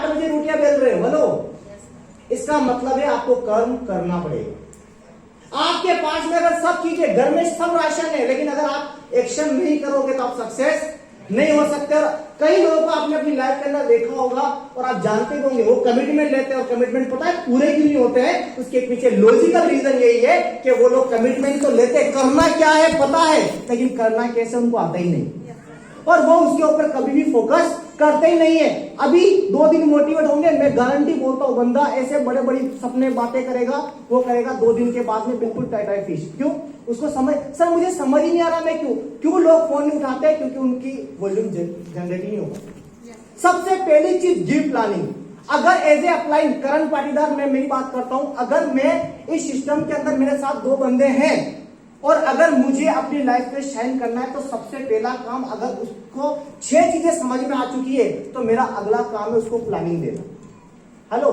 8 बजे रोटियां बेल रहे हो। हेलो, इसका मतलब है आपको कर्म करना पड़ेगा। आपके पास में अगर सब चीजें, घर में सब राशन है, लेकिन अगर आप एक्शन नहीं करोगे तो आप सक्सेस नहीं हो सकते। और कई लोगों को आपने अपनी लाइफ के अंदर देखा होगा और आप जानते होंगे, वो कमिटमेंट लेते हैं और कमिटमेंट पता है पूरे क्यों नहीं होते हैं। उसके पीछे लॉजिकल रीजन यही है कि वो लोग कमिटमेंट तो लेते हैं, करना क्या है पता है, लेकिन करना कैसे उनको आता ही नहीं, और वो उसके ऊपर कभी भी फोकस करते ही नहीं है। अभी 2 दिन मोटिवेट होंगे, मैं गारंटी बोलता हूं, बंदा ऐसे बड़े बड़ी सपने बातें करेगा, वो करेगा, 2 दिन के बाद में बिल्कुल टाइट फिश। क्यों? उसको समझ, सर मुझे समझ ही नहीं आ रहा मैं क्यों लोग फोन नहीं उठाते हैं, क्योंकि उनकी वॉल्यूम जनरेट नहीं होगा। सबसे पहली चीज गिव प्लानिंग। अगर एज ए अपलाइन करण पाटीदार, मैं मेरी बात करता हूं, अगर मैं इस सिस्टम के अंदर मेरे साथ 2 बंदे हैं और अगर मुझे अपनी लाइफ में शाइन करना है, तो सबसे पहला काम, अगर उसको 6 चीजें समझ में आ चुकी है, तो मेरा अगला काम है उसको प्लानिंग देना। हेलो,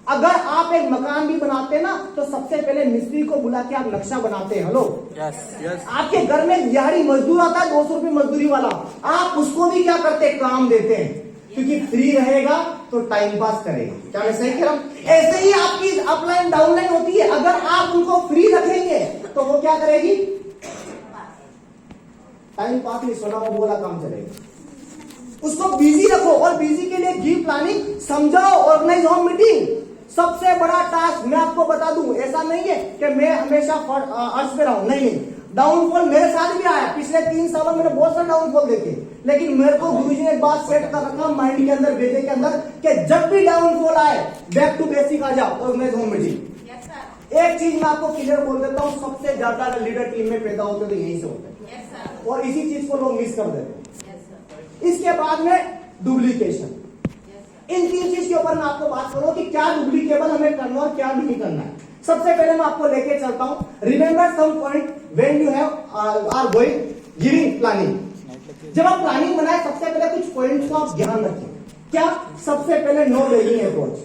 अगर आप एक मकान भी बनाते हैं ना, तो सबसे पहले मिस्त्री को बुला के आप नक्शा बनाते हैं। Hello, yes. आपके घर में दिहाड़ी मजदूर आता है 200 रुपये मजदूरी वाला, आप उसको भी क्या करते हैं, काम देते हैं, क्योंकि फ्री रहेगा तो टाइम पास करेगा। क्या मैं सही कह रहा हूं? ऐसे ही आपकी अपलाइन डाउनलाइन होती है, अगर आप उनको फ्री रखेंगे तो वो क्या करेगी, टाइम पास नहीं, सोना वाला काम चलेगा। उसको बिजी रखो, और बिजी के लिए गिव प्लानिंग समझाओ, ऑर्गेनाइज होम मीटिंग। सबसे बड़ा टास्क मैं आपको बता दूं, ऐसा नहीं है कि मैं हमेशा अर्श पे रहा हूं, नहीं, डाउनफॉल मेरे साथ भी आया। पिछले 3 सालों में मैंने बहुत सारे डाउनफॉल देखे, लेकिन मेरे को गुरुजी ने एक बात सेट कर रखा माइंड के अंदर, बेटे के अंदर, कि जब भी डाउनफॉल आए, बैक टू बेसिक आ जाओ, ऑर्गेनाइज होम मीटिंग। एक चीज मैं आपको क्लियर बोल देता हूं, सबसे ज्यादा लीडर टीम में पैदा होते तो यहीं से होते हैं, और इसी चीज को लोग मिस कर देते हैं। इसके बाद में डुप्लीकेशन। इन 3 चीज के ऊपर मैं आपको बात करूं कि क्या डुप्लीकेबल हमें करना और क्या नहीं करना है। सबसे पहले मैं आपको लेके चलता हूं, remember some point when you have are going giving planning. जब आप प्लानिंग बनाए, सबसे पहले कुछ पॉइंट्स को आप ध्यान रखें। क्या? सबसे पहले नो बेगिंग अप्रोच।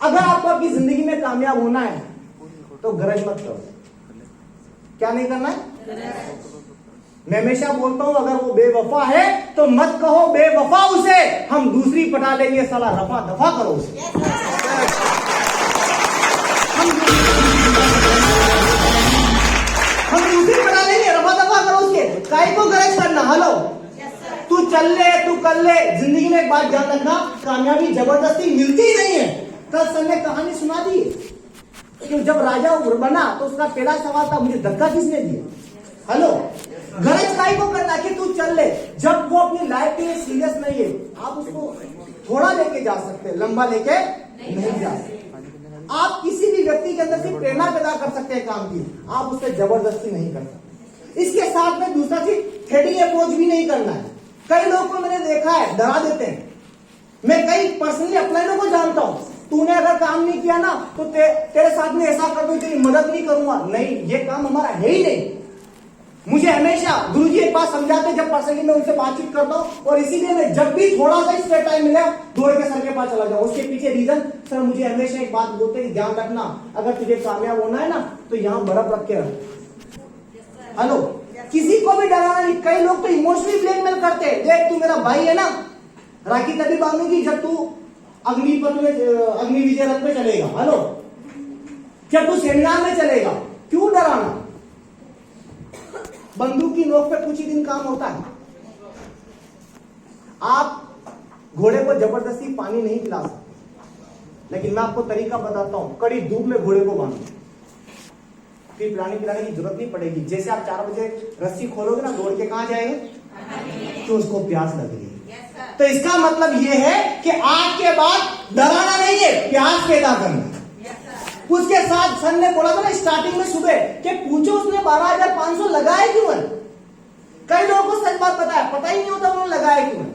अगर आपको आपकी जिंदगी में कामयाब होना है तो गरज मत करो। क्या नहीं करना है? मैं हमेशा बोलता हूं, अगर वो बेवफा है तो मत कहो बेवफा उसे, हम दूसरी पटा लेंगे, साला रफा दफा करो उसे। हम दूसरी पटा लेंगे, रफा दफा करो उसके, काय को गरज करना। हेलो, तू चल ले, तू कर ले। जिंदगी में एक बात ध्यान रखना, कामयाबी जबरदस्ती मिलती ही नहीं है। कल सर ने कहानी सुना दी कि जब राजा बना तो उसका पहला सवाल था, मुझे धक्का किसने दिया। हेलो, गरज काय को करना कि तू चल ले। जब वो अपनी लाइफ के लिए सीरियस नहीं है, आप उसको थोड़ा लेके जा सकते हैं, लंबा लेके नहीं जा सकते। आप किसी भी व्यक्ति के अंदर से प्रेरणा पैदा कर सकते हैं काम की, आप उससे जबरदस्ती नहीं कर सकते। इसके साथ में दूसरा चीज, थ्रेडिंग अप्रोच भी नहीं करना है। कई लोगों को मैंने देखा है, डरा देते हैं। मैं कई पर्सनली अपलाइनों को जानता हूं, तूने अगर काम नहीं किया ना तो तेरे साथ में ऐसा कर दूं, तेरी मदद नहीं करूंगा। नहीं, ये काम हमारा है ही नहीं। मुझे हमेशा गुरुजी एक बात समझाते, जब पर्सनली मैं उनसे बातचीत करता हूं, और इसीलिए मैं जब भी थोड़ा सा स्पेयर टाइम मिले, दौड़ के सर के पास चला जाऊं। उसके पीछे रीजन, सर मुझे हमेशा एक बात बोलते हैं, ध्यान रखना, अगर तुझे कामयाब होना है ना तो यहां बर्फ रख के रख। हेलो, किसी को भी डराना नहीं। कई लोग तो इमोशनली ब्लैकमेल करते हैं, देख तू मेरा भाई है ना, राखी तभी बांधूंगी जब तू अग्नि विजय रथ में चलेगा। हेलो, जब तू सेमिनार में चलेगा। क्यों डराना? बंदूक की नोक पे कुछ ही दिन काम होता है। आप घोड़े को जबरदस्ती पानी नहीं पिला सकते, लेकिन मैं आपको तरीका बताता हूं, कड़ी धूप में घोड़े को बांधो, फिर पानी पिलाने की जरूरत नहीं पड़ेगी। जैसे आप 4 बजे रस्सी खोलोगे ना, दौड़ के कहां जाएंगे, तो उसको प्यास लग रही है। तो इसका मतलब यह है कि आज के बाद डराना नहीं है, प्यास पैदा करना। उसके साथ सर ने बोला था ना स्टार्टिंग में सुबह, कि पूछो उसने 12,500 लगाए क्यों है। कई लोगों को सच बात पता ही नहीं होता उन्होंने लगाया क्यों है।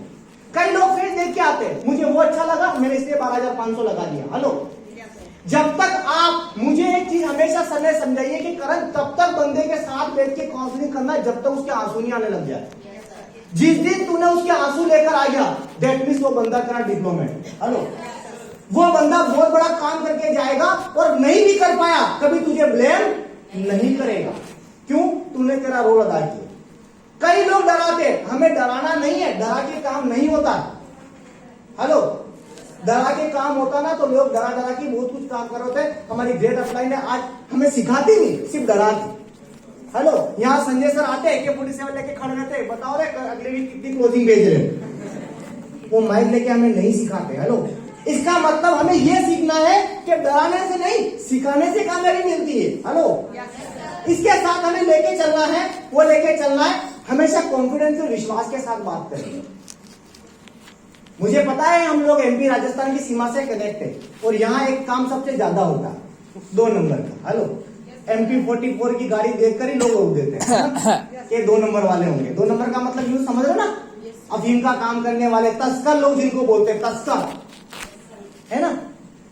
कई लोग फिर देख के आते हैं, मुझे वो अच्छा लगा, मैंने इसलिए 12,500 लगा दिया। हेलो, जब तक आप, मुझे एक चीज हमेशा सर ने समझाइए कि करण तब तक बंदे के साथ बैठ के काउंसलिंग करना है जब तक उसके आंसू नहीं आने लग जाए। जिस दिन तूने उसके आंसू लेकर आ गया, दैट मींस वो बंदा तेरा डिप्लोमेट। हेलो, वो बंदा बहुत बड़ा काम करके जाएगा, और नहीं भी कर पाया कभी तुझे ब्लेम नहीं करेगा। क्यों? तूने तेरा रोल अदा किया। कई लोग डराते, हमें डराना नहीं है, डरा के काम नहीं होता। हेलो, डरा के काम होता ना तो लोग डरा डरा के बहुत कुछ काम कर रहे थे। हमारी ग्रेट अपलाइन ने आज हमें सिखाती नहीं, सिर्फ डराती। हेलो, यहाँ संजय सर आते हैं कि पुलिस लेके खड़े रहते, बताओ रे अगले वीक कितनी क्लोजिंग भेज रहे, वो माइक लेके हमें नहीं सिखाते। हेलो, इसका मतलब हमें ये सीखना है कि डराने से नहीं, सिखाने से कामयाबी मिलती है। हेलो, इसके साथ हमें लेके चलना है, वो लेके चलना है हमेशा कॉन्फिडेंस और विश्वास के साथ बात करें। मुझे पता है हम लोग एमपी राजस्थान की सीमा से कनेक्ट है और यहाँ एक काम सबसे ज्यादा होता है 2 नंबर का। हेलो, MP 44 की गाड़ी देखकर ही लोग रोक देते हैं कि 2 नंबर वाले होंगे। 2 नंबर का मतलब यूं समझ लो ना, अफीम का काम करने वाले तस्कर लोग जिनको बोलते हैं, तस्कर, है ना।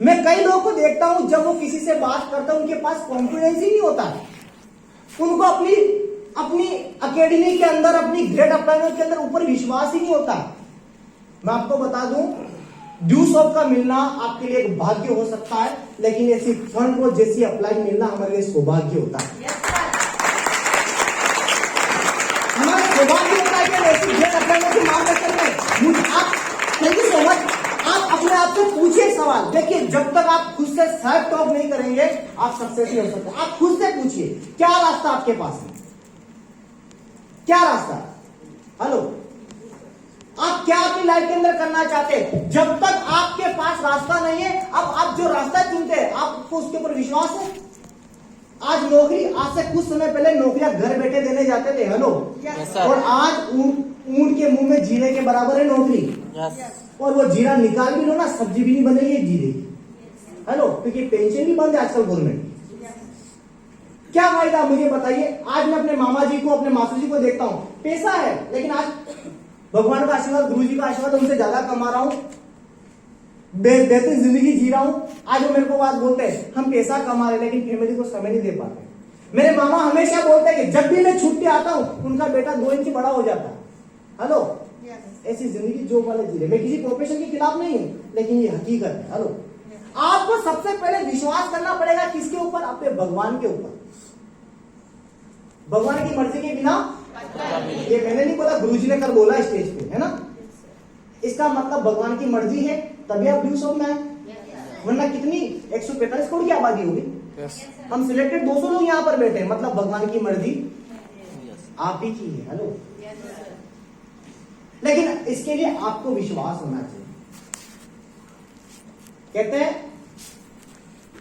मैं कई लोगों को देखता हूं जब वो किसी से बात करता हूं उनके पास कॉन्फिडेंस ही नहीं होता है, उनको अपनी अकेडमी के अंदर, अपनी ग्रेट अपलाइन के अंदर ऊपर विश्वास ही नहीं होता। मैं आपको बता दूं, ड्यू सॉफ्ट का मिलना आपके लिए एक भाग्य हो सकता है, लेकिन ऐसी फ्रंट रोज जैसी अपलाइन मिलना हमारे लिए सौभाग्य होता है। हमारा सौभाग्य होता है कि ऐसी ग्रेट अपलाइन की मार्गदर्शन में आप, थैंक यू सो मच। आप अपने आप से पूछिए सवाल। देखिए, जब तक आप खुद से सेल्फ टॉक नहीं करेंगे आप सक्सेस नहीं हो सकते। आप खुद से पूछिए क्या रास्ता आपके पास है, क्या रास्ता। हेलो, आप क्या अपनी लाइफ के अंदर करना चाहते हैं। जब तक आपके पास रास्ता नहीं है, अब आप जो रास्ता चुनते हैं आपको उसके ऊपर विश्वास है। आज नौकरी, आज से कुछ समय पहले नौकरियां घर बैठे देने जाते थे। हेलो, और आज ऊंट के मुंह में जीरे के बराबर है नौकरी। और वो जीरा निकाल भी लो ना, सब्जी भी नहीं बनेगी एक जीरे की। हेलो, क्योंकि पेंशन भी बंद है आजकल गवर्नमेंट। क्या फायदा मुझे बताइए। आज मैं अपने मामा जी को, अपने मासू जी को देखता हूं, पैसा है लेकिन आज भगवान का आशीर्वाद, गुरु जी का आशीर्वाद, उनसे ज्यादा कमा रहा हूं, बेहतरीन जिंदगी जी रहा हूं। आज वो मेरे को बात बोलते हैं, हम पैसा कमा रहे लेकिन फैमिली को समय नहीं दे पाते। मेरे मामा हमेशा बोलते हैं कि जब भी मैं छुट्टी आता हूं उनका बेटा 2 इंच बड़ा हो जाता है। हेलो, ऐसी जिंदगी जो वाले जी रहे। मैं किसी प्रोफेशन के खिलाफ नहीं हूं, लेकिन ये हकीकत है। हेलो, आपको सबसे पहले विश्वास करना पड़ेगा किसके ऊपर, अपने भगवान के ऊपर। भगवान की मर्जी के बिना, ये मैंने नहीं बोला, गुरुजी ने कल बोला स्टेज पे, है ना। इसका मतलब भगवान की मर्जी है तभी आप ड्यू सॉफ्ट में आए, वरना कितनी 145 करोड़ की आबादी होगी। हम सिलेक्टेड 200 लोग यहाँ पर बैठे, मतलब भगवान की मर्जी आप ही की है। हेलो, लेकिन इसके लिए आपको विश्वास होना चाहिए। कहते हैं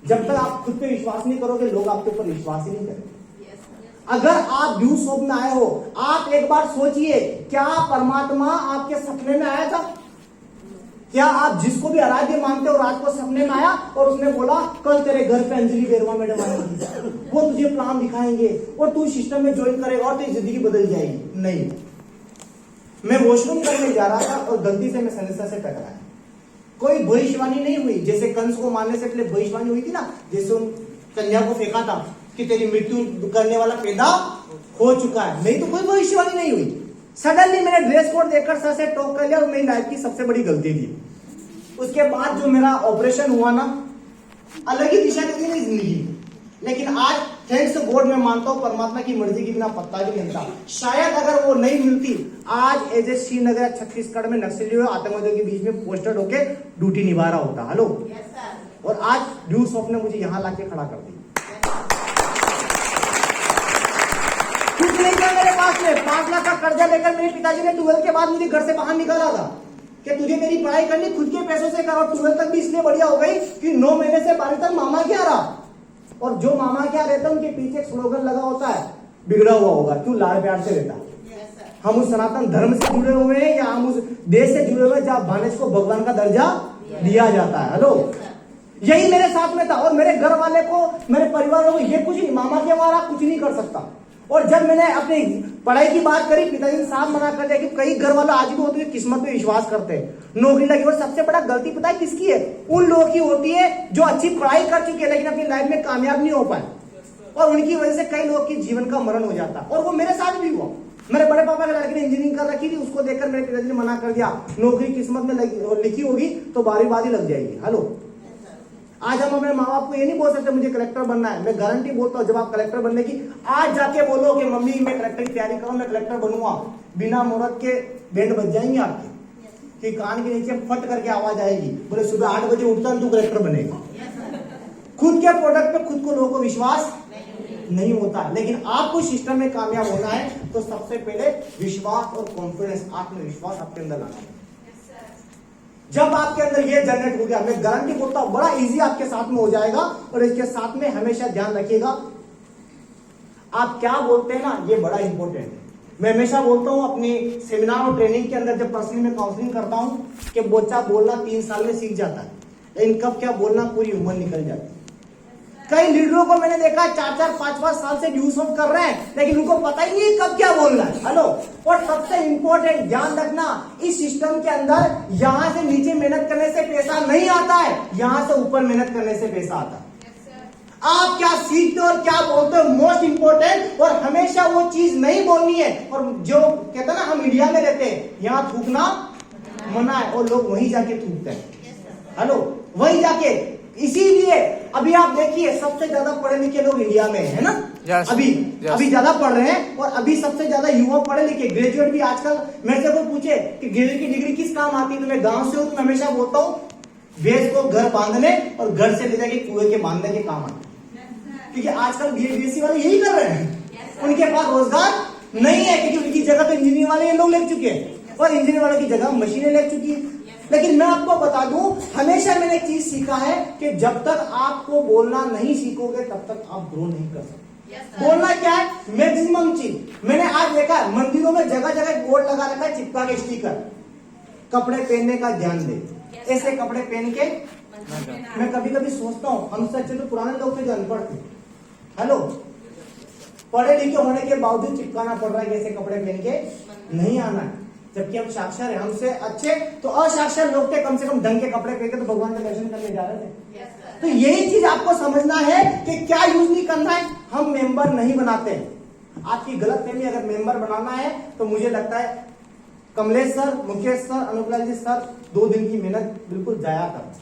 जब तक आप खुद पे विश्वास नहीं करोगे लोग आपके ऊपर विश्वास ही नहीं करेंगे। अगर आप ड्यू सॉफ्ट में आए हो, आप एक बार सोचिए, क्या परमात्मा आपके सपने में आया था? क्या आप जिसको भी आराध्य मानते हो रात को सपने में आया और उसने बोला कल तेरे घर पे अंजलि बेरवा मैडम आएंगी, वो तुझे प्लान दिखाएंगे और तू सिस्टम में ज्वाइन करेगा और तेरी जिंदगी बदल जाएगी? नहीं। मैं वॉशरूम करने जा रहा था और गलती से मैं संस्था से टकराया। कोई भविष्यवाणी नहीं हुई, जैसे कंस को मारने से पहले भविष्यवाणी हुई थी ना, जैसे उन कन्या को फेंका था कि तेरी मृत्यु करने वाला पैदा हो चुका है। नहीं तो कोई भविष्यवाणी नहीं हुई। सडनली मैंने ड्रेस कोड देखकर सर से टॉक कर लिया और मेरी लाइफ की सबसे बड़ी गलती थी। उसके बाद जो मेरा ऑपरेशन हुआ ना, अलग ही दिशा दी मेरी जिंदगी। लेकिन आज थैंक्स गॉड मैं मानता हूं परमात्मा की मर्जी के बिना पत्ता भी नहीं मिलता। शायद अगर वो नहीं मिलती आज एज ए श्रीनगर छत्तीसगढ़ में नक्सलियों आतंकवादियों के बीच में पोस्टेड होके ड्यूटी निभा रहा होता। हेलो, और आज ड्यू सॉफ्ट ने मुझे यहां लाके खड़ा कर दिया। कुछ नहीं था मेरे पास में, 5 लाख का कर्जा लेकर मेरे पिताजी ने 12 के बाद मुझे घर से बाहर निकाला था कि तुझे तेरी पढ़ाई करनी खुद के पैसों से करो। 12 तक भी इसलिए बढ़िया हो गई कि 9 महीने से 12 तक मामा क्या रहा, और जो मामा क्या रहता है उनके पीछे एक स्लोगन लगा होता है, बिगड़ा हुआ होगा, क्यों लाड़ प्यार से रहता। हम उस सनातन धर्म से जुड़े हुए हैं या हम उस देश से जुड़े हुए हैं जहां भानज को भगवान का दर्जा दिया जाता है। हेलो, यही मेरे साथ में था और मेरे घर वाले को, मेरे परिवार को ये कुछ नहीं, मामा के हमारा कुछ नहीं कर सकता। और जब मैंने अपनी पढ़ाई की बात करी, पिताजी ने साफ मना कर दिया कि कई घर वाले आज भी होते हैं किस्मत पे विश्वास करते हैं, नौकरी लगी। और सबसे बड़ा गलती पता है किसकी है? उन लोगों की होती है जो अच्छी पढ़ाई कर चुके हैं लेकिन अपनी लाइफ में कामयाब नहीं हो पाए, और उनकी वजह से कई लोगों की जीवन का मरण हो जाता। और वो मेरे साथ भी हुआ। मेरे बड़े पापा के लड़के ने इंजीनियरिंग कर रखी थी, उसको देखकर मेरे पिताजी ने मना कर दिया, नौकरी किस्मत में लिखी होगी तो बारी बारी लग जाएगी। हेलो, आज हम अपने माँ बाप को ये नहीं बोल सकते मुझे कलेक्टर बनना है। मैं गारंटी बोलता हूँ जब आप कलेक्टर बनने की आज जाके बोलो कि मम्मी मैं कलेक्टर की तैयारी करूं, मैं कलेक्टर बनूंगा, बिना मुहूर्त के बैंड बज जाएंगे आपके। कि कान के नीचे फट करके आवाज आएगी, बोले सुबह 8 बजे उठता तू कलेक्टर बनेगा। खुद के प्रोडक्ट पे खुद को लोगों को विश्वास नहीं होता। लेकिन आपको सिस्टम में कामयाब होना है तो सबसे पहले विश्वास और कॉन्फिडेंस, आत्मविश्वास आपके अंदर लाना है। जब आपके अंदर ये जनरेट हो गया, मैं गारंटी बोलता हूं बड़ा इजी आपके साथ में हो जाएगा। और इसके साथ में हमेशा ध्यान रखिएगा, आप क्या बोलते हैं ना, ये बड़ा इंपॉर्टेंट है। मैं हमेशा बोलता हूं अपनी सेमिनार और ट्रेनिंग के अंदर, जब पर्सनली में काउंसलिंग करता हूं, कि बच्चा बोलना 3 साल में सीख जाता है, लेकिन कब क्या बोलना पूरी उम्र निकल जाती है। कई लीडरों को मैंने देखा 4-4, 5-5 साल से ड्यूस ऑफ कर रहे हैं, लेकिन उनको पता ही नहीं कब क्या बोलना है। हेलो, और सबसे इंपॉर्टेंट ध्यान रखना, इस सिस्टम के अंदर यहां से नीचे मेहनत करने से पैसा नहीं आता है, यहां से ऊपर मेहनत करने से पैसा आता है। आप क्या सीखते हो और क्या बोलते हो, मोस्ट इंपॉर्टेंट। और हमेशा वो चीज नहीं बोलनी है। और जो कहते हैं ना, हम इंडिया में रहते हैं, यहां थूकना मना है और लोग वहीं जाके थूकते हैं। हेलो, वहीं जाके। इसीलिए अभी आप देखिए सबसे ज्यादा पढ़े लिखे लोग इंडिया में है ना। अभी ज्यादा पढ़ रहे हैं। और अभी सबसे ज्यादा युवा पढ़े लिखे, ग्रेजुएट भी आजकल मेरे से कोई पूछे कि ग्रेजुएट की डिग्री किस काम आती है, तो मैं गांव से हूं, तो मैं हमेशा बोलता हूँ भैंस को घर बांधने और घर से ले जाके कुएं के बांधने के काम आते हैं। क्योंकि आजकल बीएससी वाले यही कर रहे हैं। उनके पास रोजगार नहीं है, क्योंकि उनकी जगह तो इंजीनियर वाले लोग ले चुके हैं और इंजीनियर वाले की जगह मशीनें ले चुकी है। लेकिन मैं आपको बता दूं, हमेशा मैंने एक चीज सीखा है कि जब तक आपको बोलना नहीं सीखोगे तब तक आप ग्रो नहीं कर सकते। बोलना क्या है, मैक्सिमम चीज। मैंने आज देखा मंदिरों में जगह जगह बोर्ड लगा रखा है, चिपका के स्टिकर, कपड़े पहनने का ध्यान दे। ऐसे कपड़े पहन के मैं कभी कभी सोचता हूँ, हमसे अच्छे तो पुराने लोग थे जो अनपढ़ थे। हेलो, पढ़े लिखे होने के बावजूद चिपकाना पड़ रहा है कि ऐसे कपड़े पहन के नहीं आना है, जबकि हम साक्षर है। हमसे अच्छे तो असाक्षर लोग थे, कम से कम ढंग के कपड़े पहन के तो भगवान के दर्शन करने जा रहे थे। तो यही चीज आपको समझना है कि क्या यूज नहीं करना है। हम मेंबर नहीं बनाते। आपकी गलत फहमी, अगर मेंबर बनाना है तो मुझे लगता है कमलेश सर, मुकेश सर, अनुपलाल जी सर 2 दिन की मेहनत बिल्कुल जाया कर।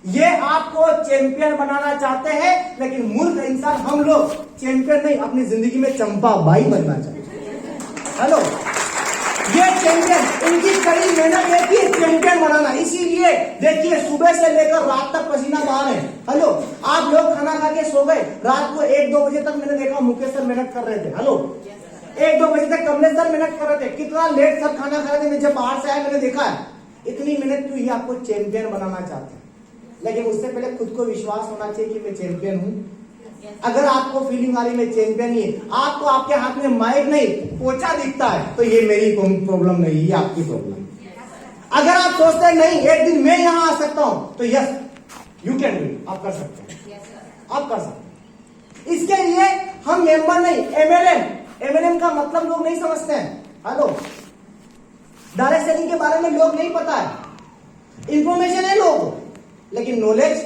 ये आपको चैंपियन बनाना चाहते हैं, लेकिन मूर्ख इंसान हम लोग चैंपियन नहीं, अपनी जिंदगी में चंपा बाई बनना चाहते हैं। हेलो, ये चैंपियन, इनकी कड़ी मेहनत रहती है चैंपियन बनाना। इसीलिए देखिए सुबह से लेकर रात तक पसीना बहा है। हेलो, आप लोग खाना खा के सो गए, रात को 1-2 बजे तक मैंने देखा मुकेश सर मेहनत कर रहे थे। हेलो, 1-2 बजे तक कमलेश सर मेहनत कर रहे थे। कितना लेट सर खाना खा रहे थे, मैं जब बाहर से आया मैंने देखा है। इतनी मेहनत क्यों? ये आपको चैंपियन बनाना चाहते हैं। लेकिन उससे पहले खुद को विश्वास होना चाहिए कि मैं चैंपियन हूं। अगर आपको फीलिंग आ रही मैं चैंपियन ही, आपको आपके हाथ में माइक नहीं पोछा दिखता है, तो ये मेरी प्रॉब्लम नहीं, ये आपकी प्रॉब्लम। अगर आप सोचते हैं नहीं एक दिन मैं यहां आ सकता हूं, तो यस यू कैन डू, आप कर सकते हैं, आप कर सकते हैं। इसके लिए हम मेंबर नहीं, एमएलएम का मतलब लोग नहीं समझते हैं। हेलो, डायरेक्ट सेलिंग के बारे में लोग नहीं पता है, इंफॉर्मेशन है लोगों को, लेकिन नॉलेज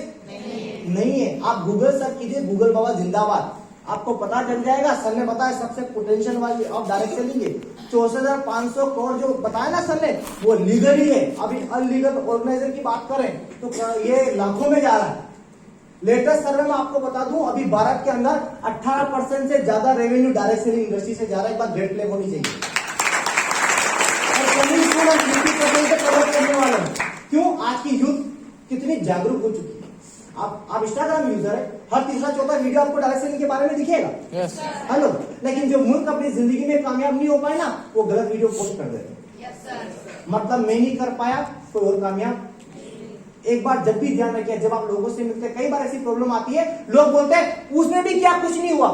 नहीं है। आप गूगल सर्च कीजिए, गूगल बाबा जिंदाबाद, आपको पता चल जाएगा। सर ने बताया सबसे पोटेंशियल वाली ऑफ डायरेक्ट सेलिंग है 64,500 करोड़ जो बताया ना सर ने, वो लीगल ही है। अभी अनलीगल ऑर्गेनाइजर की बात करें तो ये लाखों में जा रहा है। लेटेस्ट सर्वे में आपको बता दूं, अभी भारत के अंदर 18% से ज्यादा रेवेन्यू डायरेक्ट सेलिंग इंडस्ट्री से जा रहा है। एक बात ग्रेट क्लेम होनी चाहिए। और 50% से कवर करने वाले क्यों? आज की यूथ कितनी जागरूक हो चुकी है। आप इंस्टाग्राम यूजर है, हर तीसरा चौथा वीडियो आपको डायरेक्ट सेलिंग के बारे में दिखेगा। हेलो, लेकिन जो मूर्ख अपनी जिंदगी में कामयाब नहीं हो पाए ना, वो गलत वीडियो पोस्ट कर देते। मतलब मैं नहीं कर पाया, कोई और कामयाब। एक बार जब भी ध्यान रखिए, जब आप लोगों से मिलते हैं, कई बार ऐसी प्रॉब्लम आती है, लोग बोलते हैं उसने भी क्या कुछ नहीं हुआ।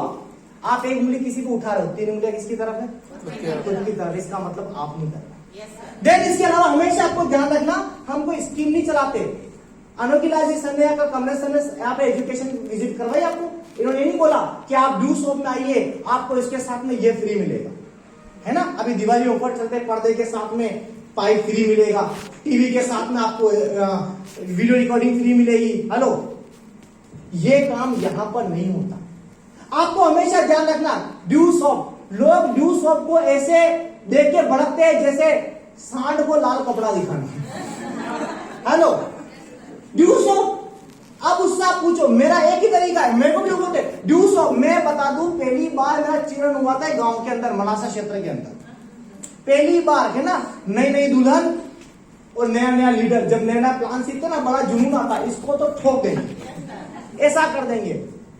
आप एक उंगली किसी को उठा रहे हो, 3 उंगलियां किसकी तरफ है? खुद की तरफ। इसका मतलब आप नहीं कर रहे। देन इसके अलावा हमेशा आपको ध्यान रखना, हम कोई स्कीम नहीं चलाते। अनोखी लाल जी सर ने या कमलेश सर ने यहाँ पे एजुकेशन विजिट करवाई आपको। इन्होंने नहीं बोला कि आप ड्यू शॉप में आइए, आपको इसके साथ में ये फ्री मिलेगा, है ना। अभी दिवाली ऑफर चलते, पर्दे के साथ में पाइप फ्री मिलेगा, टीवी के साथ में आपको वीडियो रिकॉर्डिंग फ्री मिलेगी। हेलो, ये काम यहां पर नहीं होता। आपको हमेशा ध्यान रखना, ड्यू शॉप, लोग ड्यू शॉप को ऐसे देख के भड़कते हैं जैसे सांड को लाल कपड़ा दिखाना। हेलो, ड्यू शॉप, अब उससे आप पूछो, मेरा एक ही तरीका है, मेरे को भी लोग बोलते ड्यू शॉप। मैं बता दूं, पहली बार मेरा चिरण हुआ था गांव के अंदर, मनासा क्षेत्र के अंदर। पहली बार है ना, नई नई दुल्हन, और नया नया लीडर जब नया नया प्लान सीखते ना बड़ा जुनून आता है, इसको तो ठोक देंगे, ऐसा कर देंगे,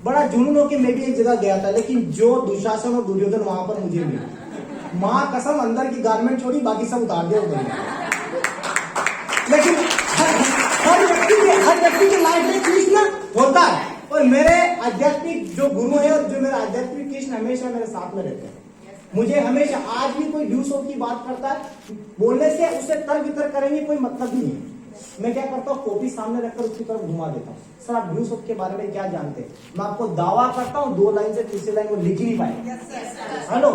बड़ा जुनून हो कि मैं भी एक जगह गया था, लेकिन जो दुशासन और दुर्योधन वहां पर मुझे मिले, मां कसम अंदर की गारमेंट छोड़ी बाकी सब उतार दिया उधर। लेकिन हर व्यक्ति की लाइफ में कृष्ण होता है, और मेरे आध्यात्मिक जो गुरु है और जो मेरा आध्यात्मिक कृष्ण हमेशा मेरे साथ में रहते हैं। मुझे हमेशा आज भी कोई ड्यूस ऑफ की बात करता है, बोलने से उसे तर्क वितर्क करेंगे कोई मतलब नहीं है। मैं क्या करता हूँ, कॉपी सामने रखकर उसकी तरफ घुमा देता हूँ, सर आप ड्यूस ऑफ के बारे में क्या जानते हैं? मैं आपको दावा करता हूँ 2 लाइन से तीसरी लाइन वो लिख ही नहीं पाए। हेलो,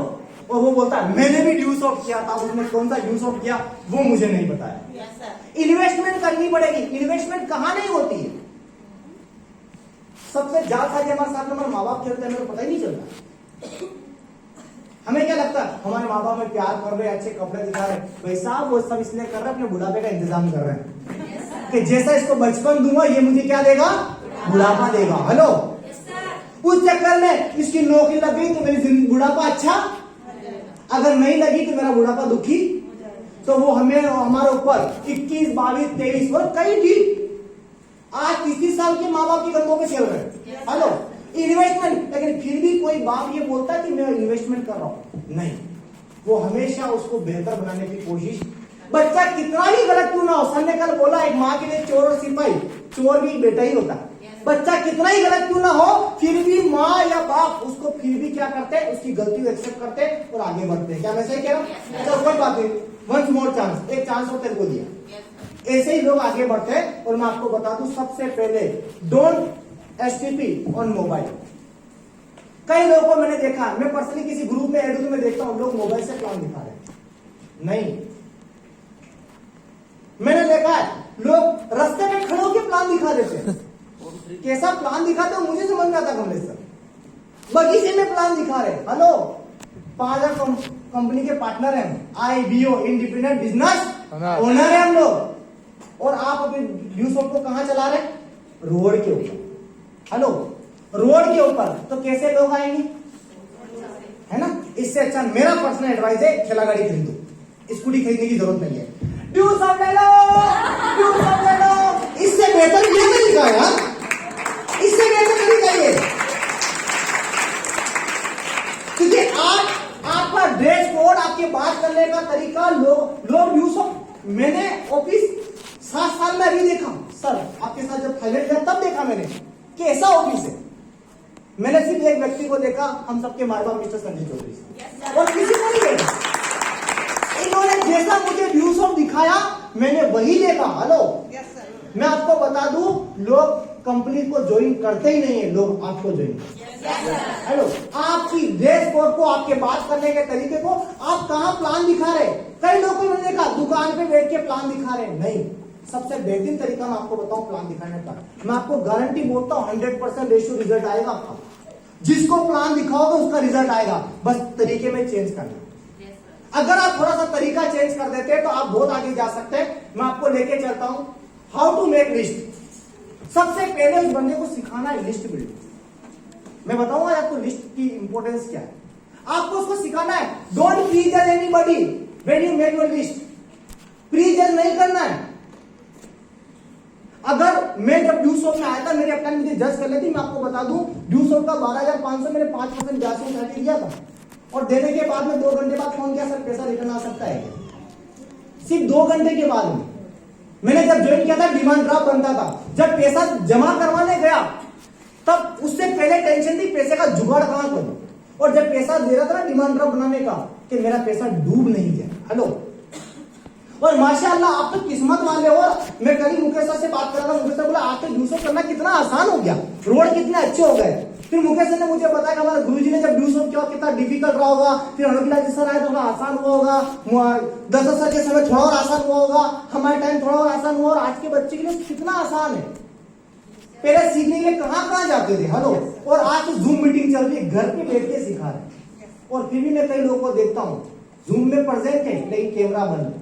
और वो बोलता है मैंने भी ड्यूस ऑफ किया था, उसने कौन सा ड्यूस ऑफ किया वो मुझे नहीं बताया। इन्वेस्टमेंट करनी पड़ेगी, इन्वेस्टमेंट कहां नहीं होती है। सबसे ज्यादा हमारे साथ हमारे माँ बाप खेलते हैं, हमें पता ही नहीं चलता। हमें क्या लगता है हमारे माँ बाप में प्यार कर रहे हैं, अच्छे कपड़े दिखा रहे हैं, भाई साहब वो सब इसलिए कर रहे हैं अपने बुढ़ापे का इंतजाम कर रहे हैं कि जैसा इसको बचपन दूंगा ये मुझे क्या देगा, बुढ़ापा देगा। हेलो, उस चक्कर में इसकी नौकरी लग गई तो मेरी जिंदगी बुढ़ापा अच्छा, अगर नहीं लगी तो मेरा बुढ़ापा दुखी। तो वो हमें हमारे ऊपर 21, 22, 23 और कई ठीक आज 30 साल के माँ बाप की कंधों पे खेल रहे हैं। हेलो, इन्वेस्टमेंट, लेकिन फिर भी कोई बाप ये बोलता है कि मैं इन्वेस्टमेंट कर रहा हूं, नहीं, वो हमेशा उसको बेहतर बनाने की कोशिश, बच्चा कितना ही गलत क्यों ना हो। सर ने कल बोला एक माँ के लिए चोर और सिपाही, चोर भी बेटा ही होता है। बच्चा कितना ही गलत क्यों ना हो, फिर भी माँ या बाप उसको फिर भी क्या करते हैं, उसकी गलती को एक्सेप्ट करते हैं और आगे बढ़ते हैं। क्या मैं सही कह रहा हूँ? चलो कोई बात नहीं, वंस मोर चांस, एक चांस और तेरे को दिया, ऐसे ही लोग आगे बढ़ते हैं। और मैं आपको बता दूं सबसे पहले डोंट एसटीपी ऑन मोबाइल। कई लोगों को मैंने देखा, मैं पर्सनली किसी ग्रुप में एड हूं तो मैं देखता हूं लोग मोबाइल से प्लान दिखा रहे हैं, नहीं, मैंने देखा है लोग रास्ते में खड़े होकर प्लान दिखा देते हैं। कैसा प्लान दिखाते हो मुझे समझ में आता कमलेश सर, बगीचे में प्लान दिखा रहे। हेलो, 5,000 कंपनी के पार्टनर हैं, IBO इंडिपेंडेंट बिजनेस ओनर है हम लोग, और आप अपने ड्यूस ऑफ को कहां चला रहे हैं, रोड के ऊपर। हेलो, रोड के ऊपर, तो कैसे लोग आएंगे, है ना? इससे अच्छा मेरा पर्सनल एडवाइस है ठेला गाड़ी खरीदो, स्कूटी खरीदने की जरूरत नहीं है, ड्यूस ऑफ ले लो, ड्यूस ऑफ ले लो, इससे बेहतर ये तरीका है यार, इससे बेहतर तरीका ये, क्योंकि आपका ड्रेस कोड, आपके बात करने का तरीका, लोग ड्यूस ऑफ, मैंने ऑफिस 7 साल में अभी देखा सर, आपके साथ जब थाईलैंड गया तब देखा मैंने कि ऐसा ऑफिस है। मैंने सिर्फ एक व्यक्ति को देखा, हम सबके माँ बाप मिस्टर संजय चौधरी, और किसी को नहीं देखा। इन्होंने जैसा मुझे व्यूज ऑफ दिखाया मैंने वही देखा। हेलो, मैं आपको बता दूं, लोग कंपनी को ज्वाइन करते ही नहीं है, लोग आपको ज्वाइन करते हैं। हेलो, आपकी ड्रेस कोड को, आपके बात करने के तरीके को, आप कहां प्लान दिखा रहे। कई लोगों को मैंने देखा दुकान पे बैठ के प्लान दिखा रहे, नहीं, सबसे बेहतरीन तरीका मैं आपको बताऊं प्लान दिखाने का, मैं आपको गारंटी बोलता हूं 100% रेशियो रिजल्ट आएगा आपका। जिसको प्लान दिखाओगे उसका रिजल्ट आएगा, बस तरीके में चेंज करना। अगर आप थोड़ा सा तरीका चेंज कर देते हैं तो आप बहुत आगे जा सकते हैं। मैं आपको लेके चलता हूं हाउ टू मेक लिस्ट। सबसे पहले उस बंदे को सिखाना है लिस्ट बिल्डिंग। मैं बताऊंगा आपको लिस्ट की इंपॉर्टेंस क्या है। आपको उसको सिखाना है don't prejudge anybody when you make your list. Prejudge नहीं करना है। अगर मैं जब ड्यूस ऑफ में आया था, मेरे अपने मुझे जज कर लेती, मैं आपको बता दूं ड्यूस ऑफ का 12,500 मैंने 5% ब्याज में उठा के दिया था, और देने के बाद में 2 घंटे बाद फोन किया, सर पैसा रिटर्न आ सकता है। सिर्फ 2 घंटे के बाद में मैंने जब ज्वाइन किया था डिमांड ड्राफ्ट बनता था, जब पैसा जमा करवाने गया तब उससे पहले टेंशन थी पैसे का जुगाड़ कहां करूं, और जब पैसा दे रहा था ना डिमांड ड्राफ्ट बनाने का कि मेरा पैसा डूब नहीं जाए। हेलो, और माशाअल्लाह आप तो किस्मत वाले हो। मैं कल ही मुकेश सर से बात कर रहा था, मुकेश सर बोला आपके ड्यूस ऑफ करना कितना आसान हो गया, रोड कितने अच्छे हो गए। फिर मुकेश सर ने मुझे बताया कि हमारे गुरुजी ने जब ड्यूस ऑफ किया कितना डिफिकल्ट रहा होगा, फिर हरबिला सर आए थोड़ा आसान हुआ होगा, 10 सर के समय थोड़ा और आसान हुआ होगा, हमारे टाइम थोड़ा और आसान हुआ, और आज के बच्चे के लिए कितना आसान है। पहले सीखने के लिए कहां जाते थे। हेलो, और आज तो जूम मीटिंग चल रही है, घर पे बैठ के सिखा रहे। और फिर भी मैं कई लोगों को देखता हूँ जूम में प्रेजेंट है लेकिन कैमरा बंद,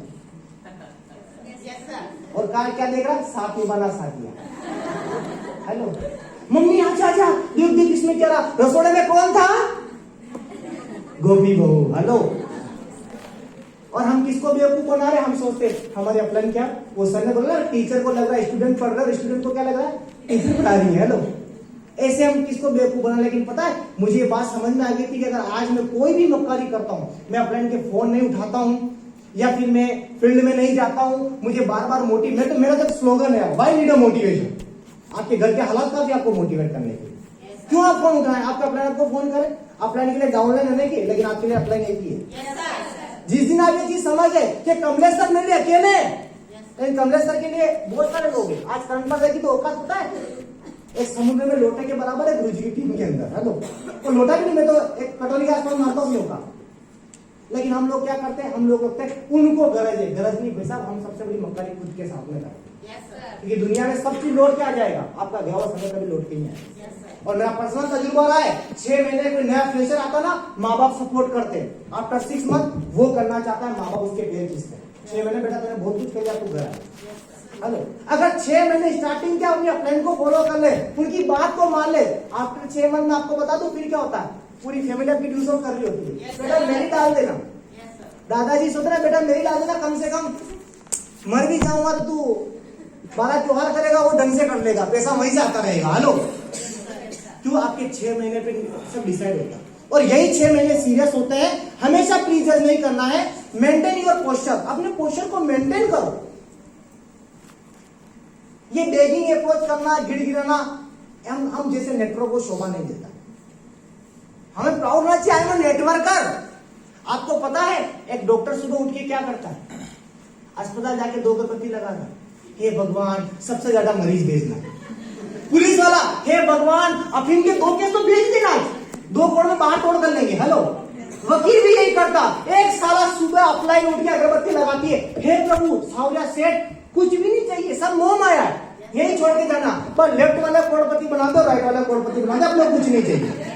और कार क्या देख रहा, साथ में बना साथिया। हेलो, मम्मी अच्छा अच्छा देख देख इसमें क्या रहा, रसोड़े में कौन था, गोपी बहू। हेलो, और हम किसको बेवकूफ बना रहे हैं? हम सोचते हमारे अपलाइन क्या, वो सर ने बोला टीचर को लग रहा है स्टूडेंट पढ़ रहा है, स्टूडेंट को क्या लग रहा है टीचर पढ़ा रही है। हेलो, ऐसे हम किसको बेवकूफ बना। लेकिन पता है मुझे ये बात समझ में आ गई थी कि अगर आज मैं कोई भी मक्कारी करता हूं, मैं अपलाइन के फोन नहीं उठाता हूं या फिर मैं फील्ड में नहीं जाता हूं, मुझे बार बार मोटिवेट, मेरा तो स्लोगन है व्हाई नीड अ मोटिवेशन। आपके घर के हालात काफी आपको मोटिवेट करने के लिए, क्यों आप फोन उठाएं? आपका अपलाइन आपको फोन करे अपलाइन के लिए डाउनलाइन होने के, लेकिन आपके लिए अपलाइन एक ही है। जिस दिन आप ये चीज समझ गए कि कमलेश सर मेरे लिए अकेले, लेकिन कमलेश सर के लिए बहुत सारे लोग हैं। आज करंट पर रहेगी तो औकात होता है एक समुद्र में लोटे के बराबर है गुरुजी की टीम के अंदर। हेलो, तो लोटा भी नहीं, मैं तो एक कटोरी के आसपास मारता हूँ होगा। लेकिन हम लोग क्या करते हैं? हम लोग लगते हैं उनको गरज है, गरज नहीं भाई साहब, हम सबसे बड़ी मक्कारी खुद के साथ में करते हैं। क्योंकि दुनिया में सब चीज लौट के आ जाएगा, आपका गया हुआ समय कभी लौट के नहीं आएगा। और मेरा पर्सनल तजुर्बा रहा है, 6 महीने कोई नया फ्रेशर आता ना, माँ बाप सपोर्ट करते हैं। आफ्टर 6 मंथ वो करना चाहता है, माँ बाप उसके पैर खींचते हैं। 6 महीने बेटा तूने बहुत कुछ किया, तू घर आया। हेलो, अगर 6 महीने स्टार्टिंग क्या अपनी अपलाइन को फॉलो कर ले, उनकी बात को मान ले, आफ्टर 6 मंथ में आपको बता दो फिर क्या होता है। पूरी फैमिली आपकी ड्यूज कर रही होती है, बेटा मेरी डाल देना। दादाजी सोच रहे बेटा मेरी डाल देना, कम से कम मर भी जाऊंगा तो तू 12 त्योहार करेगा, वो ढंग से कर लेगा, पैसा वहीं से आता रहेगा। हेलो, क्यों? आपके 6 महीने पे सब डिसाइड होता है। और यही 6 महीने सीरियस होते हैं। हमेशा प्लीज जज नहीं करना है, मेंटेन योर पोस्चर, अपने पोस्चर को मेंटेन करो। ये बेगिंग अप्रोच करना, गिड़गिड़ाना, हम जैसे नेटवर्क को शोभा नहीं देता। हमें प्राउड होना चाहिए, आई एम नेटवर्कर। आपको पता है एक डॉक्टर सुबह उठ के क्या करता है? अस्पताल जाके 2 अगरबत्ती लगाना, हे भगवान सबसे ज्यादा मरीज भेजना। पुलिस वाला, हे भगवान अफीम के 2 केस तो भेज देना, 2 करोड़ में बाहर तोड़ कर लेंगे। हेलो, वकील भी यही करता, एक साला सुबह अपलाइन उठ के अगरबत्ती लगाती है, हे प्रभु सावरिया सेठ कुछ भी नहीं चाहिए, सब मोह माया है, यही छोड़ के जाना। पर लेफ्ट वाला करोड़पति बना दो, राइट वाला करोड़पति बना दो, आप लोग कुछ नहीं चाहिए।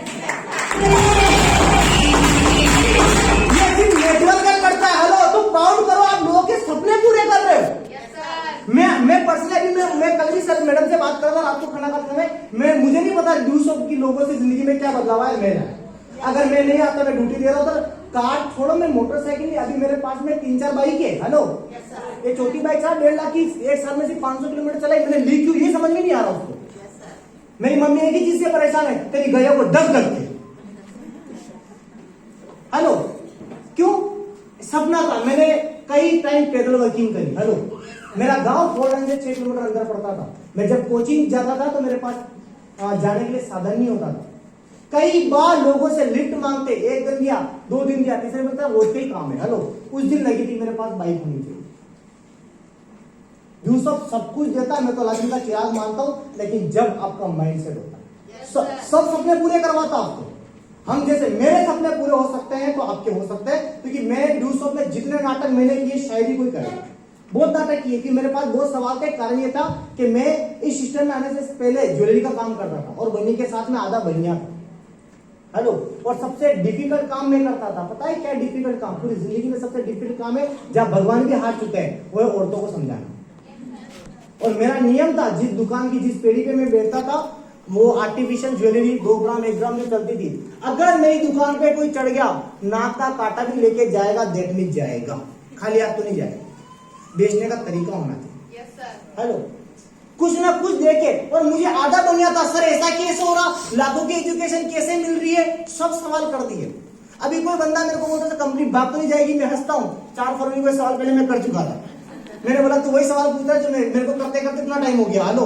ये सिर्फ नेटवर्क करता है। हेलो, तो प्राउड करो, आप लोगों के सपने पूरे कर रहे हो। मैं पर्सनली मैं कल भी सर मैडम से बात कर रहा था रात को खाना खाते समय, मैं मुझे नहीं पता ड्यूस की लोगों से जिंदगी में क्या बदलाव है मेरा। अगर मैं नहीं आता, मैं ड्यूटी दे रहा था, कार छोड़ो मैं मोटरसाइकिल नहीं, अभी मेरे पास में 3-4 बाइक है। हेलो, ये छोटी बाइक साहब 1.5 लाख की, एक साल में सिर्फ 500 किलोमीटर चलाई, मैंने ली क्यों ये समझ में नहीं आ रहा उसको। मेरी मम्मी एक ही चीज से परेशान है, तेरी गया वो 10 लगते। हेलो, क्यों? सपना था, मैंने कई टाइम पैदल वर्किंग करी। हेलो, मेरा गांव 4 से 6 किलोमीटर अंदर पड़ता था। मैं जब कोचिंग जाता था तो मेरे पास जाने के लिए साधन नहीं होता था। कई बार लोगों से लिफ्ट मांगते, 1 दिन दिया, 2 दिन दिया, तीसरे दिन रोज का ही काम है। हेलो, उस दिन लगी थी मेरे पास बाइक होनी चाहिए। यूसुफ सब कुछ देता है, मैं तो अल्लाह का चिराग मानता हूं, लेकिन जब आपका माइंड सेट होता है, सब सपने पूरे करवाता आपको। हम जैसे मेरे सपने पूरे हो सकते हैं तो आपके हो सकते हैं, क्योंकि मैं यूसुफ में जितने नाटक मैंने किए शायरी कोई करेगा, बहुत नाटक किए कि मेरे पास बहुत सवाल का कारण ये था कि मैं इस सिस्टम में आने से पहले ज्वेलरी का काम करता था और बनी के साथ में आधा बनिया था। हेलो, और सबसे डिफिकल्ट काम मैं करता था। पता है क्या डिफिकल्ट काम? पूरी जिंदगी में सबसे डिफिकल्ट काम है जहां भगवान के हाथ चुके हैं, वो है औरतों को समझाना। और मेरा नियम था, जिस दुकान की जिस पेड़ी पे मैं बैठता था वो आर्टिफिशियल ज्वेलरी 2 ग्राम 1 ग्राम में चलती थी। अगर मेरी दुकान पे कोई चढ़ गया, नाक का कांटा भी लेके जाएगा, देख नहीं जाएगा, खाली हाथ तो नहीं जाएगा। बेचने का तरीका होना चाहिए। हेलो, कुछ ना कुछ देखे। और मुझे आधा बन गया था, सर ऐसा कैसे हो रहा, लाखों की एजुकेशन कैसे मिल रही है, सब सवाल कर दिए। अभी कोई बंदा मेरे को बोलता था कंपनी भाग तो नहीं जाएगी, मैं हंसता हूँ। 4 फरवरी को सवाल पहले मैं कर चुका था। मैंने बोला तो वही सवाल पूछा जो मेरे को करते करते इतना टाइम हो गया। हेलो,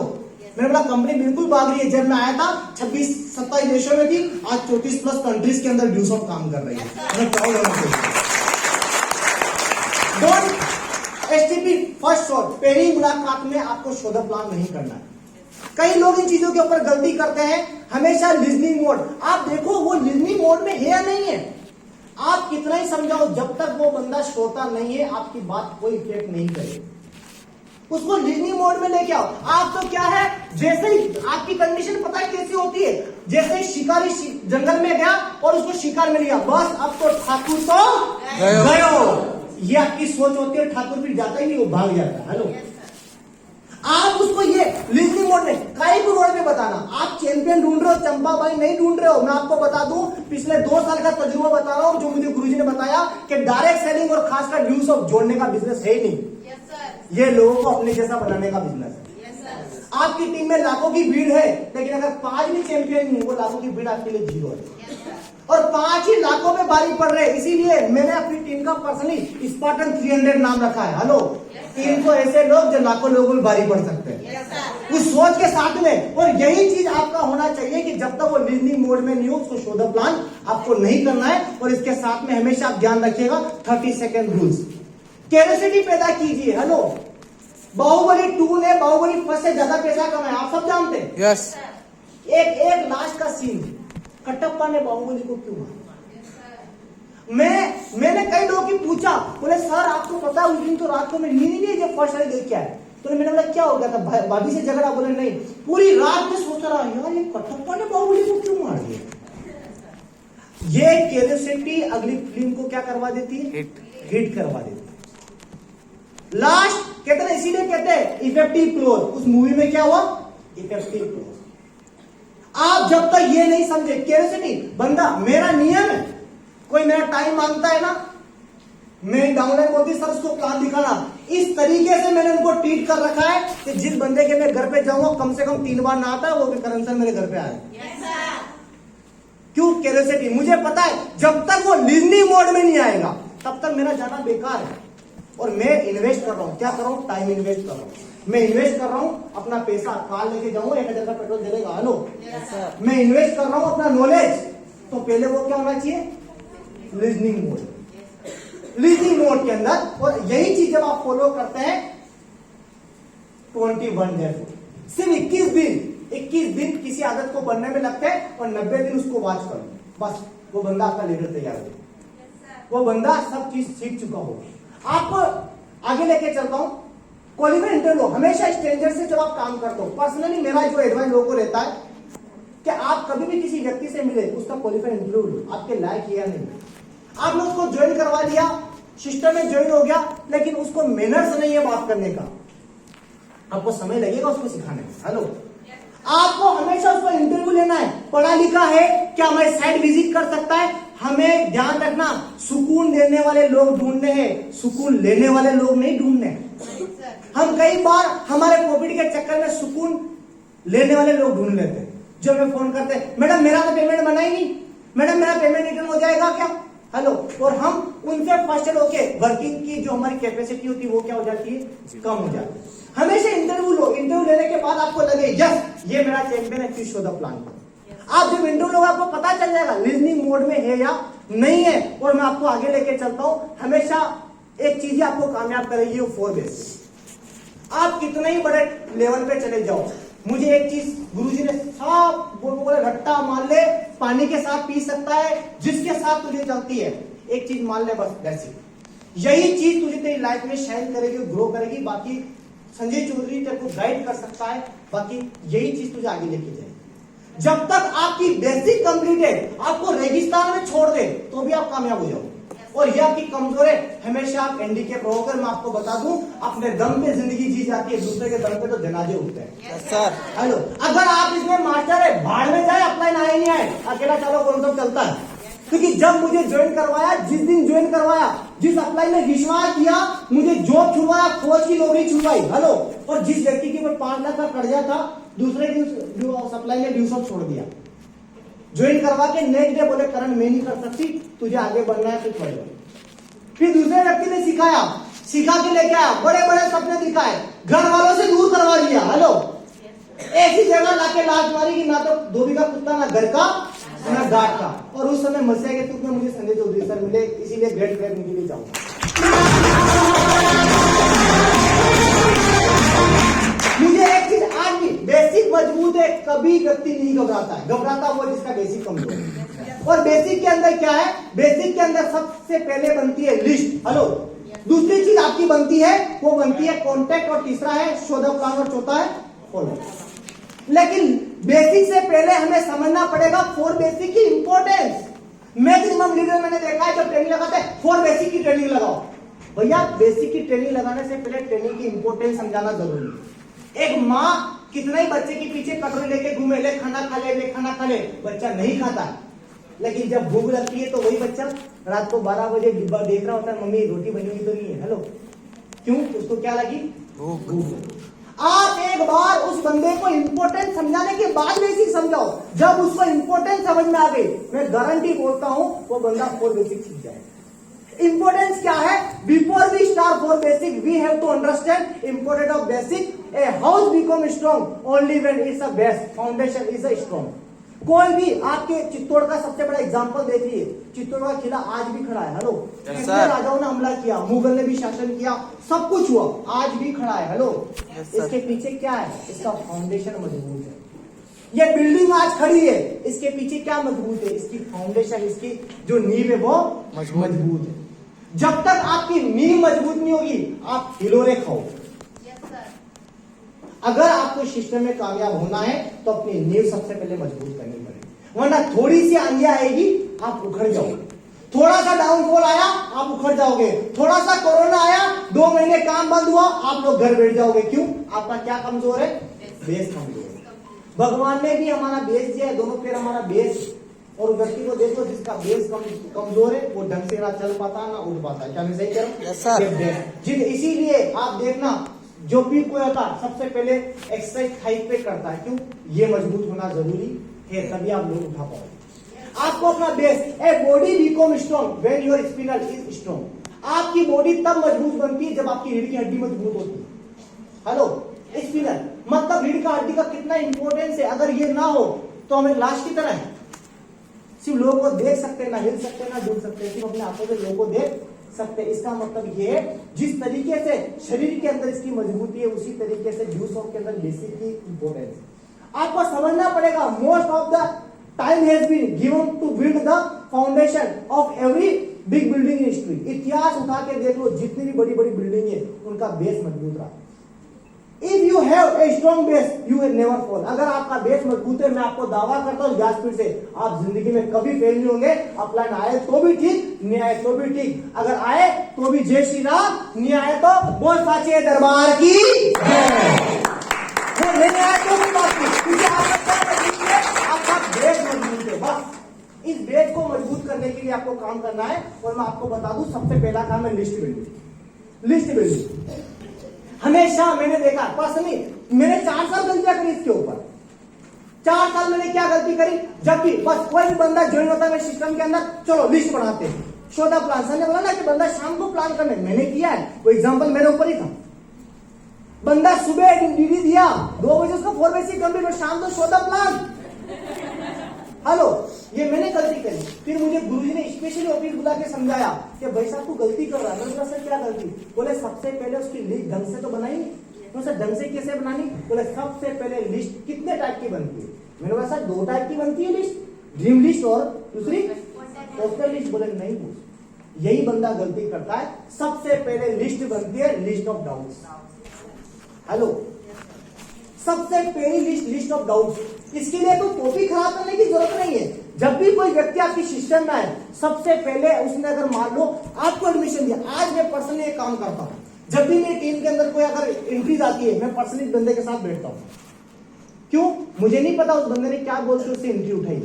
मैंने बोला कंपनी बिल्कुल भाग रही है। जब मैं आया था 26-27 देशों में थी, आज 34+ कंट्रीज के अंदर ड्यूस ऑफ काम कर रही है। मैं प्राउड होना चाहिए। डोंट एसटीपी फर्स्ट शॉट, पहली मुलाकात में आपको शो द प्लान नहीं करना है। कई लोग इन चीजों के ऊपर गलती करते हैं। हमेशा लिजनिंग मोड, आप देखो वो लिजनिंग मोड में है या नहीं है। आप कितना ही समझाओ, जब तक वो बंदा श्रोता नहीं है आपकी बात कोई इफेक्ट नहीं करेगी। उसको लिजनिंग मोड में लेके आओ। आप तो क्या है, जैसे ही आपकी कंडीशन पता है कैसी होती है, जैसे ही शिकारी जंगल में गया और उसको शिकार मिल गया, बस अब तो ठाकुर तो गयो। ये आपकी सोच होती है, ठाकुर फिर जाता ही नहीं, वो भाग जाता है। हेलो, आप उसको ये लिजनिंग मोड में कई को रोड पे बताना। आप चैंपियन ढूंढ रहे हो, चंपा भाई नहीं ढूंढ रहे हो। मैं आपको बता दूं पिछले 2 साल का तजुर्बा बता रहा हूँ, जो मुझे गुरुजी ने बताया कि डायरेक्ट सेलिंग और खासकर व्यूज ऑफ जोड़ने का बिजनेस है ही नहीं। ये लोगों को अपने जैसा बनाने का बिजनेस है। आपकी टीम में लाखों की भीड़ है, लेकिन अगर 5 भी चैंपियन नहीं, वो लाखों की भीड़ आपके लिए 0 है। और 5 ही लाखों में भारी पड़ रहे, इसीलिए मैंने अपनी टीम का पर्सनली स्पार्टन 300 नाम रखा है। हेलो, 300 ऐसे लोग जो लाखों लोगों में भारी पड़ सकते हैं, उस सोच के साथ में। और यही चीज आपका होना चाहिए कि जब तक वो लिजनिंग मोड में नहीं हो, उसको शो द प्लान आपको नहीं करना है। और इसके साथ में हमेशा आप ध्यान रखिएगा 30 सेकेंड रूल्स। क्यूरियोसिटी पैदा कीजिए। हेलो, बाहुबली 2 ने बाहुबली 1 से ज्यादा पैसा कमाया, आप सब जानते हैं। यस। एक लास्ट का सीन, कटप्पा ने बाहुबली को क्यों मारा? मैंने कई लोगों की पूछा, बोले सर आपको पता है उस दिन तो रात को मैं नींद नहीं जब फर्स्ट वाली देख के आया। तो मैंने बोला क्या हो गया था, भाभी से झगड़ा? बोले नहीं, पूरी रात में सोचता रहा यार ये कटप्पा ने बाहुबली को क्यों मार दिया। ये क्यूरियोसिटी अगली फिल्म को क्या करवा देती है? हिट करवा देती है। लास्ट कहते हैं, इसीलिए कहते हैं इफेक्टिव क्लोज। उस मूवी में क्या हुआ? Effective close. आप जब तक ये नहीं समझे क्यूरियोसिटी, बंदा मेरा नियम है, कोई मेरा टाइम मांगता है ना, मैं डाउनलाइन बोलती सर उसको प्लान दिखाना। इस तरीके से मैंने उनको ट्रीट कर रखा है कि जिस बंदे के मैं घर पे जाऊंगा कम से कम 3 बार ना आता है, वो करण सर मेरे घर पे आए। क्यों? क्यूरियोसिटी। मुझे पता है जब तक वो लिजनिंग मोड में नहीं आएगा तब तक मेरा जाना बेकार है। और मैं इन्वेस्ट कर रहा हूं, क्या कर रहा हूं? टाइम इन्वेस्ट कर रहा हूं। मैं इन्वेस्ट कर रहा हूं अपना पैसा, कार लेके जाऊंगा 1000 का पेट्रोल दे देगा। हेलो, मैं इन्वेस्ट कर रहा हूं अपना नॉलेज, तो पहले वो क्या होना चाहिए? लिजनिंग मोड, लिजनिंग मोड के अंदर। और यही चीज जब आप फॉलो करते हैं 21 डेज, सिर्फ 21 दिन किसी आदत को बनने में लगते हैं और 90 दिन उसको वॉच करो, बस वो बंदा आपका लीडर तैयार हो, वो बंदा सब चीज सीख चुका हो। आपको आगे लेके चलता हूं। क्वालिफाइड इंटरव्यू हमेशा स्ट्रेंजर से जब आप काम करते हो, पर्सनली मेरा जो एडवाइस लोगों को रहता है कि आप कभी भी किसी व्यक्ति से मिले, उसका क्वालिफाइड इंटरव्यू लो, आपके लायक है या नहीं। आपने उसको ज्वाइन करवा लिया, सिस्टम में ज्वाइन हो गया, लेकिन उसको मैनर्स नहीं है बात करने का, आपको समय लगेगा उसको सिखाने में। हेलो, आपको हमेशा उसको इंटरव्यू लेना है, पढ़ा लिखा है क्या, हमारे साइट विजिट कर सकता है। हमें ध्यान रखना, सुकून देने वाले लोग ढूंढने हैं, सुकून लेने वाले लोग नहीं ढूंढने हैं। हम कई बार हमारे प्रॉपर्टी के चक्कर में सुकून लेने वाले लोग ढूंढ लेते हैं, जो हमें फोन करते हैं, मैडम मेरा तो पेमेंट बना ही नहीं, मैडम मेरा पेमेंट रिटर्न हो जाएगा क्या? हेलो, और हम उनसे फर्स्ट होके वर्किंग की जो हमारी कैपेसिटी होती है वो क्या हो जाती है? कम हो जाती है। हमेशा इंटरव्यू लो, इंटरव्यू लेने के बाद आपको लगे यस ये मेरा चैंपियन है, शो द प्लान। आप जब इंटरव्यू लोगे आपको पता चल जाएगा लिजनिंग मोड में है या नहीं है। और मैं आपको आगे लेके चलता हूं, हमेशा एक चीज आपको कामयाब करेगी, वो 4 बेस। आप कितने ही बड़े लेवल पे चले जाओ, मुझे एक चीज गुरुजी ने साफ बोले, रट्टा मान ले, पानी के साथ पी सकता है, जिसके साथ तुझे चलती है, एक चीज मान ले बस, बेसिक। यही चीज तुझे तेरी लाइफ में शाइन करेगी, ग्रो करेगी। बाकी संजय चौधरी तेरे को गाइड कर सकता है, बाकी यही चीज तुझे आगे लेके जाएगी। जब तक आपकी बेसिक कंप्लीट है, आपको रेगिस्तान में छोड़ दे तो भी आप कामयाब हो जाओगे। और ये आपकी कमजोर है, हमेशा आप हैंडीकैप रहोगे। मैं आपको बता दूं, अपने दम पे जिंदगी जी जाती है, दूसरे के दम पे तो जनाजे उठते हैं। सर हेलो, अगर आप इसमें मास्टर है, भाड़ में जाए, अपना आए नहीं आए, अकेला चलो कौन सा चलता है। क्योंकि जब मुझे ज्वाइन करवाया, जिस दिन ज्वाइन करवाया, जिस अप्लाई में विश्वास किया, मुझे जॉब छुड़वाया, फौज की नौकरी छुड़वाई। हेलो, और जिस व्यक्ति की 5 लाख का कर्जा था, दूसरे दिन सप्लाई में ड्यूज छोड़ दिया, ज्वाइन करवा के नेक्स्ट डे बोले करण मैं नहीं कर सकती, तुझे आगे बढ़ना है तो पढ़ लो। फिर दूसरे व्यक्ति ने सिखाया, सिखा के लेके आया, बड़े बड़े सपने दिखाए, घर वालों से दूर करवा लिया। हेलो, ऐसी जगह लाके लात मारी कि ना तो धोबी का कुत्ता, ना घर का, ना घाट का। और उस समय मस्या के तुक में मुझे संजय चौधरी सर मिले, इसीलिए ग्रेट ग्रेट उनके लिए जाऊंगा। मुझे एक चीज आज भी बेसिक मजबूत है, कभी व्यक्ति नहीं घबराता है, घबराता वो जिसका बेसिक कमजोर है। और बेसिक के अंदर क्या है? बेसिक के अंदर सबसे पहले बनती है लिस्ट। हेलो, दूसरी चीज आपकी बनती है, वो बनती है कॉन्टेक्ट, और तीसरा है शो द प्लान, और चौथा है फॉलो। लेकिन बेसिक से पहले हमें समझना पड़ेगा 4 बेसिक की इंपॉर्टेंस। मैक्सिमम लीडर मैंने देखा है जब ट्रेनिंग लगाते हैं 4 बेसिक की ट्रेनिंग लगाओ। भैया बेसिक की ट्रेनिंग लगाने से पहले ट्रेनिंग की इंपॉर्टेंस समझाना जरूरी है। एक माँ कितना ही बच्चे के पीछे कटोरी लेके घूमे, ले खाना खा ले, ले खाना खा ले, बच्चा नहीं खाता है। लेकिन जब भूख लगती है तो वही बच्चा रात को 12 बजे डिब्बा देख रहा होता है, मम्मी रोटी बनी हुई तो नहीं है। हेलो, क्यों? उसको क्या लगी? भूख। आप एक बार उस बंदे को इंपॉर्टेंट समझाने के बाद बेसिक समझाओ, जब उसको इंपॉर्टेंट समझ में आ गई, मैं गारंटी बोलता हूं वो बंदा 4 बेसिक सीख जाएगा। इंपॉर्टेंस क्या है? Before we start 4 basic we have to understand important of basic. A house become strong only when its a base foundation is a strong. कोई भी आपके चित्तौड़ का सबसे बड़ा एग्जांपल देखिए, चित्तौड़ का किला आज भी खड़ा है। हेलो, कितने राजाओं ने हमला किया, मुगल ने भी शासन किया, सब कुछ हुआ, आज भी खड़ा है। हेलो, इसके पीछे क्या है? इसका फाउंडेशन मजबूत है। ये बिल्डिंग आज खड़ी है, इसके पीछे क्या मजबूत है? इसकी फाउंडेशन, इसकी जो नींव है वो मजबूत है। जब तक आपकी नींव मजबूत नहीं होगी आप हिलोरे खाओ। अगर आपको सिस्टम में कामयाब होना है तो अपनी नींव सबसे पहले मजबूत करनी पड़ेगी, वरना थोड़ी सी आंधी आएगी आप उखड़ जाओगे, थोड़ा सा डाउनफॉल आया आप उखड़ जाओगे, थोड़ा सा कोरोना आया 2 महीने काम बंद हुआ आप लोग घर बैठ जाओगे। क्यों? आपका क्या कमजोर है? बेस कमजोर है। भगवान ने भी हमारा बेस दिया है, दोनों पैर हमारा बेस। और व्यक्ति को देखो जिसका बेस कमजोर है वो ढंग से ना चल पाता ना उठ पाता है। क्या मैं सही कह रहा हूँ? इसीलिए आप देखना जो भी कोई होता सबसे पहले एक्सरसाइज हाइट पे करता है। क्यों? ये मजबूत होना जरूरी है, तभी आप लोग उठा पाओगे। आपको अपना base, a body become strong when your spinal is strong. आपकी बॉडी तब मजबूत बनती है जब आपकी रीढ़ की हड्डी मजबूत होती है। हेलो, स्पिनल मतलब रीढ़ का हड्डी का कितना इंपॉर्टेंस है। अगर ये ना हो तो हमें लाश की तरह है, सिर्फ लोगों को देख सकते हैं, ना हिल सकते हैं, ना डूब सकते हैं, सिर्फ अपने आंखों से लोगों को देख सकते हैं। इसका मतलब ये है जिस तरीके से शरीर के अंदर इसकी मजबूती है उसी तरीके से जूस ऑफ के अंदर बेसिक की इंपॉर्टेंस आपको समझना पड़ेगा। Most of the time has been given to build the foundation of every big building in history. इतिहास उठा के देख लो, जितनी भी बड़ी बड़ी बिल्डिंग है उनका बेस मजबूत रहा। If you have a strong base you will never fall. अगर आपका बेस मजबूत है, मैं आपको दावा करता हूं व्यासपीठ से, आप जिंदगी में कभी फेल नहीं होंगे। अपलाइन आए तो भी ठीक, नहीं आए तो भी ठीक, अगर आए तो भी जय श्री राम, नहीं आए तो बोल साचे दरबार की, वो नहीं आए तो भी बात नहीं, क्योंकि आपका बेस मजबूत है। बस इस बेस को मजबूत करने के लिए आपको काम करना है। और मैं आपको बता दूं सबसे पहला काम है लिस्ट बिल्डिंग। लिस्ट बिल्डिंग हमेशा मैंने देखा पर्सनली, मैंने 4 साल गलतियां करी इसके ऊपर। 4 साल मैंने क्या गलती करी, जब भी बस कोई भी बंदा ज्वाइन होता है मेरे सिस्टम के अंदर, चलो लिस्ट बनाते हैं, शो द प्लान। सर ने बोला ना कि बंदा शाम को प्लान करने, मैंने किया है, वो एग्जांपल मेरे ऊपर ही था। बंदा सुबह डीडी दिया, 2 बजे उसका 4 बेसिक कंप्लीट, और शाम को शो द प्लान। हेलो, ये मैंने गलती करी। फिर मुझे गुरुजी ने स्पेशली ऑफिस बुला के समझाया कि भाई साहब तू गलती कर रहा है। मैंने बोला सर क्या गलती? बोले सबसे पहले उसकी लिस्ट ढंग से तो बनाई नहीं। तो सर ढंग से कैसे बनानी? बोले सबसे पहले लिस्ट कितने टाइप की बनती है? मैंने बोला सर 2 टाइप की बनती है लिस्ट, ड्रीम लिस्ट और दूसरी पोस्टर लिस्ट। बोले नहीं, यही बंदा गलती करता है। सबसे पहले लिस्ट बनती है लिस्ट ऑफ डाउट्स। हेलो, सबसे पहली लिस्ट ऑफ डाउट्स। इसके लिए तो कॉपी खराब करने की जरूरत नहीं है। जब भी कोई व्यक्ति आपकी सिस्टम में आए, सबसे पहले उसने अगर मान लो आपको एडमिशन दिया, आज मैं पर्सनली एक काम करता हूं, जब भी मेरी टीम के अंदर कोई अगर एंट्रीज आती है, मैं पर्सनली बंदे के साथ बैठता हूं। क्यों? मुझे नहीं पता उस बंदे ने क्या बोल के उससे एंट्री उठाई।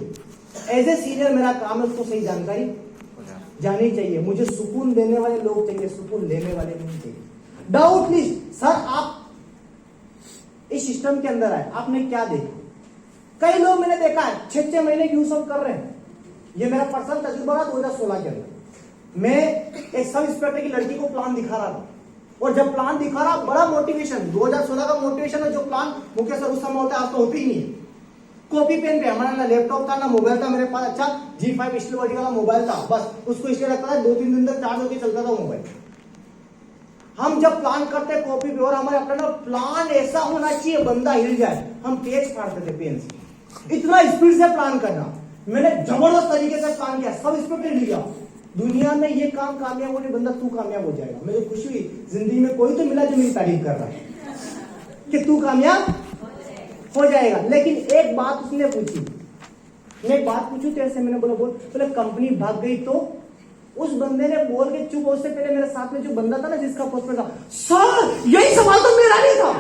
एज ए सीनियर मेरा काम है उसको सही जानकारी जानी चाहिए। मुझे सुकून देने वाले लोग चाहिए, सुकून लेने वाले नहीं चाहिए। डाउट लिस्ट, सर आप इस सिस्टम के अंदर आए, आपने क्या देखा? कई लोग मैंने देखा है 6-6 महीने यूज ऑफ कर रहे हैं। ये मेरा पर्सनल तजुर्बा रहा 2016 के अंदर। मैं एक सब इंस्पेक्टर की लड़की को प्लान दिखा रहा था, और जब प्लान दिखा रहा बड़ा मोटिवेशन, 2016 का मोटिवेशन है। जो प्लान मुख्य सर उस समय होता है, आज तो होती ही नहीं है। कॉपी पेन पे, हमारा ना लैपटॉप था ना मोबाइल था मेरे पास। अच्छा G5 स्टील वाला मोबाइल था, बस उसको इसलिए रखता था, 2-3 दिन तक चार्ज होकर चलता था मोबाइल। हम जब प्लान करते कॉपी पे, और हमारे अपना प्लान ऐसा होना चाहिए बंदा हिल जाए, हम पेज फाड़ते थे पेन से, इतना स्पीड से प्लान करना। मैंने जबरदस्त तरीके से प्लान किया, सब स्पीड लिया। दुनिया में ये काम कामयाब होने, बंदा तू कामयाब हो जाएगा। मुझे खुशी हुई, जिंदगी में कोई तो मिला जो मेरी तारीफ कर रहा है कि तू कामयाब हो जाएगा। लेकिन एक बात उसने पूछी, मैं एक बात पूछू तेरे से, मैंने बोले कंपनी भाग गई तो? उस बंदे ने बोल के चुप, उससे पहले मेरे साथ में जो बंदा था ना जिसका पोस्ट पे था, सर यही सवाल तो मेरा नहीं था।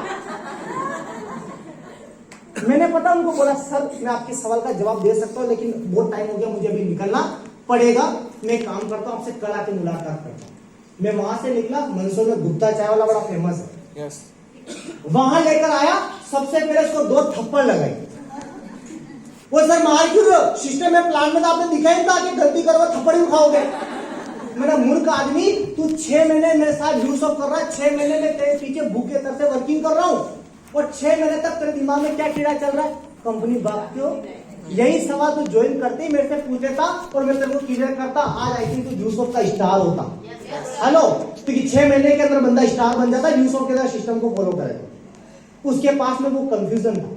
मैंने पता उनको बोला सर मैं आपके सवाल का जवाब दे सकता हूँ लेकिन बहुत टाइम हो गया, मुझे अभी निकलना पड़ेगा। मैं काम करता हूँ, आपसे कल आके मुलाकात करता हूँ। मैं वहां से निकला, मंदसौर में गुप्ता चाय वाला बड़ा फेमस है, वहां लेकर आया। सबसे पहले उसको 2 थप्पड़ लगाई। वो सर मार क्यों रहे हो? सिस्टम में प्लान में तो आपने दिखाई नहीं था कि गलती करो थप्पड़ भी खाओगे। मैंने मूर्ख आदमी, तू 6 महीने मेरे साथ यूज ऑफ कर रहा है, 6 महीने में तेरे पीछे भूखे तरह से वर्किंग कर रहा हूँ और 6 महीने तक तेरे दिमाग में क्या कीड़ा चल रहा है? कंपनी भागती हो। यही सवाल तू ज्वाइन करते ही मेरे से पूछे था और मैं तेरे को क्लियर करता। आज आई थिंक तू यूज ऑफ का स्टार होता। हेलो, क्योंकि 6 महीने के अंदर बंदा स्टार बन जाता, यूज ऑफ के अंदर सिस्टम को फॉलो करेगा। उसके पास में वो कंफ्यूजन था।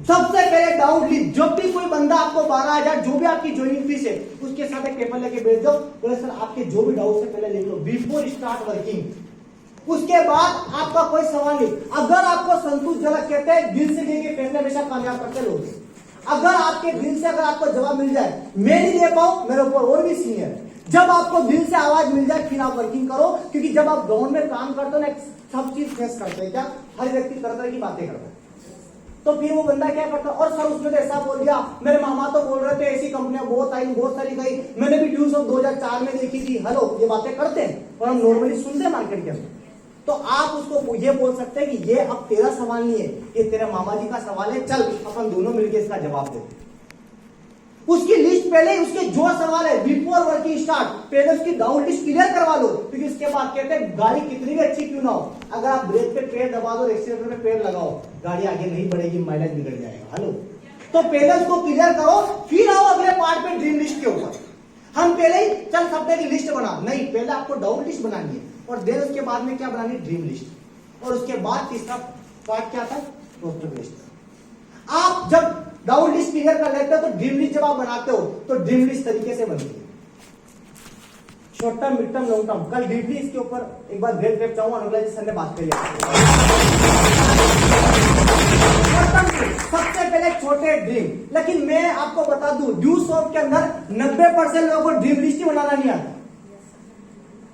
सबसे पहले डाउट ली, जब भी कोई बंदा आपको 12,000 जो भी आपकी ज्वाइनिंग फीस है उसके साथ एक पेपर लेके बैठ जाओ, बोले सर आपके जो भी डाउट है पहले लिख लो बिफोर स्टार्ट वर्किंग। उसके बाद आपका कोई सवाल नहीं। अगर आपको संतोषजनक कहते हैं, दिल से लेके फैसले हमेशा कामयाब करते लोग। अगर आपके दिल से अगर आपको जवाब मिल जाए, मैं नहीं दे पाऊं, मेरे ऊपर और भी सीनियर है। जब आपको दिल से आवाज मिल जाए फिर आप वर्किंग करो, क्योंकि जब आप ग्राउंड में काम करते हो ना सब चीज फेस करते हैं। क्या हर व्यक्ति तरह तरह की बातें करता है, तो फिर वो बंदा क्या करता है? और सर उसने तो ऐसा बोल दिया, मेरे मामा तो बोल रहे थे ऐसी कंपनियां बहुत आई, बहुत सारी गई, मैंने भी ड्यूज ऑफ 2004 में देखी थी। हेलो, ये बातें करते हैं और हम नॉर्मली सुनते हैं मार्केट के अंदर। तो आप उसको ये बोल सकते हैं कि ये अब तेरा सवाल नहीं है, ये तेरे मामा जी का सवाल है, चल अपन दोनों मिलकर इसका जवाब देते। उसकी लिस्ट पहले, उसके जो सवाल है बिफोर वर्किंग स्टार्ट पहले उसकी डाउट लिस्ट क्लियर करवा लो, क्योंकि उसके बाद कहते हैं गाड़ी कितनी भी अच्छी क्यों ना हो, अगर आप ब्रेक पे पैर दबा दो, एक्सीलेटर पे पैर लगाओ, गाड़ी आगे नहीं बढ़ेगी, माइलेज बिगड़ जाएगा। हेलो, तो पहले उसको क्लियर करो, फिर आओ अगले पार्ट पे ड्रीम लिस्ट के ऊपर। हम पहले ही चल सबने की लिस्ट बना, नहीं, पहले आपको डाउट लिस्ट बनानी है और देन उसके बाद में क्या बनानी? Dream list. और उसके बाद तीसरा पार्ट क्या था? Prospect list. आप जब डाउट लिस्ट क्लियर कर लेते हो तो ड्रीम लिस्ट जब आप बनाते हो तो ड्रीम लिस्ट तरीके से बनती है, short term, mid term, long term. कल डीपली इसके ऊपर एक बार ब्रेक लेप चाहूंगा, अनुराग जी सर ने बात करी। सबसे पहले छोटे ड्रीम, लेकिन मैं आपको बता दूं ड्यू सॉफ्ट के अंदर 90% लोगों को ड्रीम लिस्ट ही बनाना नहीं आता,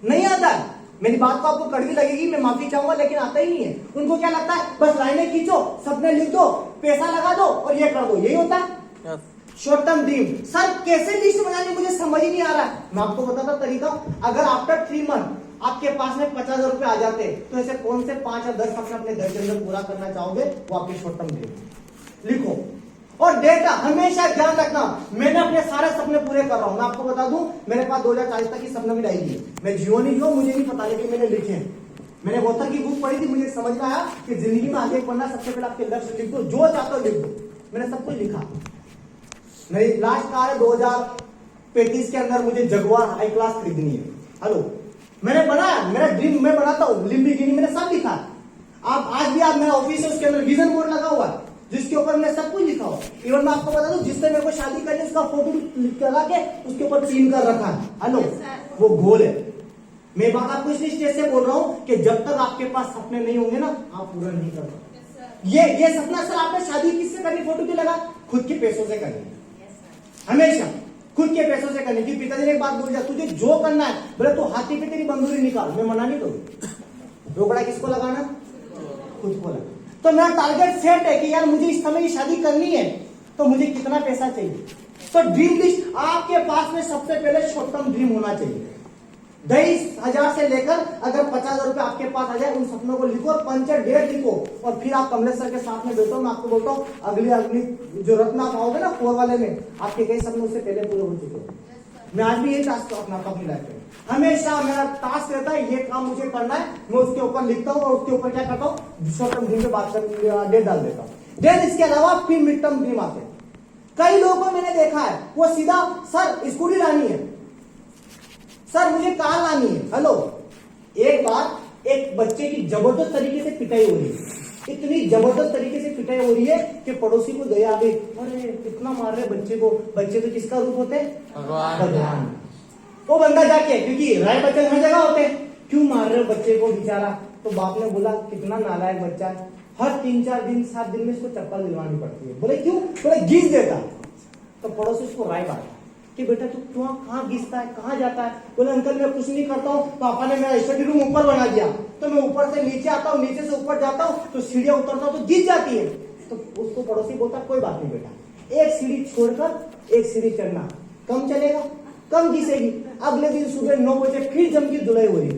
नहीं आता। मेरी बात को आपको कड़वी लगेगी, मैं माफी चाहूंगा, लेकिन आता ही नहीं है। उनको क्या लगता है? बस लाइनें खींचो, सपने लिख दो, पैसा लगा दो और ये कर दो, यही होता है शॉर्ट टर्म ड्रीम। सर कैसे लिस्ट बनानी मुझे समझ ही नहीं आ रहा है। मैं आपको बताता तरीका। अगर आफ्टर 3 मंथ आपके पास में 50,000 रुपए आ जाते तो ऐसे कौन से 5 या 10 सपने अपने घर के अंदर पूरा करना चाहोगे? वो आपके शॉर्ट टर्म ड्रीम लिखो। और डेटा हमेशा ध्यान रखना, मैंने अपने सारे सपने पूरे कर रहा हूं। मैं आपको बता दूं मेरे पास 2040 तक की सपने भी डाली, मैं जियो नहीं जियो मुझे नहीं पता, लेकिन मैंने लिखे। मैंने वॉथर की बुक पढ़ी थी, मुझे समझ में आया कि जिंदगी में आगे बढ़ना सबसे पहले आपके लक्ष्य लिख दो, जो चाहते हो लिख दो। मैंने सब कुछ लिखा। मेरी लास्ट कार है 2035 के अंदर मुझे जगुआर हाई क्लास खरीदनी है। हेलो, मैंने बनाया, मेरा ड्रीम मैं बनाता हूँ, लिम्बोर्गिनी मैंने सब लिखा। आप आज भी आप मेरा ऑफिस है, उसके अंदर विजन बोर्ड लगा हुआ है जिसके ऊपर मैंने सब कुछ लिखा हुआ। इवन मैं आपको बता दूं जिससे मेरे को शादी करनी उसका फोटो लगा के उसके ऊपर पिन कर रखा है। हेलो, वो गोल है। मैं बात आपको इसलिए स्टेज से बोल रहा हूं कि जब तक आपके पास सपने नहीं होंगे ना, आप पूरा नहीं कर पाओगे। ये सपना सर आपने शादी किससे करनी? फोटो क्यों लगा? खुद के पैसों से करनी, हमेशा खुद के पैसों से करनी। कि पिताजी ने एक बात बोल दिया, तुझे जो करना है, बोले तू हाथी पे तेरी बंदूरी निकाल, मैं मना नहीं करूंगा। रोकड़ा किसको लगाना? खुद को लगा। तो मेरा टारगेट सेट है कि यार मुझे इस समय की शादी करनी है, तो मुझे कितना पैसा चाहिए। तो ड्रीम लिस्ट आपके पास में सबसे पहले शॉर्ट टर्म ड्रीम होना चाहिए। 22,000 से लेकर अगर 50,000 रुपए आपके पास आ जाए, उन सपनों को लिखो, पंचर डेट लिखो और फिर आप कमलेश सर के साथ में बैठो। मैं आपको बोलता हूँ अगली जो रत्न आप आओगे ना 4 वाले में, आपके कई सपने उससे पहले पूरे हो चुके हैं। मैं आज भी यही टास्क अपनाता हूँ अपनी लाइफ में। हमेशा मेरा टास्क रहता है ये काम मुझे करना है, मैं उसके ऊपर लिखता हूँ और उसके ऊपर क्या करता हूँ, शॉर्ट टर्म ड्रीम पे बात कर डेट डाल देता हूँ। देन इसके अलावा फिर मिड टर्म ड्रीम आते हैं। कई लोगों को मैंने देखा है वो सीधा सर स्कूटी लानी है, सर मुझे कार लानी है। हेलो, एक बार एक बच्चे की जबरदस्त तरीके से पिटाई हो रही है, इतनी जबरदस्त तरीके से पिटाई हो रही है कि पड़ोसी को दया आ गई, अरे कितना मार रहे बच्चे को। बच्चे तो किसका रूप होते हैं? भगवान। वो बंदा जाके, क्योंकि राय बच्चे हर जगह होते हैं, क्यों मार रहे हो बच्चे को बेचारा? तो बाप ने बोला कितना नालायक बच्चा है, हर 3-4 दिन 7 दिन में इसको चप्पल दिलवानी पड़ती है। बोले क्यों? बोले घिस देता। तो पड़ोसी उसको राय बांटा कि बेटा तू कहाँ घिसता है, कहाँ जाता है? बोले अंकल मैं कुछ नहीं करता हूँ, पापा ने मेरा स्टडी रूम ऊपर बना दिया, तो मैं ऊपर से नीचे आता हूँ, नीचे से ऊपर जाता हूँ, तो सीढ़ियां उतरता हूँ तो घिस जाती है। तो उसको पड़ोसी बोलता कोई बात नहीं बेटा, एक सीढ़ी छोड़कर एक सीढ़ी चढ़ना, कम चलेगा, कम घिसेगी। अगले दिन सुबह 9 बजे फिर जम की धुलाई हो रही।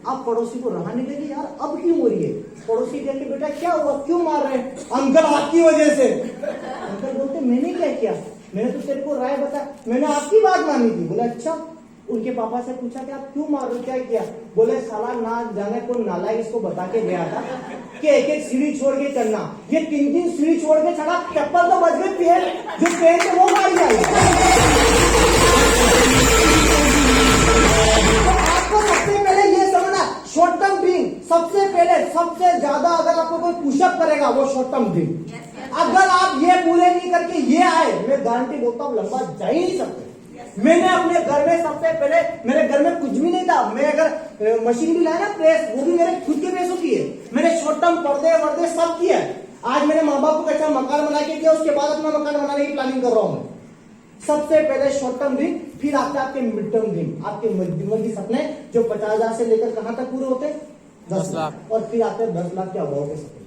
अब पड़ोसी को रहा नहीं लगी, यार अब क्यों हो रही है। पड़ोसी कहते बेटा क्या हुआ, क्यों मार रहे हैं। अंकल आपकी वजह से। अंकल बोलते मैंने क्या किया, मैंने तो तेरे को राय बता, मैंने आपकी बात मानी थी। बोले अच्छा। उनके पापा से पूछा कि आप क्यों मार रहे हो, क्या किया। बोले साला ना जाने कौन नालायक इसको बता के गया था कि एक एक सीढ़ी छोड़ के चलना। ये 3-3 सीढ़ी छोड़ के चढ़ा, चप्पल तो बच गए, पैर जो पैर थे वो मार जाए। आपको सबसे पहले ये समझना, शॉर्ट टर्म ड्रीम सबसे पहले, सबसे ज्यादा अगर आपको कोई पुशअप करेगा वो शॉर्ट टर्म ड्रीम। अगर आप ये पूरे नहीं करके ये आए, मैं गारंटी बोलता हूँ लंबा जा ही नहीं सकते। मैंने अपने घर में सबसे पहले, मेरे घर में कुछ भी नहीं था, मैं अगर मशीन भी लाया ना प्रेस, वो भी मेरे खुद के पैसों की है। मैंने शॉर्ट टर्म पर्दे वर्दे सब किया है। आज मैंने माँ बाप को कैसा मकान बना के दिया, उसके बाद अपना मकान बनाने की प्लानिंग कर रहा हूँ। सबसे पहले शॉर्ट टर्म ड्रीम, फिर आते आपके मिड टर्म ड्रीम, आपके मध्यम सपने जो 50,000 से लेकर कहां तक पूरे होते हैं, 10 लाख, और फिर आते हैं 10 लाख के अभाव के सपने।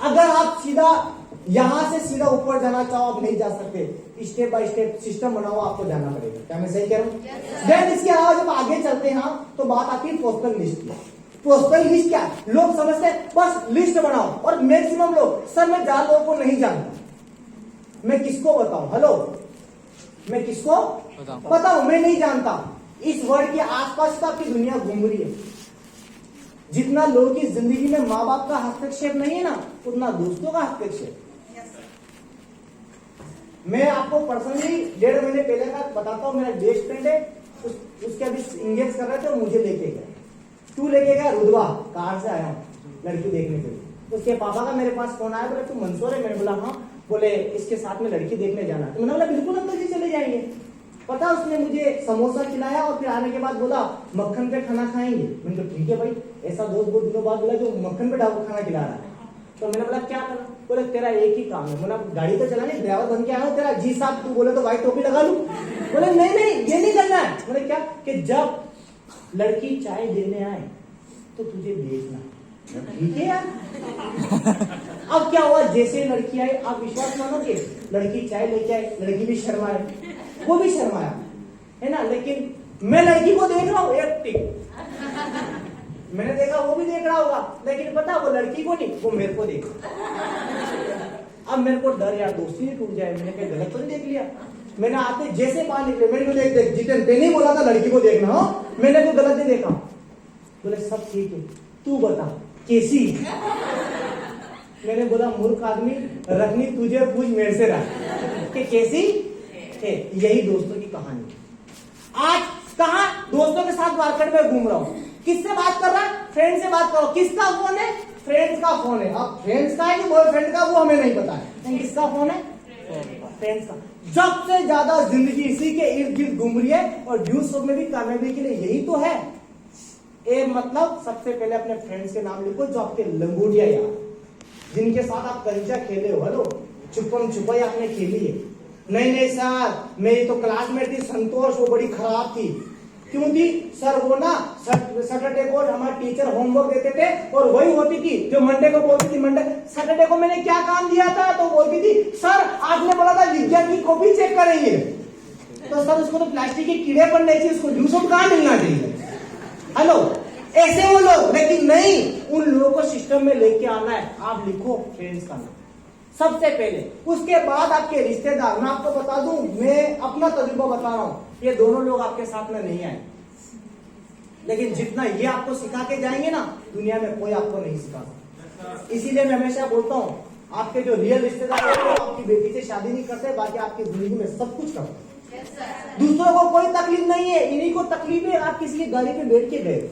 अगर आप सीधा यहां से सीधा ऊपर जाना चाहो, आप नहीं जा सकते। स्टेप बाय स्टेप सिस्टम बनाओ, आपको जाना पड़ेगा। क्या मैं सही कह रहा हूँ। देन इसके अलावा जब आगे चलते हैं तो बात आती है प्रोस्पेक्ट लिस्ट की। प्रोस्पेक्ट लिस्ट क्या, लोग समझते हैं बस लिस्ट बनाओ, और मैक्सिमम लोग, सर मैं ज्यादा लोगों को नहीं जानता, मैं किसको बताऊं, हेलो मैं किसको बताऊं, मैं नहीं जानता। इस वर्ल्ड के आसपास तो आपकी दुनिया घूम रही है। जितना लोगों की जिंदगी में माँ बाप का हस्तक्षेप नहीं है ना, उतना दोस्तों का हस्तक्षेप। मैं आपको पर्सनली 1.5 महीने पहले का बताता हूँ। मेरा बेस्ट फ्रेंड है, उसके अभी इंगेज कर रहे थे, मुझे लेके गए। तू लेके गया रुदवा, कार से आया लड़की देखने के लिए। उसके पापा का मेरे पास फोन आया, बोले तू मंसूर है। मैंने बोला हाँ। बोले इसके साथ में लड़की देखने जाना। तो मैंने बोला बिल्कुल अंकल जी चले जाएंगे। पता उसने मुझे समोसा खिलाया और फिर आने के बाद बोला मक्खन पे खाना खाएंगे। मैंने कहा ठीक है भाई, ऐसा दोस्त बहुत दिनों बाद बोला जो मक्खन पे खाना खिला रहा है। तो मैंने बोला क्या करना, बोले तेरा एक ही काम है। बोला गाड़ी तो चलानी, ड्राइवर बन के आया हूं तेरा, जी साहब तू बोले तो व्हाइट टोपी लगा लूं। बोले नहीं नहीं ये नहीं करना है। बोले क्या, कि जब लड़की चाय देने आए तो तुझे देखना। ठीक है यार। अब क्या हुआ, जैसे लड़की आई, आप विश्वास मानोगे, लड़की चाय लेके आई, लड़की भी शर्माए, वो भी शर्माया, है ना। लेकिन मैं लड़की को देख रहा हूं एक टिक, मैंने देखा वो भी देख रहा होगा, लेकिन पता वो लड़की को नहीं, वो मेरे को देख। अब मेरे को डर यार दोस्ती नहीं टूट जाए, मैंने कहीं गलत तो नहीं देख लिया। मैंने आते जैसे बाहर निकले, मैंने को देख जितेन तेने ही बोला था लड़की को देखना हो, मैंने को गलत नहीं देखा। बोले सब ठीक है, तू बता कैसी। मैंने बोला मूर्ख आदमी, रखनी तुझे पूछ मेरे से रख के कैसी है। यही दोस्तों की कहानी। आज कहा दोस्तों के साथ मार्केट में घूम रहा हूं, किससे बात कर रहा है, फ्रेंड से बात करो। किसका फोन है, फ्रेंड्स का फोन है। अब फ्रेंड्स का है कि बॉयफ्रेंड का, वो हमें नहीं पता है। किसका फोन है, फ्रेंड्स का। सबसे ज्यादा जिंदगी इसी के इर्द गिर्द घूम रही है, और ड्यूस में भी कामयाबी के लिए यही तो है। ए मतलब सबसे पहले अपने फ्रेंड्स के नाम लिखो जो आपके लंगोटिया यार, जिनके साथ आप कंचा खेले हो। हेलो छुपम छुपाई आपने खेली है। नहीं सर, मेरी तो क्लासमेट थी संतोष, वो बड़ी खराब थी। क्यों थी सर, वो ना सैटरडे को हमारे टीचर होमवर्क देते थे, और वही होती थी जो मंडे को बोलती थी, मंडे सैटरडे को मैंने क्या काम दिया था, तो बोलती थी सर आपने बोला था विज्ञान की कॉपी चेक करेंगे। तो सर उसको तो प्लास्टिक के कीड़े पड़ने चाहिए, उसको ड्यूस कहाँ मिलना चाहिए। हेलो ऐसे वो लोग, लेकिन नहीं, उन लोगों को सिस्टम में लेके आना है। आप लिखो फ्रेंड्स का नाम सबसे पहले, उसके बाद आपके रिश्तेदार। मैं आपको बता दूं, मैं अपना तजुर्बा बता रहा हूं, ये दोनों लोग आपके साथ में नहीं आए, लेकिन जितना ये आपको सिखा के जाएंगे ना, दुनिया में कोई आपको नहीं सिखा सकता। इसीलिए मैं हमेशा बोलता हूं, आपके जो रियल रिश्तेदार हैं वो आपकी बेटी से शादी नहीं करते, बाकी आपकी जिंदगी में सब कुछ करते। दूसरों को कोई तकलीफ नहीं है, इन्हीं को तकलीफ है। आप किसी की गाड़ी पे बैठ के गए,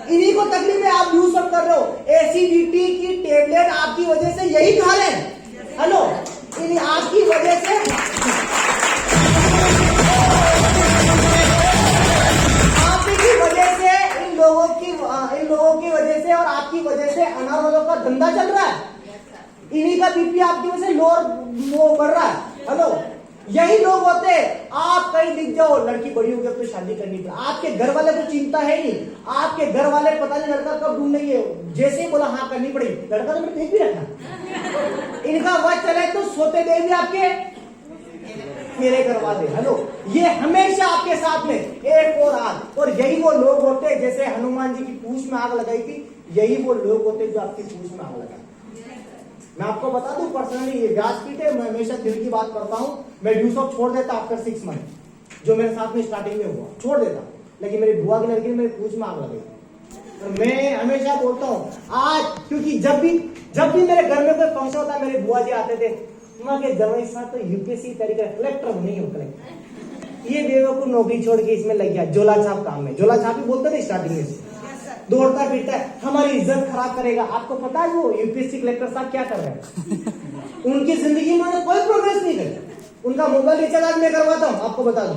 इन्हीं को तकलीफ है, आप यूज सब कर रहे हो। एसिडिटी की टेबलेट आपकी वजह से यही खा रहे हैं। हेलो इन्हीं आपकी वजह से, आपकी वजह से, इन लोगों की वजह से और आपकी वजह से अनारोग्यों का धंधा चल रहा है। इन्हीं का बीपी आपकी वजह से लोअर बढ़ रहा है। हेलो यही लोग होते हैं। आप कहीं दिख जाओ, लड़की बड़ी होगी अब तो शादी करनी पड़े, आपके घर वाले को चिंता है नहीं, आपके घर वाले पता नहीं लड़का कब ढूंढेंगे, जैसे ही बोला हाँ करनी पड़ेगी, लड़का तो मैं ठीक भी रखा। इनका वध चले तो सोते देव भी आपके फेरे करवा दे। हेलो, ये हमेशा आपके साथ में एक और आग। और यही वो लोग होते जैसे हनुमान जी की पूंछ में आग लगाई थी, यही वो लोग होते जो आपकी पूंछ में आग लगाते। मैं आपको बता दूं पर्सनली, ये व्यासपीठ है, मैं हमेशा दिल की बात करता हूं। मैं ड्यूसॉफ छोड़ देता आफ्टर 6 मंथ, जो मेरे साथ में स्टार्टिंग में हुआ, छोड़ देता। लेकिन मेरी बुआ की लड़की ने मेरी पूंछ में आग लगाई। तो मैं हमेशा बोलता हूं आज, क्योंकि जब भी मेरे घर में कोई फंक्शन होता है, मेरे बुआ जी आते थे, माँ के जवाई साहब तो यूपीएससी तरीके कलेक्टर नहीं हो, कलेक्टर। ये बेवकूफ नौकरी छोड़ के इसमें लग गया, झोला छाप काम में। झोला छाप ही बोलते थे स्टार्टिंग में से। दौड़ता फिरता है, हमारी इज्जत खराब करेगा। आपको पता है वो यूपीएससी कलेक्टर साहब क्या कर रहे हैं? उनकी जिंदगी में कोई प्रोग्रेस नहीं करी। उनका मोबाइल रिचार्ज मैं करवाता हूँ, आपको बता दूं,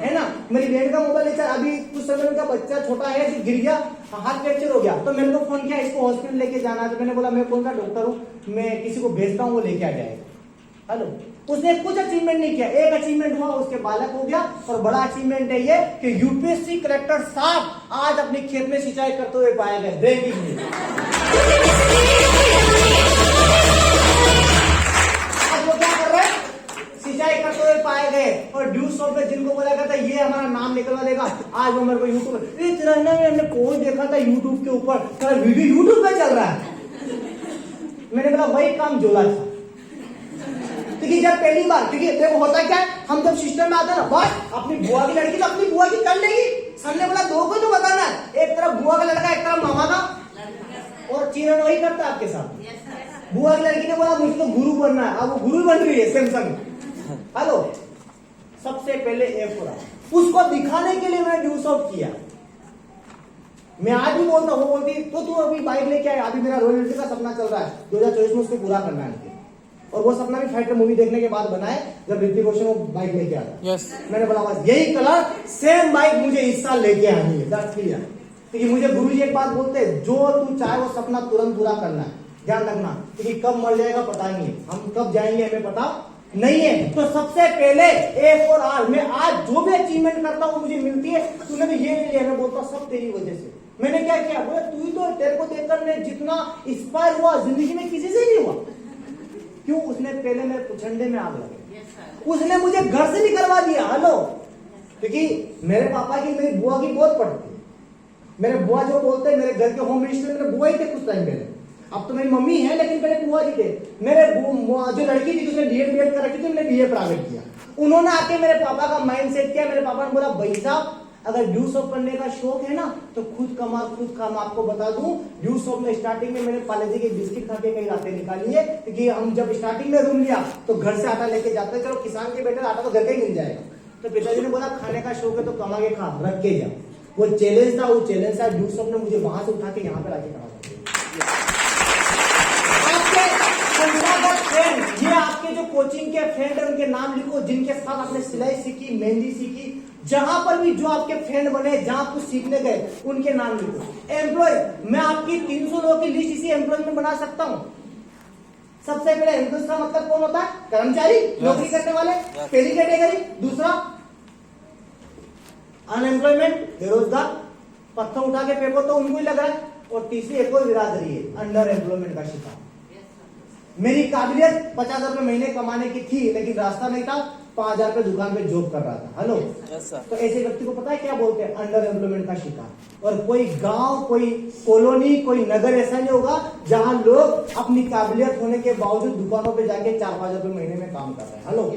है ना। मेरी बहन का मोबाइल रिचार्ज, अभी कुछ समय उनका बच्चा छोटा है जो गिर गया, हाथ फ्रैक्चर हो गया, तो मैंने को फोन किया, इसको हॉस्पिटल लेके जाना है। तो मैंने बोला मैं कौन सा डॉक्टर हूँ, मैं किसी को भेजता हूँ, वो लेके आ जाएगा। हेलो, उसने कुछ अचीवमेंट नहीं किया, एक अचीवमेंट हुआ, उसके बालक हो गया। और बड़ा अचीवमेंट है ये कि यूपीएससी कलेक्टर साहब आज अपने खेत में सिंचाई करते हुए पाए गए। Breaking news. आज वो क्या कर रहे हैं? सिंचाई करते हुए पाए गए। और ड्यूसॉफ में जिनको बोला करता ये हमारा नाम निकलवा देगा, आज वो मेरे को यूट्यूब तेरा ना, हमने पोस्ट देखा था यूट्यूब के ऊपर, तेरा वीडियो यूट्यूब पे चल रहा है। मैंने बोला वही काम जोला था। क्योंकि जब पहली बार, क्योंकि देखो होता क्या है, हम जब सिस्टम में आते हैं ना, बस अपनी बुआ की लड़की तो अपनी बुआ की कर लेगी। सर ने बोला दो को तो बताना है, एक तरफ बुआ का लड़का, एक तरफ मामा का। और चीरन वही करता है आपके साथ। बुआ की लड़की ने बोला मुझे तो गुरु बनना है, अब वो गुरु बन रही है सैमसंग। हेलो, सबसे पहले एक पूरा उसको दिखाने के लिए मैंने ड्यूसॉफ किया। मैं आज भी बोलता हूँ, वो बोलती तो तू अभी बाइक लेके आया, अभी मेरा रॉयल एनफील्ड का सपना चल रहा है, 2024 में उसको पूरा करना है। और वो सपना भी फाइटर मूवी देखने के बाद बनाए, जब ऋतिक रोशन वो बाइक लेके आता। मैंने बोला बस यही कलर सेम बाइक मुझे इस साल लेके आनी है, दैट्स क्लियर। क्योंकि मुझे गुरुजी एक बात बोलते हैं, जो तू चाहे वो सपना तुरंत पूरा करना है, ध्यान रखना। क्योंकि कब मर जाएगा पता नहीं है, हम कब जाएंगे हमें पता नहीं है। तो सबसे पहले एक और आज, मैं आज जो भी अचीवमेंट करता हूँ मुझे मिलती है, तूने तो ये नहीं लिया, मैं बोलता सब तेरी वजह से। मैंने क्या किया, बोले तू ही तो, तेरे को देखकर मैं जितना इंस्पायर हुआ जिंदगी में किसी से नहीं हुआ। क्यों? उसने पहले मेरे पुछंडे में आग लगे, उसने मुझे घर से निकलवा दिया। हेलो, क्योंकि मेरे पापा की, मेरी बुआ की बहुत पड़ती। मेरे बुआ जो बोलते हैं, मेरे घर के होम मिनिस्टर मेरे बुआ ही थे कुछ टाइम पहले। अब तो मेरी मम्मी है, लेकिन पहले बुआ जी थे। मेरे जो लड़की थी उसने बीएड कर रखी थी, मैंने बीए प्राइवेट किया। उन्होंने आके मेरे पापा का माइंड सेट किया। मेरे पापा ने बोला भाई साहब अगर ड्यूसॉफ करने का शौक है ना तो खुद कमा खुद खा। मैं आपको बता दूं, ड्यूसॉफ में स्टार्टिंग में मैंने पार्ले जी के बिस्किट खा के कई रातें निकाली है। क्योंकि हम जब स्टार्टिंग में रूम लिया तो घर से आटा लेके जाते हैं, चलो किसान के बेटे आटा तो घर का ही मिल जाएगा। तो पिताजी ने बोला खाने का शौक है तो कमा के खा, रख के जा। वो चैलेंज था, वो चैलेंज था। ड्यूसॉफ ने मुझे वहां से उठा के यहाँ पे लाके खड़ा कर फ्रेंड, ये आपके जो कोचिंग के फ्रेंड है उनके नाम लिखो, जिनके साथ आपने सिलाई सीखी, मेहंदी सीखी, जहां पर भी जो आपके फ्रेंड बने, जहां कुछ सीखने गए, उनके नाम लिखो। एम्प्लॉय, मैं आपकी 300 लोगों की लिस्ट इसी एम्प्लॉय में बना सकता हूं। सबसे पहले एम्प्लॉय का मतलब कौन होता है? कर्मचारी, नौकरी करने वाले, पहली कैटेगरी। दूसरा अनएम्प्लॉयमेंट, बेरोजगार, पत्थर उठा के फेंको तो उनको ही लग रहा है। और तीसरी एक और बिरादरी है, अंडर एम्प्लॉयमेंट का शिकार। मेरी काबिलियत 50,000 रुपए महीने कमाने की थी, लेकिन रास्ता नहीं था, 5,000 रुपए दुकान पे जॉब कर रहा था। हेलो, तो ऐसे व्यक्ति को पता है क्या बोलते हैं? अंडर एम्प्लॉयमेंट का शिकार। और कोई गांव, कोई कॉलोनी, कोई नगर ऐसा नहीं होगा जहां लोग अपनी काबिलियत होने के बावजूद दुकानों पे जाके 4-5,000 रुपए महीने में काम कर रहे हैं। हेलो,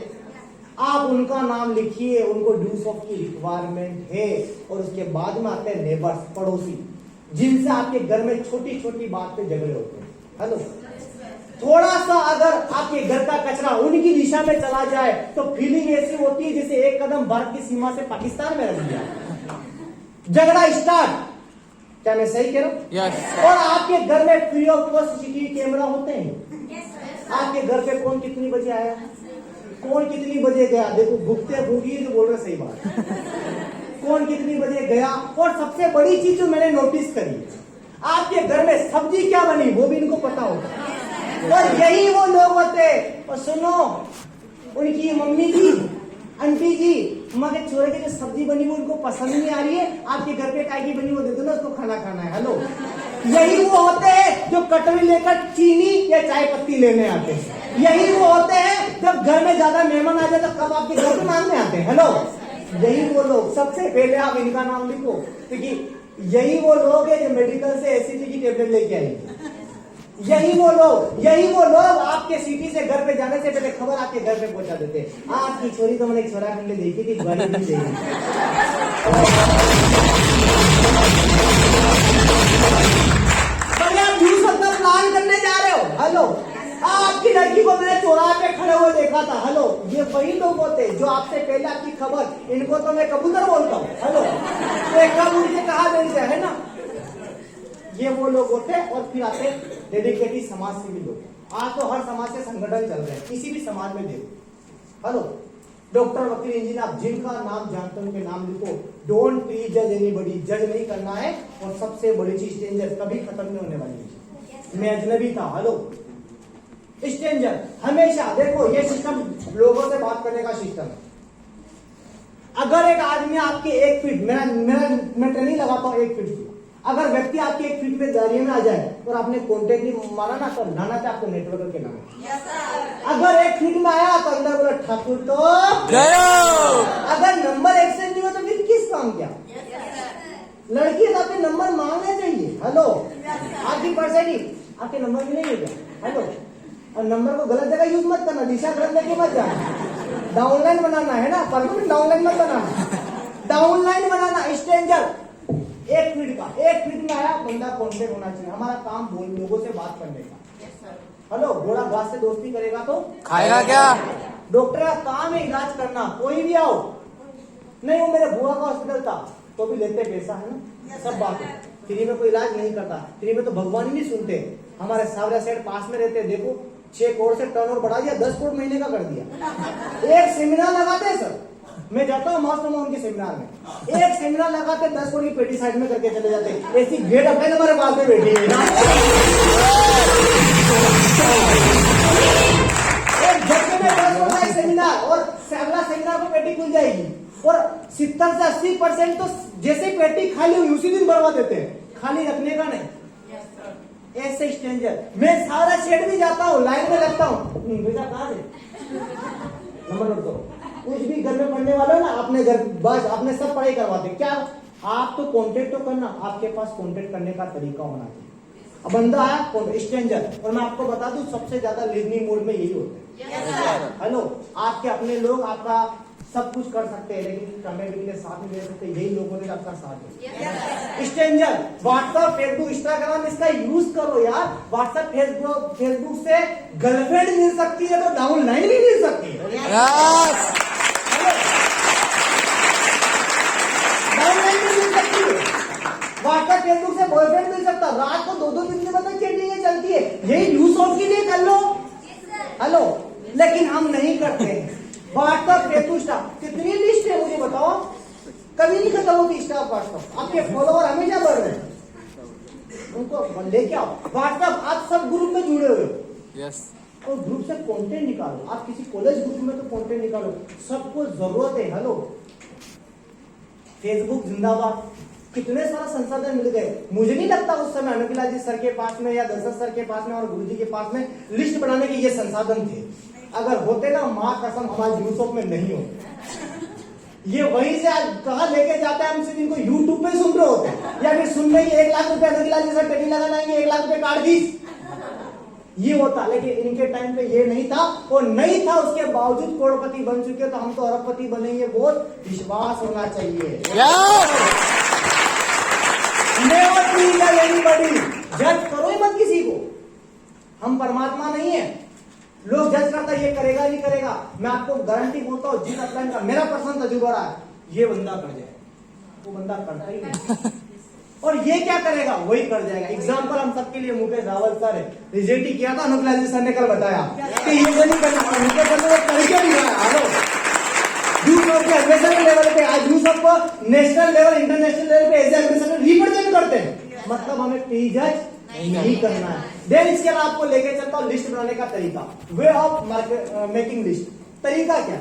आप उनका नाम लिखिए, उनको ड्यूसॉफ की रिक्वायरमेंट है। और उसके बाद में आते हैं नेबर्स, पड़ोसी, जिनसे आपके घर में छोटी छोटी बात पे झगड़े होते हैं। हेलो, थोड़ा सा अगर आपके घर का कचरा उनकी दिशा में चला जाए तो फीलिंग ऐसी होती है जैसे एक कदम भारत की सीमा से पाकिस्तान में रख दिया। झगड़ा स्टार्ट। क्या मैं सही कह रहा हूं? yes, और आपके घर में free of cost CCTV camera होते हैं। yes, आपके घर पे कौन कितनी बजे आया, कौन कितनी बजे गया, देखो भुगते भूगी जो बोल रहे सही बात। कौन कितनी बजे गया। और सबसे बड़ी चीज जो मैंने नोटिस करी, आपके घर में सब्जी क्या बनी वो भी इनको पता होता है। और यही वो लोग होते। और सुनो, उनकी मम्मी जी, आंटी जी, माँ के छोरे की जो सब्जी बनी वो उनको पसंद नहीं आ रही है, आपके घर पे काय की बनी वो दे दो ना, उसको खाना खाना है। हेलो, यही वो होते हैं जो कटोरी लेकर चीनी या चाय पत्ती लेने आते हैं। यही वो होते हैं जब घर में ज्यादा मेहमान आ जाए तो कब आपके घर पे मांगने आते हैं। हेलो, यही वो लोग, सबसे पहले आप इनका नाम लिखो, क्योंकि यही वो लोग हैं जो मेडिकल से एसिडी की टेबलेट लेके आएंगे। यही वो लोग आपके सिटी से घर पे जाने से पहले खबर आपके घर पे पहुंचा देते हैं। आपकी छोरी तो मैंने एक छोरा खंडे देखी थी, बड़ी नहीं देखी। आप यूं अपना प्लान करने जा रहे हो। हेलो, आपकी लड़की को मैंने चौराहे पे खड़े हुए देखा था। हेलो, ये वही लोग होते जो आपसे पहले आपकी खबर, इनको तो मैं कबूतर बोलता हूँ। हेलो, कब उनसे कहा देते है ना, ये वो लोग होते हैं। और फिर आते डेडिकेटेड समाज सेवी लोग। आज तो हर समाज से संगठन चल रहे हैं, किसी भी समाज में देखो। हेलो, डॉक्टर, वकील, इंजीनियर, आप जिनका नाम जानते हो उनके नाम लिखो। डोंट प्लीज जज एनीबॉडी, जज नहीं करना है। और सबसे बड़ी चीज, स्ट्रेंजर कभी खत्म नहीं होने वाली है। मैं अजनबी था। हेलो, स्ट्रेंजर हमेशा देखो, ये सिस्टम लोगों से बात करने का सिस्टम है। अगर एक आदमी आपके 1 फीट, मैं ट्रेनिंग लगाता हूं 1 फीट की, अगर व्यक्ति आपके 1 फीट पे दायरे में आ जाए और आपने कॉन्टेक्ट नहीं मारा ना, तो लाना था आपको नेटवर्क के नाम। अगर 1 फीट में आया तो अंदर बोला ठाकुर तो अगर नंबर एक्सचेंज नहीं हुआ तो फिर किस काम क्या। लड़की है तो आपके नंबर मांगने चाहिए। हेलो, आपकी पर्सनली आपके नंबर भी नहीं है क्या। हेलो, और नंबर को गलत जगह यूज मत करना, दिशा गलत लेके मत जाना। डाउनलाइन बनाना है ना, परमानेंट डाउनलाइन मत बनाना, डाउनलाइन बनाना। स्ट्रेंजर 1 फीट का, 1 फीट में आया बंदा कॉन्टेक्ट होना चाहिए। हमारा काम लोगों से बात करने का। हेलो, घोड़ा घास से दोस्ती करेगा तो खाएगा क्या। डॉक्टर का काम है इलाज करना, कोई भी आओ। नहीं, वो मेरे बुआ का हॉस्पिटल था तो भी लेते पैसा है ना, सब बात है। फ्री में कोई इलाज नहीं करता, फ्री में तो भगवान ही नहीं सुनते। हमारे सावरा सेठ पास में रहते, देखो 6 करोड़ से टर्नओवर बढ़ा दिया, 10 करोड़ महीने का कर दिया। एक सेमिनार लगाते हैं सर, मैं जाता हूँ मस्त में उनके सेमिनार में, एक सेमिनार लगाते 10 करोड़ की पेटी साइड में करके चले जाते। ऐसी गेट अपने हमारे पास में बैठी है। एक झटके में 10 करोड़ का सेमिनार, और अगला सेमिनार को पेटी खुल जाएगी। और 70 से 80% तो जैसे पेटी खाली हुई उसी दिन बढ़वा देते हैं, खाली रखने का नहीं। ऐसे स्ट्रेंजर, मैं सारा शेड भी जाता हूँ, लाइन में लगता हूँ, बेटा कहाँ है नंबर नोट करो। कुछ भी घर में पढ़ने वाला ना, अपने घर बस अपने सब पढ़ाई करवाते क्या। आप तो कांटेक्ट तो करना, आपके पास कांटेक्ट करने का तरीका होना चाहिए। अब बंदा आया स्ट्रेंजर, और मैं आपको बता दूं सबसे ज्यादा लिवनिंग मोड में यही होते हैं। हेलो, आपके अपने लोग आपका सब कुछ कर सकते हैं, लेकिन कमेटी के साथ नहीं दे सकते। यही लोगों ने आपका साथ दिया। स्ट्रेंजर, व्हाट्सएप, फेसबुक, इंस्टाग्राम, इसका यूज करो यार। व्हाट्सएप, फेसबुक से गर्लफ्रेंड मिल सकती है तो डाउनलाइन भी मिल सकती है। डाउनलाइन भी मिल सकती है। व्हाट्सएप, फेसबुक से बॉयफ्रेंड मिल सकता है। रात को 2-2 दिन तक चैटिंग चलती है, यही यूज ऑफ के लिए कर लो। हेलो, लेकिन हम नहीं करते हैं। व्हाट्सएप, फेसबुक, स्टाफ, कितनी लिस्ट है मुझे बताओ, कभी नहीं खत्म होती स्टाफ व्हाट्सएप। आपके फॉलोअर हमेशा बढ़ रहे हैं, उनको लेके आओ। व्हाट्सएप, आप सब ग्रुप में जुड़े हुए हो, और ग्रुप से कंटेंट निकालो। आप किसी कॉलेज ग्रुप में तो कंटेंट निकालो, सबको जरूरत है। हेलो, फेसबुक जिंदाबाद, कितने सारा संसाधन मिल गए। मुझे नहीं लगता उस समय अनुकिला जी सर के पास में या दशरथ सर के पास में और गुरु जी के पास में लिस्ट बनाने के ये संसाधन थे। अगर होते ना, मां कसम हमारे यूट्यूब में नहीं होते। ये वहीं से आज कहा लेके जाते हैं हमसे, जिनको यूट्यूब पे सुन रहे होते हैं, या फिर सुन रही 1 लाख रुपए अनुकिला जी सर ट्रेनिंग लगाएंगे, 1 लाख रुपए काट दी, ये होता। लेकिन इनके टाइम पे ये नहीं था, और नहीं था उसके बावजूद करोड़पति बन चुके, तो हम तो अरबपति बनेंगे। बहुत विश्वास होना चाहिए। जज करो ही मत किसी को, हम परमात्मा नहीं है। लोग जज करता ये करेगा नहीं करेगा, मैं आपको गारंटी बोलता हूँ, जिन अपलाइन का मेरा पर्सनल तजुर्बा रहा है, ये बंदा कर जाए, वो बंदा करता ही नहीं। और ये क्या करेगा, वही कर जाएगा। एग्जाम्पल हम सबके लिए मुकेश रावल सर है, रिजल्ट ही किया था, अनुकिला जी सर ने कल बताया कि ये नहीं करना, उनके करने वो करके नहीं रहा। हेलो, लेवल पे आज सबको नेशनल लेवल, इंटरनेशनल लेवल पे एज एम्बेसडर रिप्रेजेंट करते हैं। मतलब हमें प्रीजज नहीं करना है। देन इसके बाद आपको लेके चलता हूं लिस्ट बनाने का तरीका, वे ऑफ मेकिंग लिस्ट। तरीका क्या,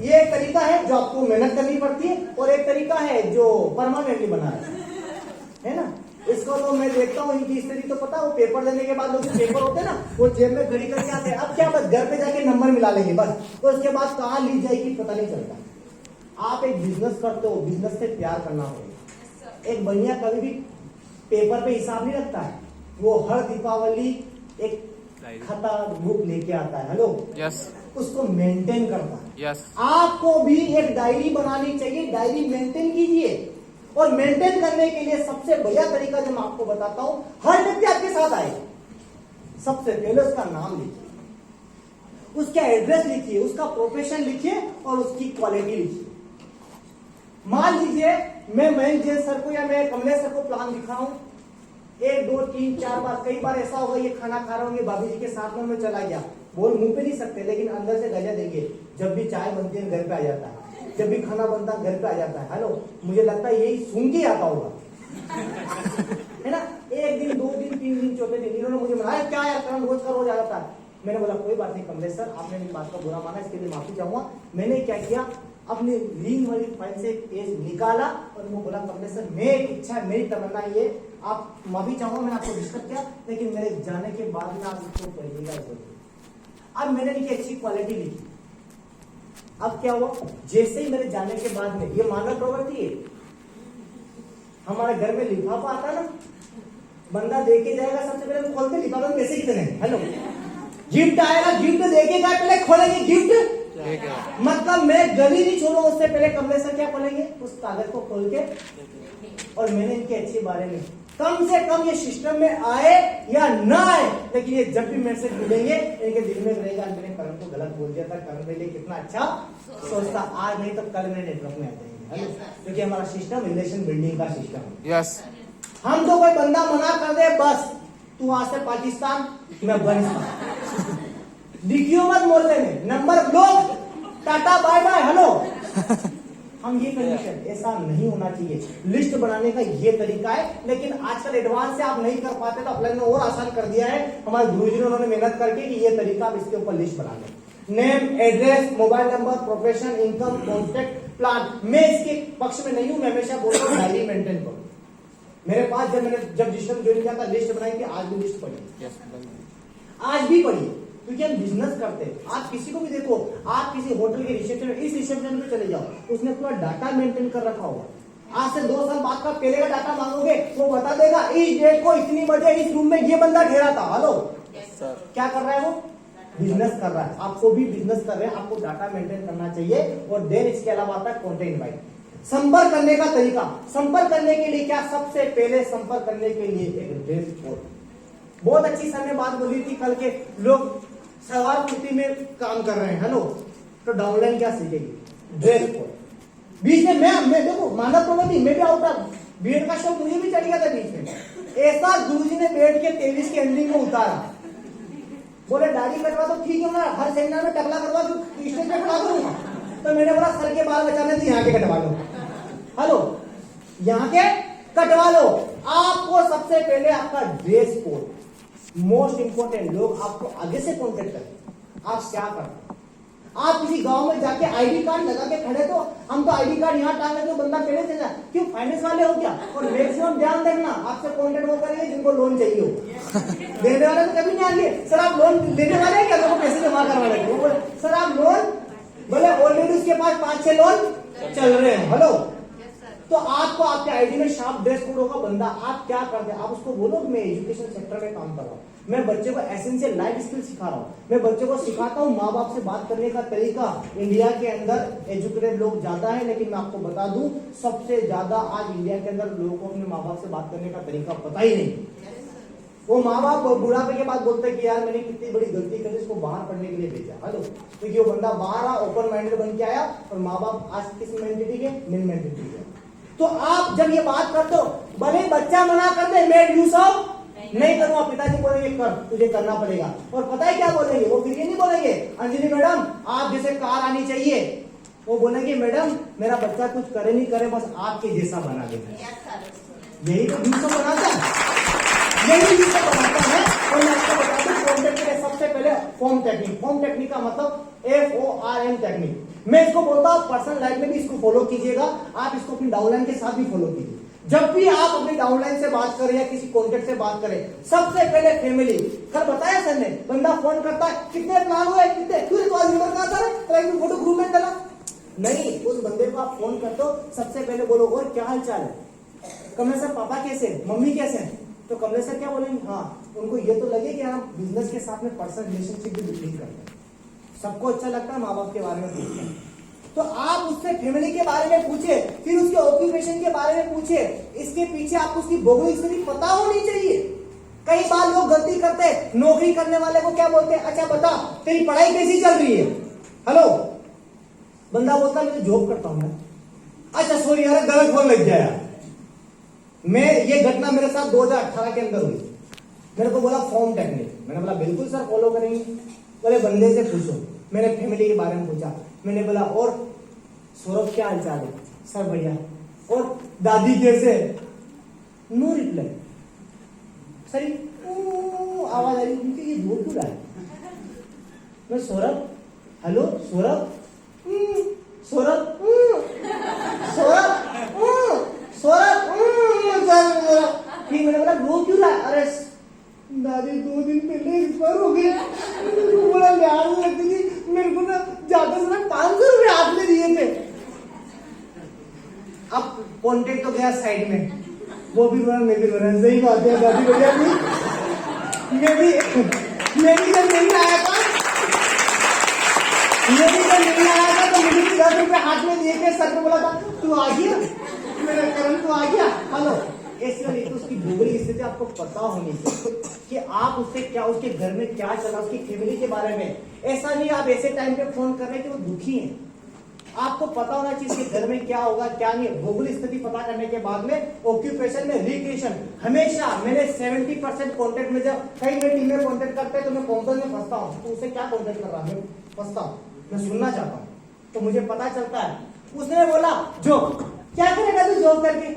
ये एक तरीका है जो आपको मेहनत करनी पड़ती है, और एक तरीका है जो परमानेंटली बना है ना। इसको तो मैं देखता हूँ इनकी स्थिति तो पता, वो पेपर देने के बाद लोग पेपर होते हैं ना, वो जेब में घड़ी करके आते हैं। अब क्या, बस घर पे जाके नंबर मिला लेंगे बस, तो उसके बाद कहाँ ली जाएगी पता नहीं चलता। आप एक बिजनेस करते हो, बिजनेस से प्यार करना होगा। एक बनिया कभी भी पेपर पे हिसाब नहीं रखता है, वो हर दीपावली एक खाता बुक लेके आता है। हेलो, यस, उसको मेंटेन करता है। यस, आपको भी एक डायरी बनानी चाहिए, डायरी मेंटेन कीजिए। और मेंटेन करने के लिए सबसे बढ़िया तरीका जो मैं आपको बताता हूं, हर व्यक्ति आपके साथ आए, सबसे पहले उसका नाम लिखिए, उसका एड्रेस लिखिए, उसका प्रोफेशन लिखिए और उसकी क्वालिटी लिखिए। मान लीजिए मैं मयंक जैन सर को या मैं कमलेश सर को प्लान दिखा हूं, 1 2 3 4 बार, कई बार ऐसा होगा ये खाना खा रहा हूँ, ये भाभी जी के साथ में मैं चला गया, बोल मुंह पे नहीं सकते लेकिन अंदर से गजा देंगे। जब भी चाय बनती है घर पे आ जाता है, जब भी खाना बनता है घर पे आ जाता है। हेलो, मुझे लगता है यही सुन के आता होगा है ना। 1 दिन 2 दिन 3 दिन 4थे दिन इन्होंने मुझे बताया क्या यार काम रोज का रोज आ जाता है। मैंने बोला कोई बात नहीं कमलेश सर, आपने मेरी बात का बुरा माना, इसके लिए माफी चाहूंगा। मैंने क्या किया, अपनी रीन वाली फाइल से एक पेज निकाला और वो बोला कमलेश सर मेरी इच्छा, मेरी तमन्ना ये, आप माफी चाहूंगा मैंने आपको डिस्टर्ब किया, लेकिन मेरे जाने के बाद में आप इसको पढ़िएगा जरूर। अब मैंने लिखी अच्छी क्वालिटी लिखी। अब क्या हुआ, जैसे ही मेरे जाने के बाद में, ये मानव प्रवृत्ति है, हमारे घर में लिफाफा आता है ना, बंदा देके जाएगा सबसे पहले तो खोलते लिफाफे में पैसे कितने हैं। हेलो, गिफ्ट आएगा, गिफ्ट देखेगा पहले खोलेंगे गिफ्ट, मतलब मैं गली नहीं छोड़ूंगा उससे पहले कमलेश सर क्या खोलेंगे, उस कागज को खोल के। और मैंने इनके अच्छे बारे में कम से कम ये सिस्टम में आए या ना आए, लेकिन ये जब भी मेरे से मिलेंगे इनके दिल में रहेगा मैंने करण को गलत बोल दिया था, करण मेरे लिए कितना अच्छा सोचता, आज नहीं तो कल मेरे नेटवर्क में आ जाएंगे। क्योंकि हमारा सिस्टम रिलेशन बिल्डिंग का सिस्टम है। यस, हम तो कोई बंदा मना कर दे बस तू वहां से पाकिस्तान मैं अफगानिस्तान, लिखियो मत मोहल्ले में, number block, tata bye bye. Hello, हम ये कंडीशन, ऐसा नहीं होना चाहिए। लिस्ट बनाने का ये तरीका है, लेकिन आजकल एडवांस से आप नहीं कर पाते तो अपने ने और आसान कर दिया है हमारे गुरुजी ने, उन्होंने मेहनत करके कि ये तरीका आप इसके ऊपर लिस्ट बना लें। Name, address, mobile number, profession, income, contact, plan. मैं इसके पक्ष में नहीं हूं, मैं हमेशा बोलता हूं डायरी मेंटेन करो। मेरे पास जब सिस्टम ज्वाइन किया था लिस्ट बनाई थी, आज भी लिस्ट पढ़ी, आज भी पढ़ी, क्योंकि हम बिजनेस करते हैं। आप किसी को भी देखो, आप किसी होटल के रिसेप्शन में, इस रिसेप्शन पे चले जाओ, उसने पूरा डाटा मेंटेन कर रखा होगा। आज से 2 साल बाद का पहले का डाटा मांगोगे, वो बता देगा इस डेट को इतनी बजे इस रूम में ये बंदा ठहरा था। हेलो, क्या कर रहा है वो, बिजनेस कर रहा है। आपको भी बिजनेस कर रहे हैं, आपको डाटा मेंटेन करना चाहिए। और देन इसके अलावा आता है कॉन्टेंट बाइट, संपर्क करने का तरीका। संपर्क करने के लिए क्या, सबसे पहले संपर्क करने के लिए एक ड्रेस कोड। बहुत अच्छी सर ने बात बोली थी, कल के लोग सलवार कुर्ती में काम कर रहे हैं। हेलो, तो डाउनलाइन क्या सीखेगी, ड्रेस कोड। बीच में मैं देखो मानव प्रवृत्ति, मैं भी आउट बीएड का शौक मुझे भी चढ़ गया था बीच में। ऐसा गुरुजी ने बैठ के 23 के एंडिंग में उतारा, बोले दाढ़ी कटवा तो ठीक है ना, हर सेमिनार में टकला करवा तो स्टेज पे खड़ा करूंगा। तो मैंने बोला सर के बाल बचाने तो यहाँ के कटवा लो। हेलो, यहाँ के कटवा लो। आपको सबसे पहले आपका ड्रेस कोड मोस्ट इंपोर्टेंट। लोग आपको आगे से कॉन्टेक्ट करें, आप क्या करते, आप किसी गांव में जाके आईडी कार्ड लगा के खड़े, तो हम तो आईडी कार्ड यहाँ टांग लगे, बंदा पहले से जाए, क्यों फाइनेंस वाले हो क्या। और मैक्सिमम ध्यान रखना, आपसे कॉन्टेक्ट वो करेंगे जिनको लोन चाहिए हो, देने वाले तो कभी नहीं आएंगे। सर आप लोन लेने वाले हैं क्या, तो पैसे जमा करवा लेंगे। वो बोले सर आप लोन, बोले ऑलरेडी उसके पास 5-6 लोन चल रहे हैं। हेलो, तो आपको आपके आईडी में शार्प ड्रेस कोड होगा। बंदा आप क्या करते हैं, आप उसको बोलो मैं एजुकेशन सेक्टर में काम कर रहा हूँ, मैं बच्चे को एसेंशियल लाइफ स्किल सिखा रहा हूँ, मैं बच्चे को सिखाता हूँ माँ बाप से बात करने का तरीका। इंडिया के अंदर एजुकेटेड लोग ज्यादा है, लेकिन मैं आपको बता दूं सबसे ज्यादा आज इंडिया के अंदर लोगों को अपने माँ बाप से बात करने का तरीका पता ही नहीं। वो माँ बाप बुढ़ापे के बाद बोलते कि यार मैंने कितनी बड़ी गलती करी, इसको बाहर पढ़ने के लिए भेजा। हेलो, क्योंकि वो बंदा बाहर आ, ओपन माइंडेड बन के आया, और माँ बाप आज किस मेंटेलिटी के, निल मेंटेलिटी के। तो आप जब ये बात करते हो, भले बच्चा मना कर दे मैं यूज नहीं करूंगा, पिताजी बोलेंगे कर, तुझे करना पड़ेगा। और पता है क्या बोलेंगे वो, फिर ये नहीं बोलेंगे अंजलि मैडम आप जैसे कार आनी चाहिए, वो बोलेंगे मैडम मेरा बच्चा कुछ करे नहीं करे, बस आपके जैसा बना देना। यही तो यूज बनाता है, यही यूज बनाता है। और मैं आपको बता दूं कॉन्टेक्ट के लिए सबसे पहले फॉर्म टेक्निक। फॉर्म टेक्निक का मतलब FORM टेक्निक। मैं इसको बोलता हूँ पर्सनल लाइफ में भी इसको फॉलो कीजिएगा, आप इसको अपनी डाउनलाइन के साथ भी फॉलो कीजिए। जब भी आप अपनी डाउनलाइन से बात करें या किसी कॉन्टेक्ट से बात करें, सबसे पहले फैमिली। कल बताया सर ने, बंदा फोन करता है, कितने प्लान हुए, कितने, क्यों तो आज नंबर कहा था, फोटो ग्रुप में डाला। नहीं, उस बंदे को आप फोन करते हो, सबसे पहले बोलो और क्या हाल चाल है, कमलेश सर पापा कैसे हैं, मम्मी कैसे हैं, तो कमलेश सर क्या बोलेंगे, हाँ उनको ये तो लगे कि हम बिजनेस के साथ में पर्सनल रिलेशनशिप भी बिल्डिंग करते हैं। सबको अच्छा लगता है माँ बाप के बारे में पूछते हैं, तो आप उससे फैमिली के बारे में पूछिए, फिर उसके ऑक्यूपेशन के बारे में पूछिए, इसके पीछे आपको उसकी भौगोलिक स्थिति पता होनी चाहिए। कई बार लोग गलती करते हैं, नौकरी करने वाले को क्या बोलते हैं, अच्छा बता तेरी पढ़ाई कैसी चल रही है, हेलो, बंदा बोलता है मैं जॉब करता हूं। अच्छा सॉरी यार, गलत फोन लग गया यार। मैं ये घटना मेरे साथ 2018 के अंदर हुई। मेरे को बोला फॉर्म टेक्निक, मैंने बोला बिल्कुल सर फॉलो करेंगे। बोले बंदे से पूछो, मैंने फैमिली के बारे में पूछा, मैंने बोला और सौरभ क्या हालचाल है, सर बढ़िया, और दादी कैसे, नो रिप्लाई। सर आवाज आ रही, क्योंकि ये बोल क्यों रहा है। मैं सौरभ, हेलो सौरभ, सौरभ, सौरभ, सौरभ, फिर मैंने बोला रो क्यों रहा है, अरे दादी 2 दिन पहले एक्सपायर हो गई, बड़ा लाड लगती थी मेरे को ना, ज्यादा से 500 रुपए हाथ में दिए थे। अब कॉन्टेक्ट तो गया साइड में, वो भी रोना, मैं भी रोना, सही बात है दादी बढ़िया थी। मैं भी जब नहीं आया था, तो मुझे भी 10 रुपए हाथ में दिए थे, सर को बोला था तू आ गया, मेरा करण तू आ गया, हेलो। ऐसे नहीं तो उसकी भौगोलिक स्थिति आपको पता होनी चाहिए कि आप उससे क्या, उसके घर में क्या चला, उसकी फैमिली के बारे में। ऐसा नहीं आप ऐसे टाइम पे फोन कर रहे कि वो दुखी हैं, आपको पता होना चाहिए इसके घर में क्या होगा क्या नहीं। भौगोलिक स्थिति पता करने के बाद में ऑक्यूपेशन में रिक्रिएशन, हमेशा मैंने 70% कॉन्टेक्ट में, जब कई मेरी टीम में कॉन्टेक्ट करते हैं तो मैं कॉन्फ्रेंस में फंसता हूँ, तो उसे क्या कॉन्टेक्ट कर रहा है, मैं फंसता हूँ, मैं सुनना चाहता हूँ, तो मुझे पता चलता है। उसने बोला जॉब, क्या करेगा तू जॉब करके,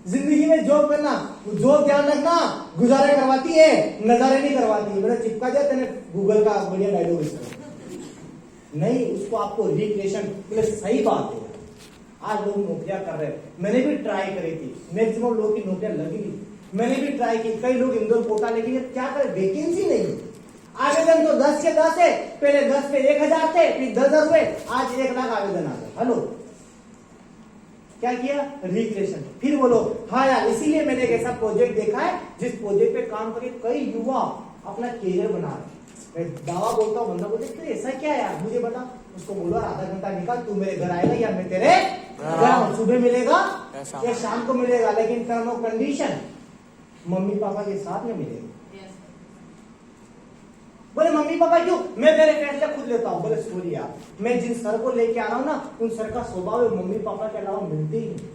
जिंदगी में जॉब करना, जॉब ध्यान रखना गुजारे करवाती है, नजारे नहीं करवाती है। मैंने चिपका दिया तेने गूगल का बढ़िया डायलॉग इसका नहीं, उसको आपको रिक्रिएशन, सही बात है। आज लोग नौकरियां कर रहे हैं, मैंने भी ट्राई करी थी, मैक्सिमम लोगों की नौकरियां लगी नहीं, मैंने भी ट्राई की, कई लोग इंदौर कोटा, लेकिन क्या करें वैकेंसी नहीं। आवेदन तो 10 के 10 है, पहले 10 पे 1000 थे, फिर 10,000 हुए, आज 1 लाख आवेदन आ गए। हेलो, क्या किया, रिक्रिएशन। फिर बोलो हाँ यार, इसीलिए मैंने एक ऐसा प्रोजेक्ट देखा है जिस प्रोजेक्ट पे काम करके कई युवा अपना कैरियर बना रहे। मैं दावा बोलता हूँ, बंदा बोलते ऐसा क्या है यार मुझे बता, उसको बोलो आधा घंटा निकाल, तू मेरे घर आएगा या मैं तेरे घर, सुबह मिलेगा या शाम को मिलेगा, लेकिन term of condition mummy papa के साथ में मिलेगा। बोले मम्मी पापा क्यों, मैं मेरे फैसले खुद लेता हूँ। बोले सॉरी यार, मैं जिन सर को लेके आ रहा हूँ ना, उन सर का स्वभाव मम्मी पापा के अलावा मिलते ही नहीं।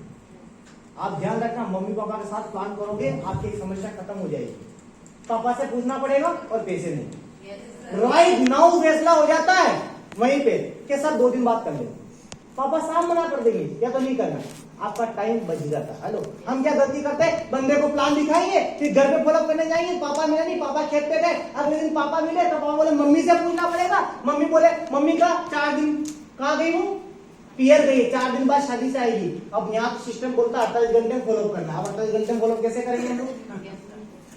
आप ध्यान रखना, मम्मी पापा के साथ प्लान करोगे आपकी एक समस्या खत्म हो जाएगी। पापा से पूछना पड़ेगा और पैसे नहीं, राइट नाउ फैसला हो जाता है वहीं पे कि सर 2 दिन बाद कर लेंगे, पापा साफ मना कर देंगे या तो नहीं करना, आपका टाइम बच जाता है। हेलो, हम क्या गलती करते हैं, बंदे को प्लान दिखाएंगे, फिर घर पे फॉलोअप करने जाएंगे, पापा मिले नहीं, पापा खेत पे गए, अगले दिन पापा मिले तो पापा बोले मम्मी से पूछना पड़ेगा, मम्मी बोले मम्मी का 4 दिन कहाँ गई हूँ, पियर गई, 4 दिन बाद शादी से आएगी। अब यहाँ सिस्टम बोलता है 48 घंटे फॉलोअप करना, अब 48 घंटे फॉलोअप कैसे करेंगे हम लोग।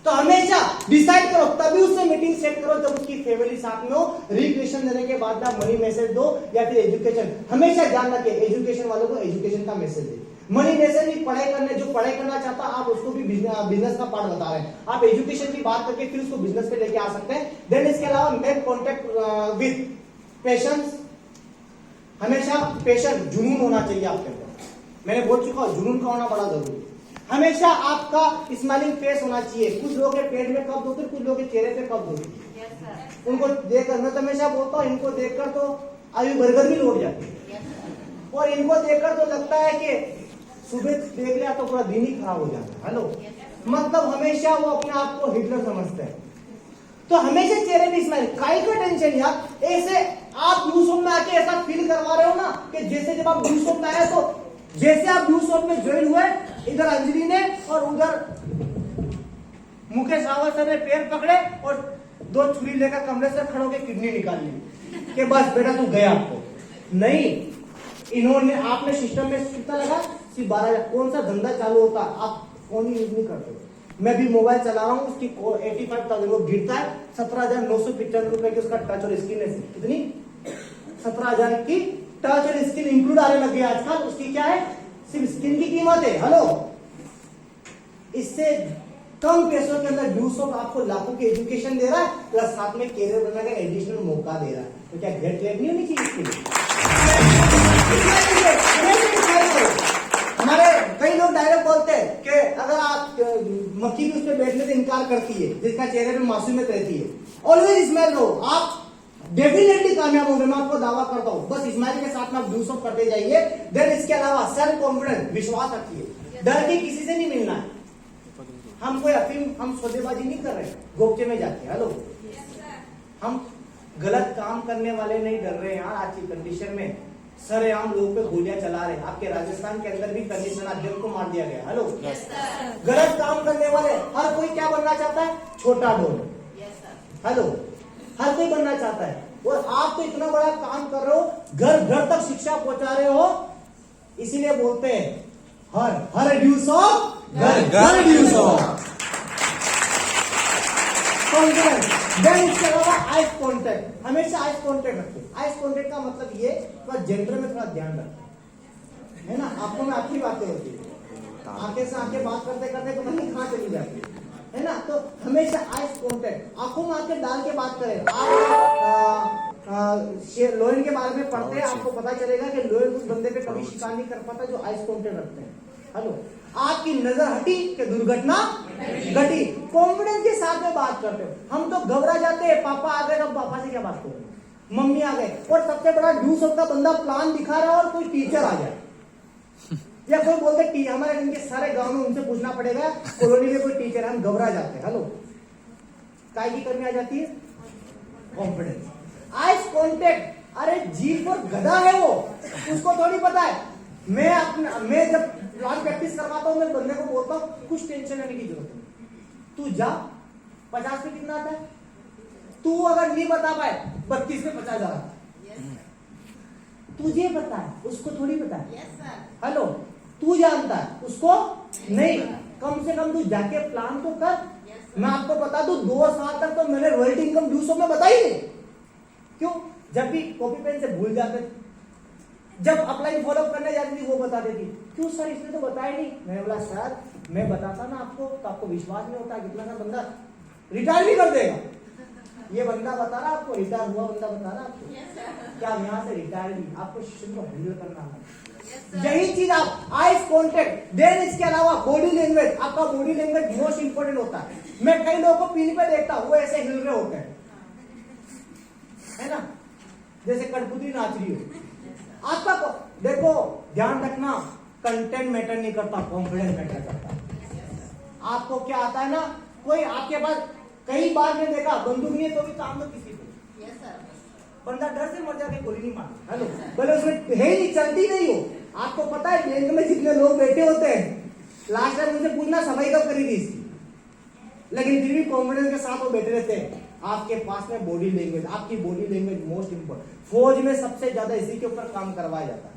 तो हमेशा डिसाइड करो, तभी उससे मीटिंग सेट करो जब उसकी फैमिली साथ में हो। रिक्वेशन देने के बाद आप मनी मैसेज दो या फिर एजुकेशन, हमेशा ध्यान रखें एजुकेशन वालों को एजुकेशन का मैसेज दे। मनी मैसेज भी पढ़ाई करने, जो पढ़ाई करना चाहता आप उसको भी बिजनेस का पार्ट बता रहे हैं, आप एजुकेशन की बात करके फिर उसको बिजनेस पे लेके आ सकते हैं। देन इसके अलावा मेक कॉन्टेक्ट विद पेशेंस, हमेशा पेशेंट, जुनून होना चाहिए आपके अंदर। मैंने बोल चुका हूं, जुनून का होना बड़ा जरूरी है। हमेशा आपका स्माइलिंग फेस होना चाहिए। कुछ लोगों के पेट में कब्ज होती है, कुछ लोगों के चेहरे पे कब्ज होती है। उनको देखकर, मैं तो हमेशा बोलता हूँ, इनको देखकर तो आयु बर्गर भी लौट जाती है, और इनको देखकर तो लगता है कि सुबह देख लिया तो पूरा दिन ही खराब हो जाता है। हेलो, मतलब हमेशा वो अपने आप को हिटलर समझते हैं। तो हमेशा चेहरे पे स्माइल, काई का टेंशन यार, ऐसे आप न्यूज शो में आके ऐसा फील करवा रहे हो ना कि जैसे जब आप न्यूज शो में आए तो जैसे आप न्यूज शो में ज्वाइन हुए, इधर अंजलि ने और उधर मुकेश रावत सर ने पैर पकड़े और 2 छुरी लेकर कमरे से खड़े होकर किडनी निकाल ली कि बस बेटा तू गया। आपको नहीं, इन्होंने, आपने सिस्टम में कितना लगा, सिर्फ 12,000। कौन सा धंधा चालू होता है, आप फोन ही यूज नहीं करते। मैं भी मोबाइल चला रहा हूँ, उसकी 85,000 वो गिरता है, 17,995 रुपए की उसका टच और स्क्रीन है। कितनी? 17,000 की टच और स्क्रीन इंक्लूड आने लग गया आजकल। उसकी क्या है? सिर्फ स्क्रीन की कीमत है। हेलो, इससे कम पैसों के अंदर ड्यूसॉफ्ट आपको लाखों की एजुकेशन दे रहा है, प्लस साथ में कैरियर बनाने का एडिशनल मौका दे रहा है। तो क्या ग्रेट क्लेम नहीं होनी चाहिए इसके लिए? हमारे कई लोग डायरेक्ट बोलते हैं कि अगर आप मक्खी भी उस पर बैठने से इनकार करती है जिसका चेहरे पे मासूमियत रहती है, ऑलवेज स्माइल रहो, आप डेफिनेटली कामयाब होंगे। मैं आपको दावा करता हूं। बस स्माइल के साथ में आप ड्यूसॉफ्ट करते जाइए। देन इसके अलावा सेल्फ कॉन्फिडेंस, विश्वास रखिए। डर के किसी से नहीं मिलना है। हम कोई अफीम, हम सौदेबाजी नहीं कर रहे गोपचे में जाके। हेलो, हम गलत काम करने वाले नहीं डर रहे यार। आज की कंडीशन में सरेआम लोगों पे गोलियां चला रहे। आपके राजस्थान के अंदर भी कंडीशन अध्यक्ष को मार दिया गया। हेलो, गलत काम करने वाले हर कोई क्या बनना चाहता है? छोटा डॉन। हेलो, हर कोई बनना चाहता है। और आप तो इतना बड़ा काम कर रहे हो, घर घर तक शिक्षा पहुंचा रहे हो। इसीलिए बोलते हैं हर ड्यूसॉफ्ट घर ड्यूसॉफ्ट। कॉन्फिडेंस। देन इसके अलावा आइस कॉन्टेक्ट, हमेशा आइस कॉन्टेक्ट रखें। आइस कॉन्टेक्ट का मतलब ये थोड़ा जेंडर में थोड़ा ध्यान रखें, है ना। आंखों में आपकी बातें होती है, आंखें से आंखें बात करते करते तो नहीं कहां चली जाती है ना। तो हमेशा आइस कॉन्टेक्ट, आंखों में आंखें डाल के बात करें। आप लोयन के बारे में पढ़ते हैं, आपको पता चलेगा कि लोयन उस बंदे पे कभी शिकार नहीं कर पाता जो आइस कॉन्टेक्ट रखते हैं। हेलो, आपकी नजर हटी कि दुर्घटना घटी। कॉन्फिडेंस के साथ में बात करते हो। हम तो घबरा जाते हैं, पापा आ गए, अब पापा से क्या बात करें, मम्मी आ गए। और सबसे बड़ा ड्यूसॉफ्ट का बंदा प्लान दिखा रहा है और कोई टीचर आ जाए या कोई बोलते हमारे इनके सारे गांव में उनसे पूछना पड़ेगा कॉलोनी में कोई टीचर है, हम घबरा जाते हैं। हेलो, काय की कमी आ जाती है? कॉन्फिडेंस। आइस कॉन्टेक्ट, अरे जीभ और गधा है वो, उसको थोड़ी पता है। मैं जब प्लान प्रैक्टिस करवाता हूं, मैं बंदे को बोलता हूं कुछ टेंशन लेने की जरूरत नहीं, तू जा। 50 में कितना आता है? तू अगर नहीं बता पाए 32 में 50 जा रहा, तुझे पता है, उसको थोड़ी पता है। हेलो, तू जानता है, उसको नहीं। कम से कम तू जाके प्लान तो कर। मैं आपको बता दूं, 2 साल तक तो मैंने रॉयल्टी इनकम ड्यूसॉफ्ट में बताई नहीं। क्यों? जब भी कॉपी पेन से भूल जाते, जब अपलाइन फॉलो करने जाती थी वो बता देती। क्यों सर, इसने तो बताया नहीं। मैं बोला सर, मैं बताता ना आपको तो आपको विश्वास नहीं होता। कितना का बंदा रिटायर भी कर देगा। ये बंदा बता रहा आपको, रिटायर हुआ बंदा बता रहा आपको क्या यहाँ से रिटायर भी, आपको शिक्षण को हैंडल करना है। यही चीज आप आइस कॉन्टेक्ट। देन इसके अलावा बॉडी लैंग्वेज, आपका बॉडी लैंग्वेज मोस्ट इंपोर्टेंट होता है। मैं कई लोगों को पीली पे देखता हूं, वो ऐसे हिल रहे होते हैं, है ना, जैसे कठपुतली नाच रही हो। आपका देखो, ध्यान रखना, कंटेंट मैटर नहीं करता, कॉन्फिडेंस मैटर करता है। आपको क्या आता है ना, कोई आपके पास, कई बार मैं देखा बंदूक नहीं है तो भी काम दो किसी को, बंदा डर से मर जाके गोली नहीं मारता। हेलो, बोले उसमें है ही नहीं, चलती नहीं हो। आपको पता है बैंक में जितने लोग बैठे होते हैं, लास्ट टाइम उनसे पूछना सफाई कब करी थी इसकी, लेकिन फिर भी कॉन्फिडेंस के साथ वो बैठे रहते हैं। आपके पास में बॉडी लैंग्वेज, आपकी बॉडी लैंग्वेज मोस्ट इंपोर्टेंट। फौज में सबसे ज्यादा इसी के ऊपर काम करवाया जाता है,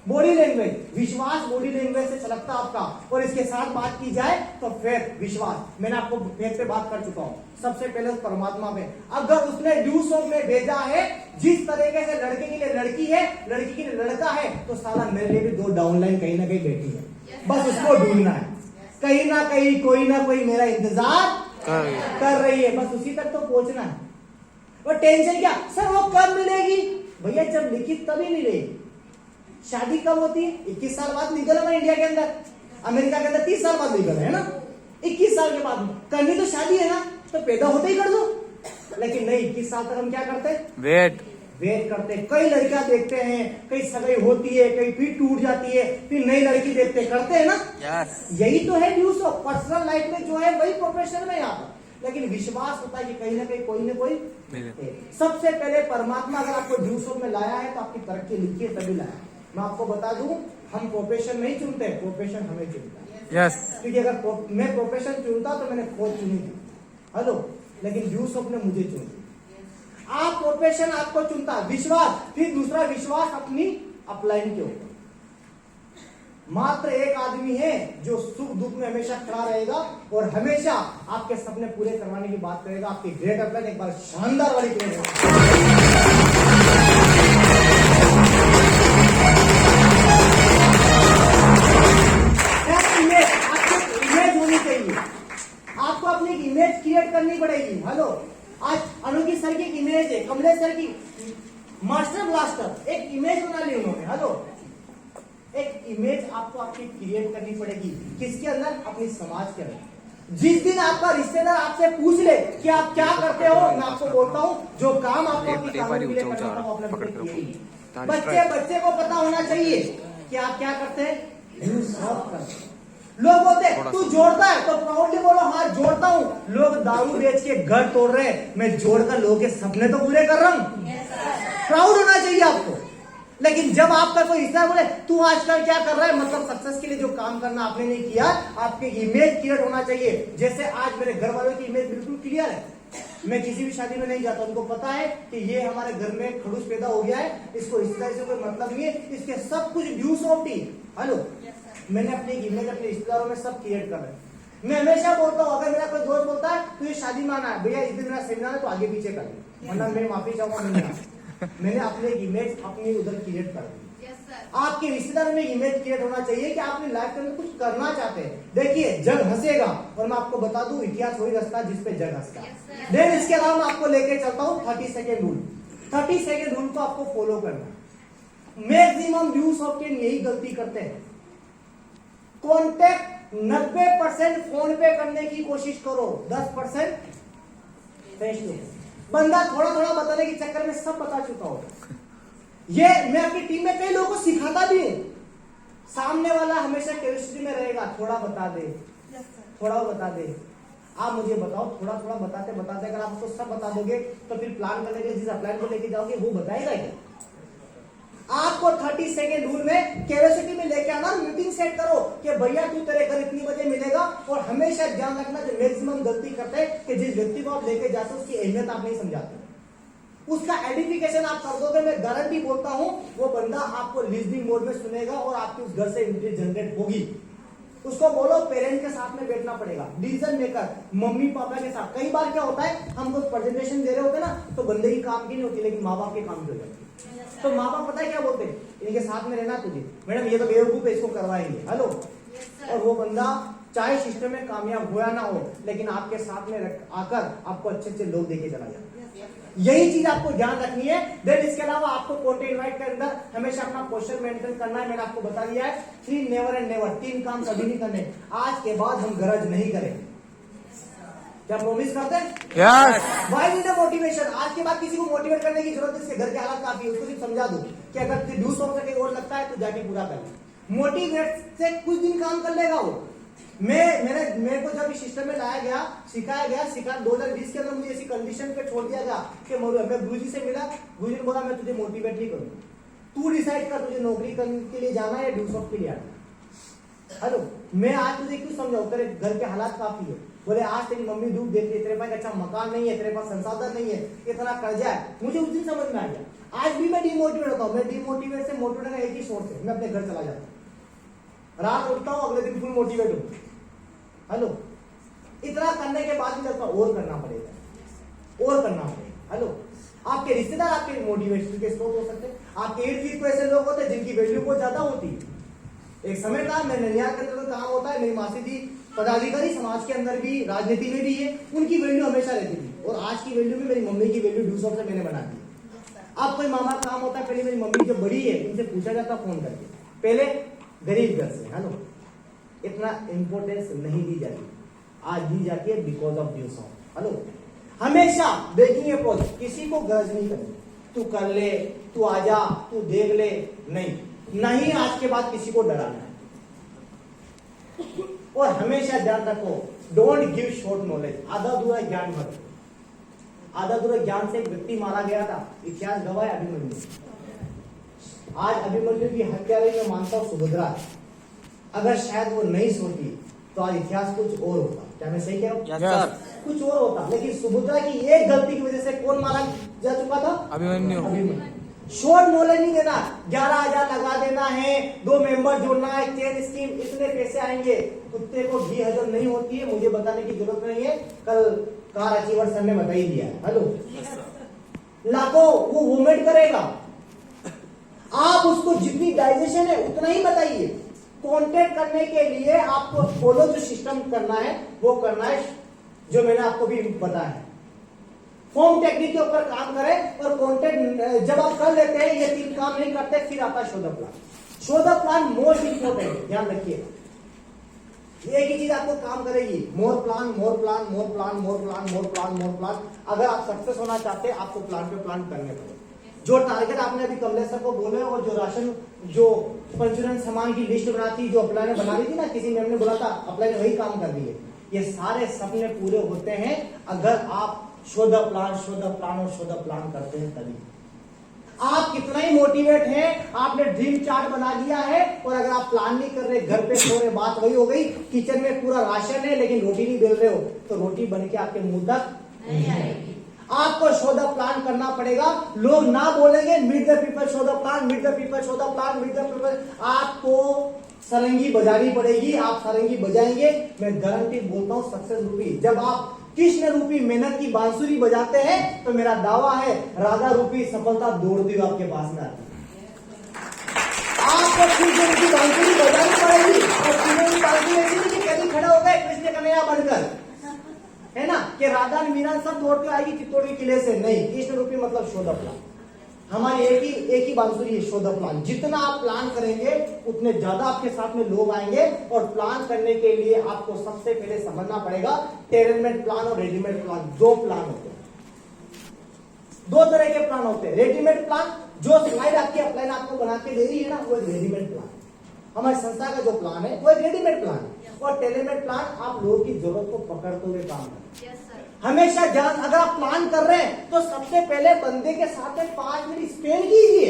बॉडी लैंग्वेज। विश्वास बॉडी लैंग्वेज से छलकता आपका। और इसके साथ बात की जाए तो फेथ, विश्वास। मैंने आपको फेथ पे बात कर चुका हूं। सबसे पहले उस परमात्मा में, अगर उसने ड्यूसॉफ्ट में भेजा है, जिस तरीके से लड़के के लिए लड़की है, लड़की के लिए लड़का है, तो साला मेरे लिए भी 2 डाउनलाइन कहीं ना कहीं बैठी है। बस उसको ढूंढना है, कहीं ना कहीं कोई ना कोई मेरा इंतजार कर रही है, बस उसी तक तो पहुंचना है। और टेंशन क्या सर, वो कब मिलेगी? भैया जब लिखी तभी मिलेगी। शादी कब होती है? 21 साल बाद लीगल है इंडिया के अंदर, अमेरिका के अंदर 30 साल बाद लीगल है ना। 21 साल के बाद करनी तो शादी है ना, तो पैदा होते ही कर दो। लेकिन नहीं, 21 साल तक हम क्या करते हैं? वेट करते हैं। कई लड़कियां देखते हैं, कई सगाई होती है, कई फिर टूट जाती है, फिर नई लड़की देखते करते हैं ना। यही तो है ड्यूसॉफ्ट। पर्सनल लाइफ में जो है वही प्रोफेशनल में आता, लेकिन विश्वास होता है कि कहीं ना कहीं कोई ना कोई। सबसे पहले परमात्मा अगर आपको ड्यूसॉफ्ट में लाया है तो आपकी तरक्की लिखी है तभी लाया। मैं आपको बता दूं, हम प्रोफेशन नहीं चुनते, प्रोफेशन हमें चुनता है। क्योंकि अगर मैं प्रोफेशन चुनता तो मैंने फौज चुनी थी। हेलो, लेकिन ड्यूसॉफ्ट ने मुझे चुनी। आप प्रोफेशन आपको चुनता, विश्वास, फिर दूसरा विश्वास अपनी अपलाइन के ऊपर। मात्र एक आदमी है जो सुख दुख में हमेशा खड़ा रहेगा और हमेशा आपके सपने पूरे करवाने की बात करेगा। आपकी ग्रेट अपलाइन एक बार शानदार वाली प्लेन इमेज होनी चाहिए, आपको अपनी एक इमेज क्रिएट करनी पड़ेगी। हेलो, आज अनोखी सर की एक इमेज है, कमलेश सर की मास्टर ब्लास्टर, एक इमेज बना ली उन्होंने। हेलो, एक इमेज आपको आपकी क्रिएट करनी पड़ेगी, किसके अंदर? अपनी समाज के अंदर। जिस दिन आपका रिश्तेदार आपसे पूछ ले कि आप क्या करते हो, मैं आपको बोलता हूँ जो काम आपको अपनी कानून के लिए करना था वो अपने बच्चे को पता होना चाहिए कि आप क्या करते हैं, यूज करते हैं। लोग बोलते हैं तू जोड़ता है तो प्राउडली बोलो हाँ जोड़ता हूँ। लोग दारू बेच के घर तोड़ रहे हैं, मैं जोड़कर लोगों के सपने तो पूरे कर रहा हूँ। प्राउड होना चाहिए आपको। लेकिन जब आपका कोई रिश्ता बोले तू आजकल क्या कर रहा है, मतलब सक्सेस के लिए जो काम करना आपने नहीं किया, आपकी इमेज क्लियर होना चाहिए। जैसे आज मेरे घर वालों की इमेज बिल्कुल क्लियर है, मैं किसी भी शादी में नहीं जाता, उनको पता है कि ये हमारे घर में खड़ूस पैदा हो गया है, इसको रिश्तेदारी से कोई मतलब नहीं है, इसके सब कुछ ड्यू सॉफ्टी। हेलो, मैंने अपनी इमेज अपने रिश्तेदारों में सब क्रिएट कर रहे हैं। मैं हमेशा बोलता हूँ अगर मेरा कोई दोस्त बोलता है तो ये शादी में आना है, भैया इस दिन मेरा सेमिनार है तो आगे पीछे कर ले, वरना मैं माफी चाहूंगा। मैंने अपने इमेज अपनी उधर क्रिएट कर दी। आपके रिश्तेदार में इमेज क्रिएट होना चाहिए कि आप अपनी लाइफ के अंदर कुछ करना चाहते हैं। देखिए जग हंसेगा और मैं आपको बता दूं इतिहास वही रास्ता जिसपे जग हंसता है। देन इसके अलावा मैं आपको लेके चलता हूँ 30 सेकेंड रूल। 30 सेकेंड रूल को आपको फॉलो करना है। मैक्सिमम व्यूज ऑफ के यही गलती करते हैं। कॉन्टेक्ट 90% फोन पे करने की कोशिश करो, 10% फेस टू फेस। बंदा थोड़ा थोड़ा बताने के चक्कर में सब बता चुका होगा। ये मैं अपनी टीम में कई लोगों को सिखाता भी हूं। सामने वाला हमेशा क्यूरियोसिटी में रहेगा, थोड़ा बता दे, थोड़ा बता दे, आप मुझे बताओ। थोड़ा थोड़ा बताते बताते अगर आप उसको सब बता दोगे तो फिर प्लान करने के जिस प्लान को लेके जाओगे वो बताएगा क्या? आपको 30 सेकेंड रूल में क्यूरियोसिटी में लेके आना, मीटिंग सेट करो कि भैया तू तेरे घर इतनी बजे मिलेगा। और हमेशा ध्यान रखना जो मैक्सिमम गलती करते हैं कि जिस व्यक्ति को आप लेके जाते हो उसकी अहमियत आप नहीं समझाते, उसका एडिफिकेशन आप कर दोगे। मैं गारंटी बोलता हूं वो बंदा आपको लिसनिंग मोड में सुनेगा और आपकी उस घर से एंट्री जनरेट होगी। उसको बोलो पेरेंट के साथ में बैठना पड़ेगा, डिसीजन मेकर मम्मी पापा के साथ। कई बार क्या होता है हम कुछ प्रेजेंटेशन दे रहे होते ना तो बंदे की काम की नहीं होती लेकिन माँ बाप के काम की हो जाती है। तो माँ बाप पता है क्या बोलते हैं, इनके साथ में रहना तुझे, मैडम ये तो बेवकूफ है इसको करवाएंगे। हेलो, और वो बंदा चाहे सिस्टम में कामयाब हुआ ना हो लेकिन आपके साथ में आकर आपको अच्छे अच्छे लोग देके चला जाता है। यही चीज आपको ध्यान रखनी है। देन इसके अलावा आपको कॉन्टेंट इनवाइट के अंदर हमेशा अपना पोस्टर मेंटेन करना है। मैंने आपको बता दिया है 3 नेवर एंड नेवर, 3 काम कभी नहीं करने। आज के बाद हम गरज नहीं करेंगे। क्या प्रॉमिस करते हैं? Yes. Why need a motivation? आज के बाद किसी को मोटिवेट करने की जरूरत है, इसके घर के हालात काफी है, उसको सिर्फ समझा दो कि अगर तुझे ड्यू सॉफ्ट सके और लगता है तो जाके पूरा कर ले। मोटिवेट से कुछ दिन काम कर लेगा वो। मेरे को जब इस सिस्टम में लाया गया, सिखाया गया, 2020 के अंदर मुझे ऐसी कंडीशन पे छोड़ दिया गया कि मैं गुरुजी से मिला, गुरुजी ने बोला मैं तुझे मोटिवेट नहीं करूंगा, तू डिसाइड कर तुझे नौकरी करने के लिए जाना है या ड्यू सॉफ्ट के लिए आना। हेलो, मैं आज तुझे क्यों समझाऊं, तेरे घर के हालात काफी है। बोले आज तेरी मम्मी दुख देती है, तेरे पास अच्छा मकान नहीं है, तेरे पास संसाधन नहीं है, इतना कर्जा है। मुझे उस दिन समझ में आ गया। आज भी मैं डिमोटिवेट होता हूँ। मैं डिमोटिवेट से मोटिवेट का एक ही सोर्स है, मैं अपने घर चला जाता हूँ, रात उठता हूँ, अगले दिन फुल मोटिवेट हूँ। हेलो, इतना करने के बाद भी लगता और करना पड़ेगा, और करना पड़ेगा। हेलो, आपके रिश्तेदार आपके मोटिवेशन के स्रोत हो सकते हैं। आपके इर्द गिर्द को ऐसे लोग होते हैं जिनकी वैल्यू बहुत ज्यादा होती है। एक समय था मैं ननियाल के अंदर काम होता है, मेरी मासी जी पदाधिकारी समाज के अंदर भी राजनीति में भी है, उनकी वैल्यू हमेशा रहती थी। और आज की वैल्यू भी मेरी मम्मी की वैल्यू ड्यू सॉफ्ट से मैंने बना दी। अब कोई मामा काम होता है, पहले मेरी मम्मी जो बड़ी है उनसे पूछा जाता फोन करके, पहले गरीब घर से। हेलो, इतना इंपॉर्टेंस नहीं दी जाती, आज दी जाती है because of due soft. Hello, हमेशा ब्रेकिंग अप्रोच, किसी को गर्ज नहीं करनी, तू कर ले, तू आजा, तू देख ले, नहीं आज के बाद किसी को डराना है। और हमेशा ध्यान रखो, डोंट गिव शॉर्ट नॉलेज, आधा अधूरा ज्ञान मत। आधा अधूरा ज्ञान से एक व्यक्ति मारा गया था, इतिहास गवाह है अभिमन्यु। आज अभिमन्यु की हत्या मैं मानता हूं सुभद्रा, अगर शायद वो नहीं सोती तो आज इतिहास कुछ और होता। क्या मैं सही कह रहा हूँ? yes, कुछ और होता। लेकिन सुभद्रा की एक गलती की वजह से कौन मारा जा चुका था? अभिमन्यु। शॉर्ट नॉलेज नहीं देना। 11,000 लगा देना है, 2 मेंबर जोड़ना है, चेन स्कीम, इतने पैसे आएंगे। कुत्ते को घी हजम नहीं होती है, मुझे बताने की जरूरत नहीं है, कल कार अचीवर सर ने बता ही दिया है। हेलो, लाखों वो वोमिट करेगा, आप उसको जितनी डाइजेशन है उतना ही बताइए। कॉन्टेक्ट करने के लिए आपको फॉलो जो सिस्टम करना है वो करना है, जो मैंने आपको भी बताया है। फॉर्म टेक्निक के ऊपर काम करें और कॉन्टेक्ट जब आप कर लेते हैं, ये 3 काम नहीं करते, फिर आता है show the plan. Show the plan most important, ध्यान रखिएगा। एक ही चीज आपको काम करेगी, मोर प्लान, मोर प्लान, मोर प्लान, मोर प्लान, मोर प्लान, मोर प्लान। अगर आप सक्सेस होना चाहते हैं, आपको प्लान पे प्लान करने पड़ेगा। जो टारगेट आपने अभी कमलेश सर को बोले, और जो राशन, जो पंचुरन सामान की लिस्ट बना थी, जो अप्लाई ने बना दी थी ना, किसी मैम ने बोला था, अप्लाई ने वही काम कर दिए। ये सारे सपने पूरे होते हैं अगर आप show the plan, show the plan और शो द प्लान करते हैं तभी। आप कितना ही मोटिवेट हैं, आपने ड्रीम चार्ट बना दिया है, और अगर आप प्लान नहीं कर रहे, घर पे सो रहे, बात वही हो गई। किचन में पूरा राशन है लेकिन रोटी नहीं बेल रहे हो, तो रोटी बन के आपके मुंह तक नहीं आएगी। आपको शो द प्लान करना पड़ेगा। लोग ना बोलेंगे meet the people show the plan, meet the people show the plan, meet the people. आपको सरंगी बजानी पड़ेगी, आप सरंगी बजाएंगे, मैं गारंटी बोलता हूं सक्सेस रूपी। जब आप कृष्ण रूपी मेहनत की बांसुरी बजाते हैं, तो मेरा दावा है राधा रूपी सफलता दौड़ती हुई आपके पास में आती है। आपको कृष्ण रूपी बांसुरी बजानी पड़ेगी, और कृष्ण की बांसुरी ऐसी नहीं कि कभी खड़े हो गए कृष्ण कन्हैया बनकर, है ना, कि राधा मीरा सब दौड़ के आएगी चित्तौड़ के किले से, नहीं। कृष्ण रूपी मतलब शो द प्लान। हमारी एक ही बांसुरी है, शो द प्लान। जितना आप प्लान करेंगे उतने ज्यादा आपके साथ में लोग आएंगे। और प्लान करने के लिए आपको सबसे पहले समझना पड़ेगा टेलरमेड प्लान और रेडीमेड प्लान। 2 प्लान होते हैं, 2 तरह के प्लान होते हैं। रेडीमेड प्लान, जो स्लाइड आपकी अपलाइन आपको बना के दे रही है ना, वो रेडीमेड प्लान। हमारी संस्था का जो प्लान है वो एक रेडीमेड प्लान है। और टेलरमेड प्लान आप लोगों की जरूरत को पकड़ते हुए काम करें। हमेशा ध्यान, अगर आप प्लान कर रहे हैं तो सबसे पहले बंदे के साथ में 5 मिनट स्पेंड कीजिए।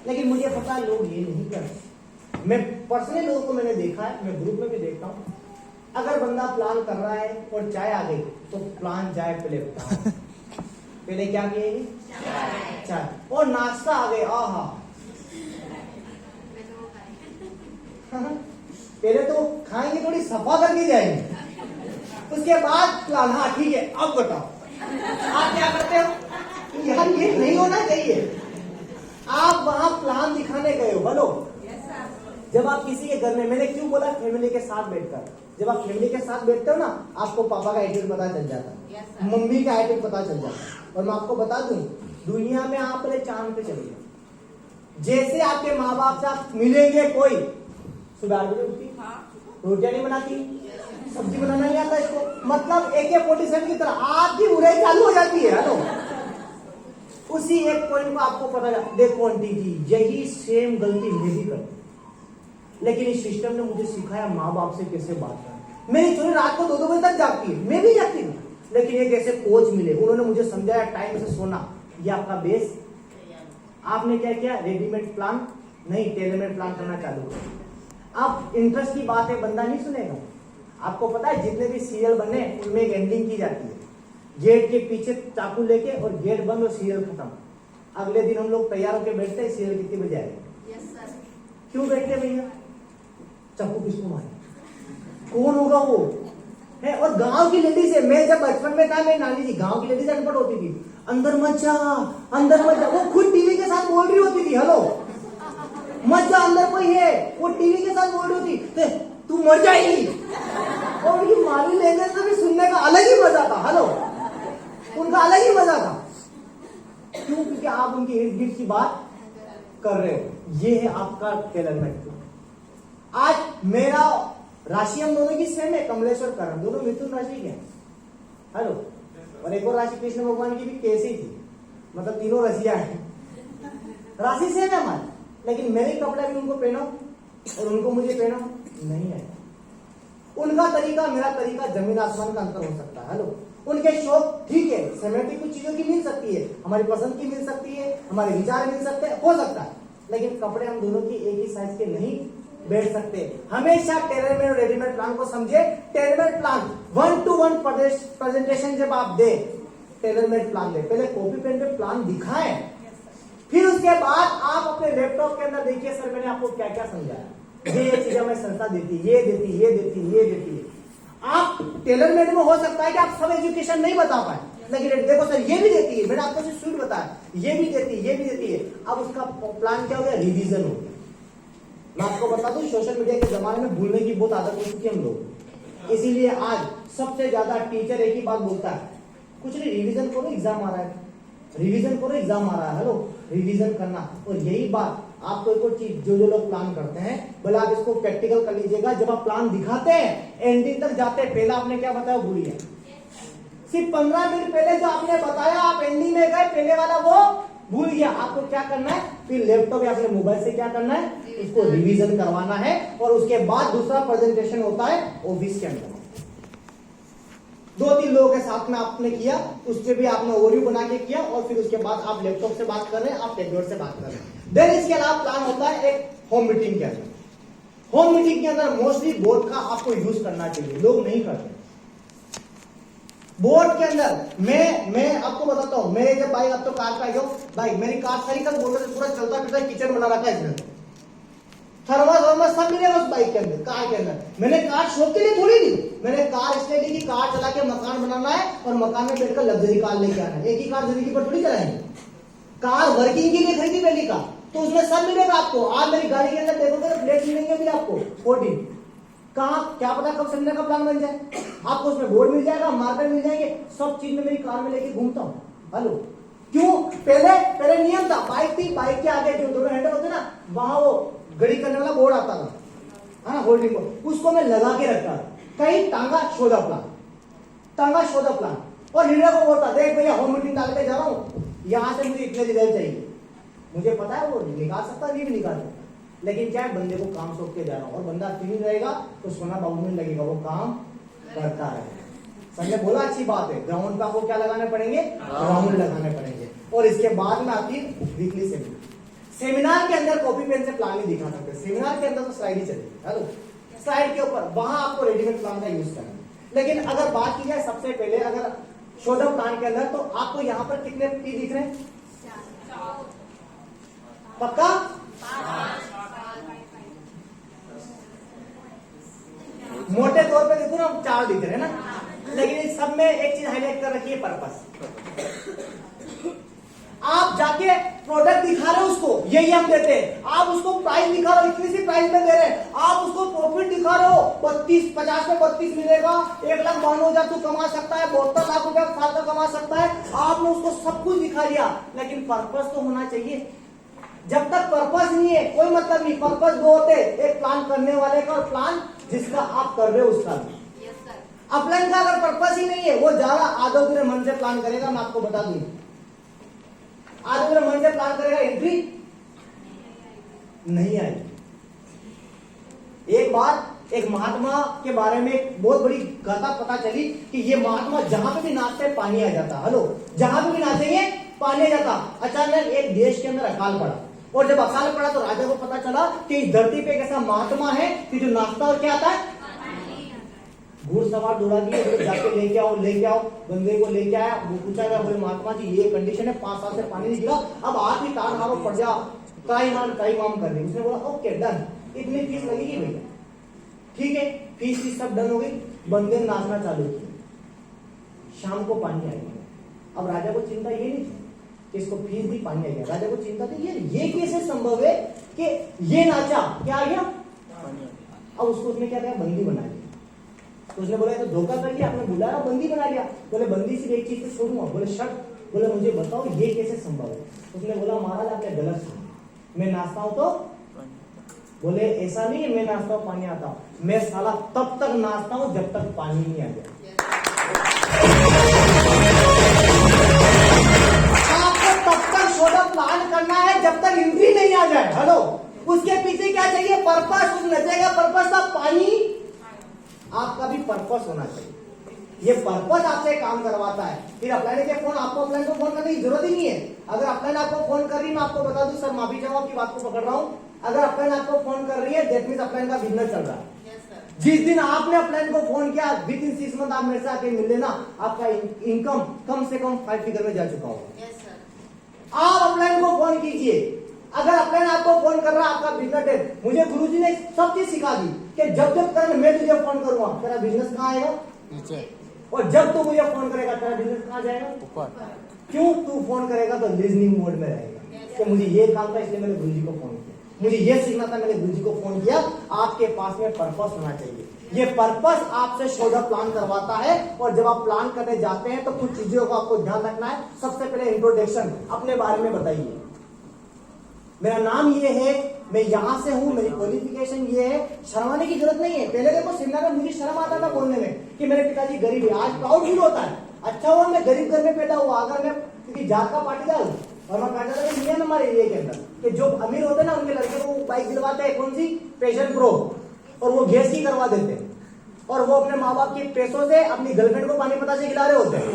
लेकिन मुझे पता है लोग ये नहीं करते। मैं पर्सनली लोगों को मैंने देखा है, मैं ग्रुप में भी देखता हूं, अगर बंदा प्लान कर रहा है और चाय आ गई तो प्लान जाए पहले क्या पिएगी? चाय। और नाश्ता आ गए, आहा, पहले तो खाएंगे, थोड़ी सफा करके जाएंगे, उसके बाद प्लान। हाँ ठीक है, अब बताओ आप क्या करते हो? यार ये नहीं होना चाहिए। आप वहां प्लान दिखाने गए हो, बोलो। जब आप किसी के घर में, मैंने क्यों बोला फैमिली के साथ बैठकर, जब आप फैमिली के साथ बैठते हो ना, आपको पापा का एटीट्यूड पता चल जाता है, मम्मी का एटीट्यूड पता चल जाता है। और मैं आपको बता दूं, दुनिया में आप पहले चांद पे चले जाओ। जैसे आपके माँ बाप से आप मिलेंगे, कोई सुबह 8 बजे उठती, रोटियां नहीं बनाती, सब्जी बनाना नहीं आता इसको, मतलब AK-47 की तरह आपकी बुराई चालू हो जाती है। हेलो, उसी एक पॉइंट को आपको पता चला, देखो आंटी जी, यही सेम गलती मैं भी करती, लेकिन इस सिस्टम ने मुझे सिखाया माँ बाप से कैसे बात करना। मेरी छोरी रात को 2-2 बजे तक जागती है, मैं भी जागती हूँ, लेकिन एक ऐसे कोच मिले, उन्होंने मुझे समझाया टाइम से सोना, ये आपका बेस। आपने क्या किया? रेडीमेड प्लान नहीं, टेलरमेड प्लान करना चालू करो। अब इंटरेस्ट की बात है, बंदा नहीं सुनेगा। आपको पता है जितने भी सीरियल बने उनमें एक एंडिंग की जाती है, गेट के पीछे चाकू लेके, और गेट बंद और सीरियल खत्म। अगले दिन हम लोग तैयार होकर बैठते हैं, सीरियल कितने बजे आएगा? क्यों बैठते भैया? चाकू किसको मारे, कौन होगा वो है? और गांव की लेडीज है, मैं जब बचपन में था, मेरी नानी जी, गांव की लेडीज अनपढ़ होती थी, अंदर मत जा, अंदर मत जा, वो खुद टीवी के साथ बोल रही होती थी, हेलो मत जा, अंदर कोई है, वो टीवी के साथ बोल रही होती, तू मर जाएगी। और उनकी माली लैंग्वेज में भी सुनने का अलग ही मजा था, हेलो, उनका अलग ही मजा था। क्यों? क्योंकि आप उनके इर्द गिर्द की बात कर रहे हो। ये है आपका टेलरमेड। आज मेरा राशि हम दोनों की सेम है, कमलेश्वर करण, दोनों मिथुन राशि के, हेलो, और एक और राशि कृष्ण भगवान की भी कैसी थी, मतलब तीनों राशियां हैं, राशि सेम है हमारी, लेकिन मेरे कपड़े भी उनको पहनो और उनको मुझे पहनो नहीं है। उनका तरीका मेरा तरीका जमीन आसमान का अंतर हो सकता है, हेलो। उनके शौक ठीक है, समय की कुछ चीजों की मिल सकती है, हमारी पसंद की मिल सकती है, हमारे विचार मिल सकते हैं, हो सकता है, लेकिन कपड़े हम दोनों की एक ही साइज के नहीं बैठ सकते। हमेशा टेलरमेड और रेडीमेड प्लान को समझे। टेलरमेड प्लान 1-to-1 प्रेजेंटेशन जब आप दे, टेलरमेड प्लान दे, पहले कॉपी पेन पे प्लान दिखाएं, फिर उस उसके बाद आप अपने लैपटॉप के अंदर देखिए सर मैंने आपको क्या क्या समझाया, ये चीजें हमें संस्था देती है, ये देती है, ये देती है, ये देती है। आप टेलर मेड में हो सकता है कि आप सब एजुकेशन नहीं बता पाए, लेकिन देखो सर ये भी देती है, मैंने आपको सिर्फ स्वीट बताया, ये भी देती है, ये भी देती है। अब उसका प्लान क्या हो गया, रिवीजन हो गया। मैं आपको बता दूं सोशल मीडिया के जमाने में भूलने की बहुत आदत हो चुकी है हम लोग, इसीलिए आज सबसे ज्यादा टीचर एक ही बात बोलता है, कुछ नहीं रिवीजन करो एग्जाम आ रहा है, रिवीजन करो एग्जाम आ रहा है, हेलो रिवीजन करना। और यही बात आप कोई कोई चीज जो लोग प्लान करते हैं, बोले आप इसको प्रैक्टिकल कर लीजिएगा, जब आप प्लान दिखाते हैं एंडिंग तक जाते हैं, पहला आपने क्या बताया भूल गया, सिर्फ 15 मिनट पहले जो आपने बताया आप एंडिंग में गए, पहले वाला वो भूल गया। आपको क्या करना है, फिर लैपटॉप या अपने मोबाइल से क्या करना है, उसको रिवीजन करवाना है। और उसके बाद दूसरा प्रेजेंटेशन होता है ऑफिस के अंदर, 2-3 लोगों के साथ में आपने किया, उस पर भी आपने ओवरव्यू बना के किया, और फिर उसके बाद आप लैपटॉप से बात कर रहे हैं, आप टैबलेट से बात कर रहे हैं। देन इसके अलावा प्लान होता है एक होम मीटिंग के अंदर। होम मीटिंग के अंदर मोस्टली बोर्ड का आपको यूज करना चाहिए, लोग नहीं करते। बोर्ड के अंदर मैं आपको बताता हूं, मैं जब बाइक अब तो कार पे आई हूं, बाइक मेरी कार सारी का बोर्ड पूरा चलता फिरता किचन बना रखा है इसमें, थर्मस सब मिलेगा उस बाइक के अंदर, कार के अंदर। मैंने कार शौक के लिए थोड़ी ली, मैंने कार इसलिए ली कि कार चला के मकान बनाना है और मकान में बैठकर लग्जरी कार लेके आना है। एक ही कार जिंदगी पर थोड़ी चलाएंगे, कार वर्किंग के लिए खरीदी पहली कार, तो उसमें सब मिलेगा आपको। आज मेरी गाड़ी के अंदर देखोगे तो प्लेट मिलेंगे भी आपको 14, कहा क्या पता कब संडे का प्लान बन जाए, आपको उसमें बोर्ड मिल जाएगा, मार्कर मिल जाएंगे, सब चीज में मेरी कार में लेके घूमता हूँ। हेलो क्यों, पहले नियम था, बाइक थी, बाइक के आगे जो दोनों हैंडल होते ना, वहां वो घड़ी करने वाला बोर्ड आता था, है ना, होल्डिंग बोर्ड, उसको मैं लगा के रखता था, कहीं टांगा शोधा प्लान, टांगा शोधा प्लान। और लीडर को बोलता, देख भैया होम मीटिंग डाल के जा रहा हूँ, यहां से मुझे इतने रिजल्ट चाहिए। मुझे पता है वो निकाल सकता, नहीं भी निकाल सकता, लेकिन क्या है, बंदे को काम सौंप के जा रहा हूं, और बंदा क्लीन रहेगा तो सोना बाबू में लगेगा, वो काम करता रहेगा। सबने बोला अच्छी बात है, ग्राउंड पे आपको क्या लगाने पड़ेंगे, ग्राउंड लगाने पड़ेंगे। और इसके बाद में आती है वीकली सेमिनार। सेमिनार के अंदर कॉपी पेन से प्लान नहीं दिखा सकते, सेमिनार के अंदर तो स्लाइड ही चलेगी, हेलो स्लाइड के ऊपर, वहां आपको रेडीमेड प्लान का यूज करना है। लेकिन अगर बात की जाए सबसे पहले अगर शोधा प्लान के अंदर, तो आपको यहाँ पर कितने पी दिख रहे हैं, पक्का? मोटे तौर पे देखो ना 4 दिख रहे हैं ना, लेकिन इस सब में एक चीज हाईलाइट कर रखी है, पर्पस। आप जाके प्रोडक्ट दिखा रहे हो उसको, यही हम देते हैं, आप उसको प्राइस दिखा रहे हो, इतनी सी प्राइस में दे रहे हैं, आप उसको प्रॉफिट दिखा रहे हो, 50 में 32 मिलेगा, 1,92,000 तू कमा सकता है, 72 लाख रुपया साल का कमा सकता है, आपने उसको सब कुछ दिखा दिया, लेकिन पर्पस तो होना चाहिए। जब तक पर्पस नहीं है कोई मतलब नहीं। पर्पस 2 होते, एक प्लान करने वाले का और प्लान जिसका आप कर रहे हो उसका भी। अपलाइन का अगर पर्पस ही नहीं है, वो ज्यादा आधे पूरे मन से प्लान करेगा, मैं आपको बता दूं, आधे पूरे मन से प्लान करेगा, एंट्री नहीं आएगी। एक बार एक महात्मा के बारे में एक बहुत बड़ी गाथा पता चली कि ये महात्मा जहां पे भी नाचते पानी आ जाता, हेलो जहां पे भी नाचेंगे पानी आ जाता। अचानक एक देश के अंदर अकाल पड़ा, और जब अकाल पड़ा तो राजा को पता चला कि इस धरती पे एक ऐसा महात्मा है कि जो नाचता और क्या आता है, घुड़सवार दौड़ा दिए, जाके लेके आओ, बंदे को लेके आया, वो पूछा गया, बोले महात्मा जी ये कंडीशन है, 5 साल से पानी नहीं गिरा, अब आप ही तार मारो पड़ जा, ट्राई माम कर दी। उसने बोला ओके डन, इतनी फीस लगेगी भैया, ठीक है, फीस सब डन हो गई, बंदे ने नाचना चालू किया, शाम को पानी आ गया। अब राजा को चिंता ये नहीं थी कि इसको फीस दी, पानी आ गया, राजा को चिंता थी ये कैसे संभव है कि ये नाचा, क्या आ गया, अब उसको उसने क्या किया, बंदी बना लिया। तो उसने बोला तो धोखा कर लिया, आपने बुलाया बंदी बना लिया। बोले बंदी सिर्फ एक चीज से छोड़ूंगा, बोले शर्त, बोले मुझे बताओ ये कैसे संभव है। उसने बोला महाराज आपने गलत सुना, मैं नाचता हूं तो, बोले ऐसा नहीं है मैं नाचता हूं पानी आता हूं, मैं साला तब तक नाचता हूं जब तक पानी नहीं आ जाए। आपको तब तक शोधा प्लान करना है जब तक एंट्री नहीं आ जाए, हेलो उसके पीछे क्या चाहिए, पर्पस। उस नचेगा पर्पस था पानी, आपका भी पर्पस होना चाहिए, ये पर्पस आपसे काम करवाता है। फिर अपलाइन के फोन, आपको अपलाइन को फोन करने की जरूरत ही नहीं है। अगर अपलाइन आपको फोन कर रही है, मैं आपको बता दूं सर माफी चाहूंगा आपकी बात को पकड़ रहा हूं, अगर अपलाइन आपको फोन कर रही है दैट मींस अपलाइन का बिजनेस चल रहा है। जिस दिन आपने अपलाइन को फोन किया विद इन 6 मंथ आप मेरे से आके मिल लेना, आपका इनकम कम से कम 5 फिगर में जा चुका होगा। आप अपलाइन को फोन फोन कीजिए। अगर अपने आप को फोन कर रहा है, आपका बिजनेस है, मुझे गुरुजी ने सब चीज सिखा दी कि जब जब कर मैं तुझे फोन करूंगा तेरा बिजनेस कहाँ आएगा नीचे, और जब तू मुझे फोन करेगा तेरा बिजनेस कहाँ जाएगा ऊपर। क्यों? तू फोन करेगा तो लिजनिंग मोड में रहेगा कि मुझे ये काम था इसलिए मैंने गुरुजी को फोन किया, मुझे ये सीखना था मैंने गुरुजी को फोन किया। आपके पास में पर्पस होना चाहिए। ये पर्पस आपसे शोल्डर प्लान करवाता है और जब आप प्लान करने जाते हैं तो कुछ चीजों को आपको ध्यान रखना है। सबसे पहले इंट्रोडक्शन, अपने बारे में बताइए। मेरा नाम ये है, मैं यहां से हूं, मेरी क्वालिफिकेशन ये है। शर्माने की जरूरत नहीं है। पहले देखो सेमिनार में मुझे शर्म आता था बोलने में कि मेरे पिताजी गरीब है, आज प्राउड फील होता है। अच्छा हुआ मैं गरीब घर में पैदा हुआ, अगर मैं क्योंकि जात का पाटीदार हूं और मैं कहता था इंडिया हमारे एरिया के अंदर कि जो अमीर होते हैं ना उनके लड़के को बाइक दिलवाते हैं, कौन सी पैशन प्रो, और वो गैस की करवा देते हैं और वो अपने माँ बाप के पैसों से अपनी गर्लफ्रेंड को पानी पता से खिला रहे होते हैं।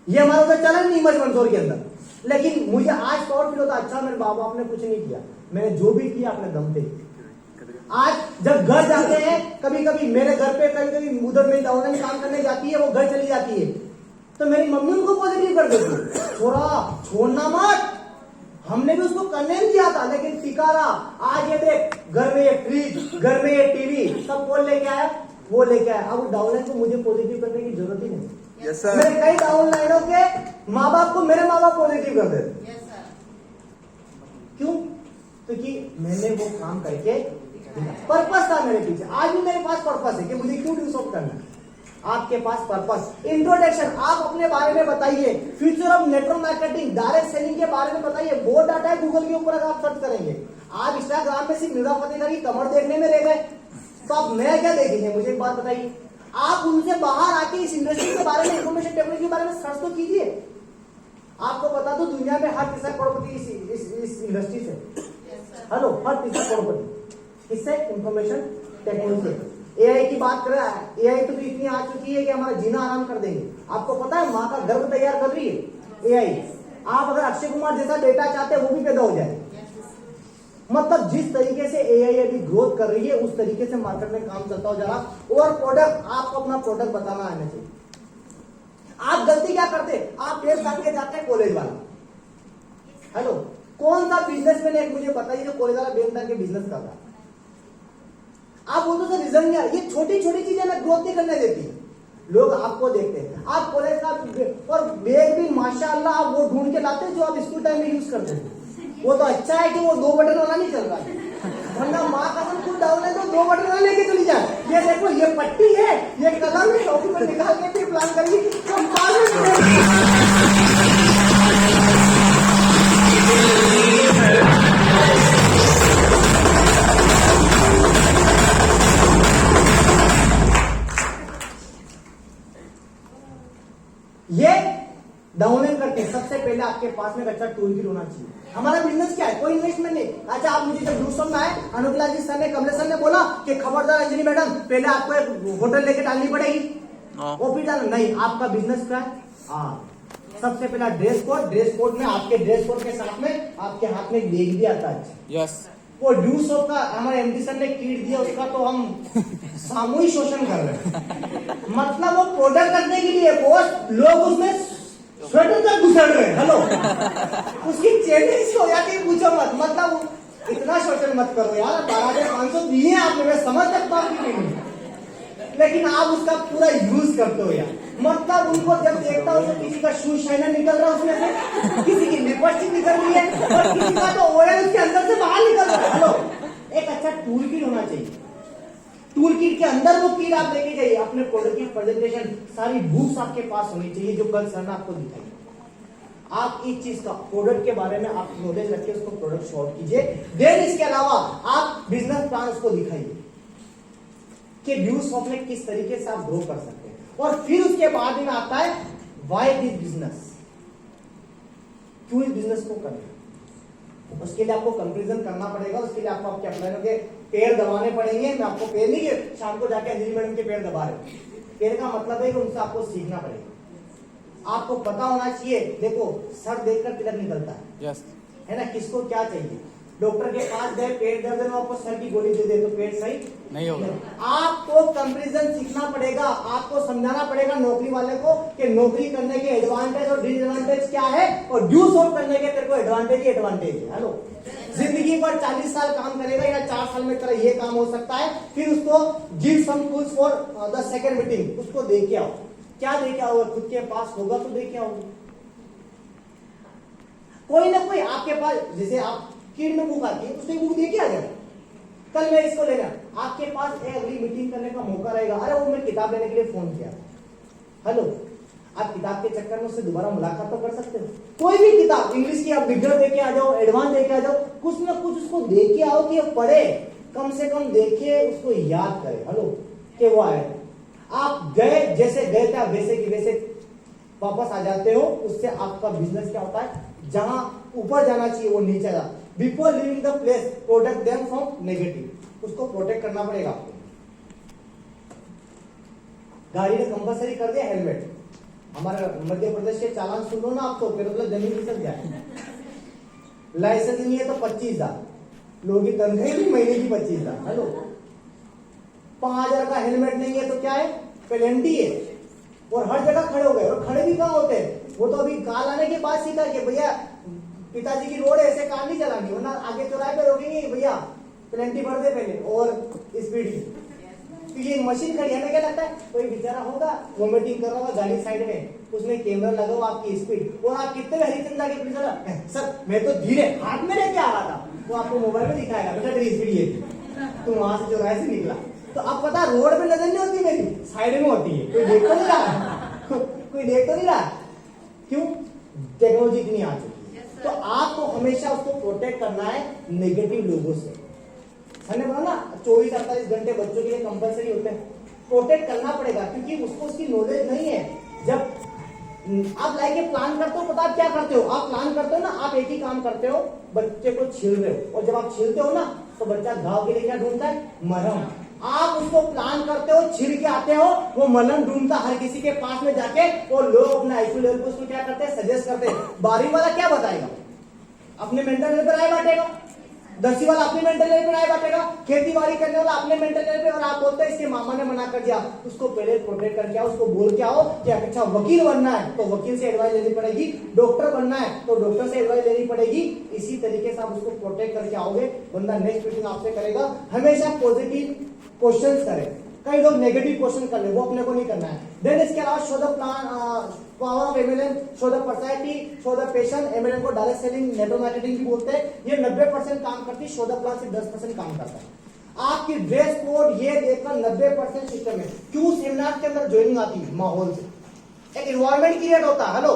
ये हमारा उधर चला नहीं इमज मंदसौर के अंदर। लेकिन मुझे आज प्राउड फील होता, अच्छा मेरे माँ बाप ने कुछ नहीं किया, मैंने जो भी किया अपने दम पे। आज जब घर जाते हैं, कभी कभी मेरे घर पे, कभी कभी उधर मेरी डाउन काम करने जाती है, वो घर चली जाती है तो मेरी मम्मी उनको पॉजिटिव कर देती है, छोरा छोड़ना मत। हमने भी उसको करने नहीं दिया था लेकिन टिका रहा। आज ये देख, घर में ये फ्रिज, घर में ये टीवी, सब कौन लेके आया? वो लेके आया। अब डाउनलाइन को मुझे पॉजिटिव करने की जरूरत ही नहीं। Yes sir. मेरे कई डाउनलाइनों के माँ बाप को मेरे माँ बाप पॉजिटिव कर देते। Yes sir. क्यों? क्योंकि मैंने वो काम करके पर्पस था मेरे पीछे। आज भी मेरे पास पर्पस है कि मुझे क्यों ड्यूसऑफ करना है। आपके पास पर्पस, इंट्रोडक्शन, आप अपने बारे में बताइए। Future of network marketing, direct selling के बारे में बताइए। बहुत डाटा है गूगल के ऊपर, अगर आप सर्च करेंगे। आप इंस्टाग्राम में सिर्फ निर्मला फतेह की कमर देखने में रह गए तो आप मैं क्या देखेंगे? मुझे एक बात बताइए। आप उनसे बाहर आके इस इंडस्ट्री के बारे में, इंफॉर्मेशन टेक्नोलॉजी के बारे में सर्च तो कीजिए। आपको बता दो दुनिया में हर तीसरा करोड़पति इस इंडस्ट्री से, हेलो, हर तीसरा करोड़पति इससे इंफॉर्मेशन टेक्नोलॉजी। एआई की बात करें, एआई तो इतनी आ चुकी है कि हमारा जीना आराम कर देंगे। आपको पता है माँ का गर्भ तैयार कर रही है एआई। आप अगर अक्षय कुमार जैसा बेटा चाहते हैं वो भी पैदा हो जाए। मतलब जिस तरीके से एआई अभी ग्रोथ कर रही है उस तरीके से मार्केट में काम चलता हो जा रहा। और प्रोडक्ट, आपको अपना प्रोडक्ट बताना आना चाहिए। आप गलती क्या करते? आप 1.5 साल के जाते हैं कॉलेज वाला, हेलो, कौन सा बिजनेसमैन है मुझे बताइए जो कॉलेज वाला 1.5 साल के बिजनेस कर रहा है? आप बोलते सर रीजन क्या? ये छोटी छोटी चीजें ना ग्रोथ नहीं करने देती। लोग आपको देखते हैं, आप कॉलेज का और बैग भी माशाअल्लाह आप वो ढूंढ के लाते हैं जो आप स्कूल टाइम में यूज करते थे। वो तो अच्छा है कि वो 2 बटन वाला नहीं चल रहा है, वरना माँ कसम खुद डाउन है तो 2 बटन वाला लेके चली जाए। ये देखो ये पट्टी है, ये कलम है, टॉपी पर निकाल के फिर प्लान करिए ये डाउनलाइन करते हैं। सबसे पहले आपके पास में एक अच्छा टूल किट होना चाहिए। हमारा बिजनेस क्या है? कोई इन्वेस्टमेंट नहीं। अच्छा, आप मुझे जब दूसरों में आए, अनुकला जी सर ने, कमलेश सर ने बोला कि खबरदार अंजलि मैडम पहले आपको एक होटल लेके डालनी पड़ेगी, वो फिर डालना नहीं। आपका बिजनेस क्या है? सबसे पहला ड्रेस कोड। ड्रेस कोड में आपके ड्रेस कोड के साथ में आपके हाथ में बैग भी आता है। यस। वो ड्यूसॉफ का हमारे एमडी सर ने किट दिया, उसका तो हम सामूहिक शोषण कर रहे हैं। मतलब वो प्रोडक्ट करने के लिए पोस्ट, लोग उसमें स्वेटर तक घुसड़ रहे हैं। हेलो, उसकी चेंजिंग हो जाती है, पूछो मत। मतलब इतना शोषण मत करो यार। 12,500 दिए आपने, मैं समझ सकता हूँ कि नहीं, लेकिन आप उसका पूरा यूज करते हो यार। मतलब उनको जब देखता हूँ तो किसी का शू शाइनर निकल रहा है उसमें से, किसी की लिपस्टिक निकल रही है और किसी का तो ऑयल उसके अंदर से बाहर निकल रहा है। हेलो, एक अच्छा टूल किट होना चाहिए। टूल किट के अंदर वो किट आप लेके जाइए। अपने प्रोडक्ट की प्रेजेंटेशन, सारी बुक्स आपके पास होनी चाहिए जो कल सर ने आपको दिखाई। आप इस चीज का प्रोडक्ट के बारे में आप नॉलेज रखिए, उसको प्रोडक्ट शॉर्ट कीजिए। देन इसके अलावा आप बिजनेस प्लान उसको दिखाइए कि ड्यूसॉफ में किस तरीके से आप ग्रो कर सकते हैं। और फिर उसके बाद में आता है व्हाई दिस बिजनेस, क्यों इस बिजनेस को करना। उसके लिए आपको कंपेरिजन करना पड़ेगा। उसके लिए आपको आपके अपलाइनों के पैर दबाने पड़ेंगे। मैं आपको पैर नहीं कि शाम को जाके अंजलि मैडम के पैर दबा रहे। पैर का मतलब है कि उनसे आपको सीखना पड़ेगा। आपको पता होना चाहिए। देखो, सर देखकर तिलक निकलता है, यस, है ना, किसको क्या चाहिए। डॉक्टर के पास गए, पेट दर्द है, वो आपको सर की गोली दे दे तो पेट सही नहीं होगा। आपको कंपैरिजन सीखना पड़ेगा, आपको समझाना पड़ेगा नौकरी वाले को कि नौकरी करने के एडवांटेज और डिसएडवांटेज क्या है, और ड्यू सॉल्व करने के तेरे को एडवांटेज ही एडवांटेज है। हेलो, जिंदगी पर 40 साल काम करेगा या 4 साल में तेरा ये काम हो सकता है, फिर उसको give some tools for the second meeting, उसको दे के आओ। क्या दे के आओ? खुद के पास होगा तो दे के आओ। कोई ना कोई आपके पास, जैसे आप किड में बुक आती है, उसमें बुक दे के आ जाए, कल मैं इसको लेना, आपके पास अगली मीटिंग करने का मौका रहेगा। अरे वो मैं किताब लेने के लिए फोन किया। हेलो, आप किताब के चक्कर में उससे दोबारा मुलाकात तो कर सकते हो। कोई भी किताब, इंग्लिश की आप बिगनर दे के आ जाओ, एडवांस दे के आ जाओ, कुछ ना कुछ उसको दे के आओ कि पढ़े, कम से कम देखे, उसको याद करे। हेलो, कि वो आए, आप गए, जैसे गए थे आप वैसे की वैसे वापस आ जाते हो। उससे आपका बिजनेस क्या होता है, जहां ऊपर जाना चाहिए वो नीचे जा। Before living the place protect them from negative, उसको प्रोटेक्ट करना पड़ेगा आपको। गाड़ी ने कंपलसरी कर दिया हेलमेट, हमारे मध्य प्रदेश के चालान सुन लो ना आप, तो फिर मतलब जमीन खिसक जाए। लाइसेंस नहीं है तो 25,000, लोगों की तनख्वाह भी महीने की 25,000। हेलो, 5,000 का हेलमेट नहीं है तो क्या है, पेनल्टी है, और हर जगह खड़े हो गए। और खड़े भी कहाँ होते हैं, वो तो अभी कार लाने के बाद सीखा कि भैया पिताजी की रोड है, ऐसे कार नहीं चलानी, वरना आगे चौराहे पे रोकेंगे भैया पेनल्टी भर दे पहले, और स्पीड। तो ये मशीन खड़ी है, हमें क्या लगता है कोई बेचारा होगा वोमिटिंग कर रहा होगा गाड़ी साइड में, उसमें कैमरा लगा हुआ आपकी स्पीड, और आप कितने हरिचंद जाके पुलिस वाला, सर मैं तो धीरे हाथ में लेके आ रहा था, वो आपको मोबाइल में दिखाएगा बेटा तेरी स्पीड ये थी, तो वहां से चौराहे से निकला। तो अब पता रोड पे नजर नहीं होती मेरी, साइड में होती है, कोई देख तो नहीं रहा कोई देख तो नहीं रहा। क्यों? टेक्नोलॉजी इतनी आ चुकी है। तो आपको हमेशा उसको प्रोटेक्ट करना है नेगेटिव लोगों से। मैंने बोला ना 24-48 घंटे बच्चों के लिए कंपलसरी होते हैं, प्रोटेक्ट करना पड़ेगा, क्योंकि उसको उसकी नॉलेज नहीं है। जब आप लाइक ए प्लान करते हो, पता आप क्या करते हो, आप प्लान करते हो ना, आप एक ही काम करते हो, बच्चे को छील रहे हो, और जब आप छीलते हो ना तो बच्चा घाव के लिए क्या ढूंढता है, मरहम। आप उसको प्लान करते हो, छिड़ के आते हो, वो मलहम ढूंढता हर किसी के पास में जाके, और लोग अपने आईक्यू लेवल को उसको क्या करते हैं, सजेस्ट करते हैं। 12वीं वाला क्या बताएगा, अपने मेंटल लेवल पर राय बांटेगा, 10वीं वाला अपने मेंटल लेवल पर राय बांटेगा, खेती बाड़ी करने वाला अपने मेंटल लेवल पे, और आप बोलते हैं इसके मामा ने मना कर दिया। उसको पहले प्रोटेक्ट करके आओ, उसको बोल के आओ कि अच्छा वकील बनना है तो वकील से एडवाइस लेनी पड़ेगी, डॉक्टर बनना है तो डॉक्टर से एडवाइस लेनी पड़ेगी। इसी तरीके से आप उसको प्रोटेक्ट करके आओगे, बंदा नेक्स्ट मीटिंग आपसे करेगा। हमेशा पॉजिटिव क्वेश्चंस करें, कई लोग नेगेटिव क्वेश्चन कर ले, वो अपने को नहीं करना है। देन इसके अलावा show the plan power of MLM, show the personality, show the passion. MLM को डायरेक्ट सेलिंग, नेटवर्क मार्केटिंग भी बोलते हैं। ये 90% काम करती है, शो द प्लान सिर्फ 10% काम करता है। आपकी ड्रेस कोड ये देखकर 90% सिस्टम है। क्यों? सेमिनार के अंदर ज्वाइनिंग आती है, माहौल से एक एनवायरमेंट क्रिएट होता है। हेलो,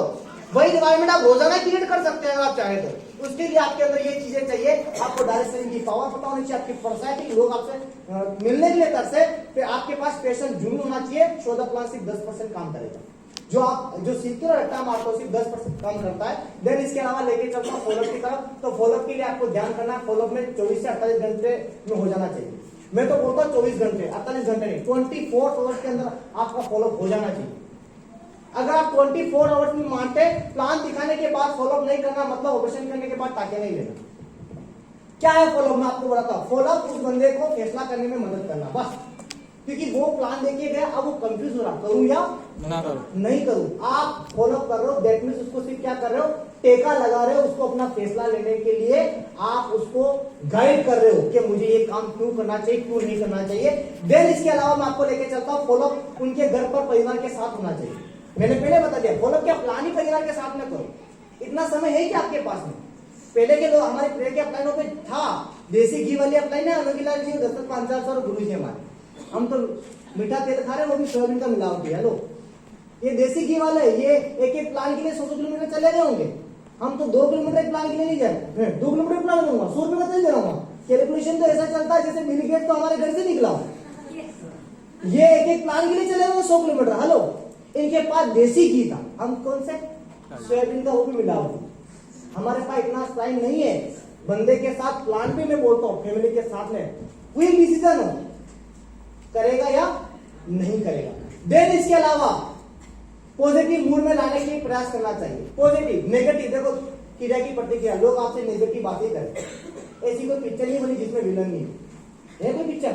वही एनवायरमेंट आप रोजाना क्रिएट कर सकते हैं अगर आप चाहे तो। उसके लिए आपके अंदर ये चीजें चाहिए, आपको डायरेक्ट सेलिंग की पावर पता होनी चाहिए, आपकी पर्सनैलिटी, लोग आपसे मिलने के लिए तरसे, फिर आपके पास पैशन जुनून होना चाहिए। शो द प्लान सिर्फ 10% काम करेगा। जो सीखते हो रट्टा मारते हो सिर्फ 10% काम करता है। देन इसके अलावा लेके चलता हूँ फॉलोअप की तरफ। तो फॉलोअप के लिए आपको ध्यान करना है, फॉलोअप में 24 से 48 घंटे में हो जाना चाहिए। मैं तो बोलता हूँ 24 घंटे, 48 घंटे नहीं, 24 आवर्स के अंदर आपका फॉलोअप हो जाना चाहिए। अगर आप 24 आवर्स में मानते, प्लान दिखाने के बाद फॉलोअप नहीं करना, मतलब ऑपरेशन करने के बाद टाके नहीं लेना। क्या है फॉलोअप? मैं आपको बताता हूं। फॉलोअप उस बंदे को फैसला करने में मदद करना, बस। क्योंकि वो प्लान देखिए गया, अब वो कंफ्यूज हो रहा, करूं या ना करूं, नहीं करूं। आप फॉलोअप कर रहे हो, दैट मींस उसको सिर्फ क्या कर रहे हो, टेका लगा रहे हो, उसको अपना फैसला लेने के लिए आप उसको गाइड कर रहे हो कि मुझे ये काम क्यों करना चाहिए, क्यों नहीं करना चाहिए। देन इसके अलावा मैं आपको लेके चलता हूं, फॉलोअप उनके घर पर परिवार के साथ होना चाहिए। मैंने पहले बता दिया, फॉलोअप क्या प्लान ही परिवार के साथ में करो। इतना समय है क्या आपके पास में? पहले के लोग हमारे प्रेयर के अपलाइनों पे था, देसी घी वाली अपलाइन है, अनुगिलाल जी 10-5,000 गुरु जी हमारे। हम तो मीठा तेल खा रहे हैं, वो भी सोयाबीन का मिलावटी है। लो, ये देसी घी वाला है, ये एक प्लान के लिए 100 किलोमीटर चले गए होंगे। हम तो 2 किलोमीटर प्लान के लिए नहीं जाए, 2 किलोमीटर प्लान करूंगा, 100 रुपये का तेल दे रहा हूँ। कैलकुलेशन तो ऐसा चलता है जैसे बिल गेट्स तो हमारे घर से निकला हो। ये एक प्लान के लिए चले गए 100 किलोमीटर। हेलो, इनके पास देसी घी था, हम कौन से सोयाबीन का, वो भी मिलावटी। हमारे पास इतना टाइम नहीं है। बंदे के साथ प्लान पे मैं बोलता हूँ, फैमिली के साथ में कोई डिसीजन हो, करेगा या नहीं करेगा। देन इसके अलावा पॉजिटिव मूड में लाने के लिए प्रयास करना चाहिए। पॉजिटिव, नेगेटिव, देखो क्रिया की प्रतिक्रिया, लोग आपसे नेगेटिव बातें करें, ऐसी कोई पिक्चर नहीं बनी जिसमें विलन नहीं है कोई पिक्चर,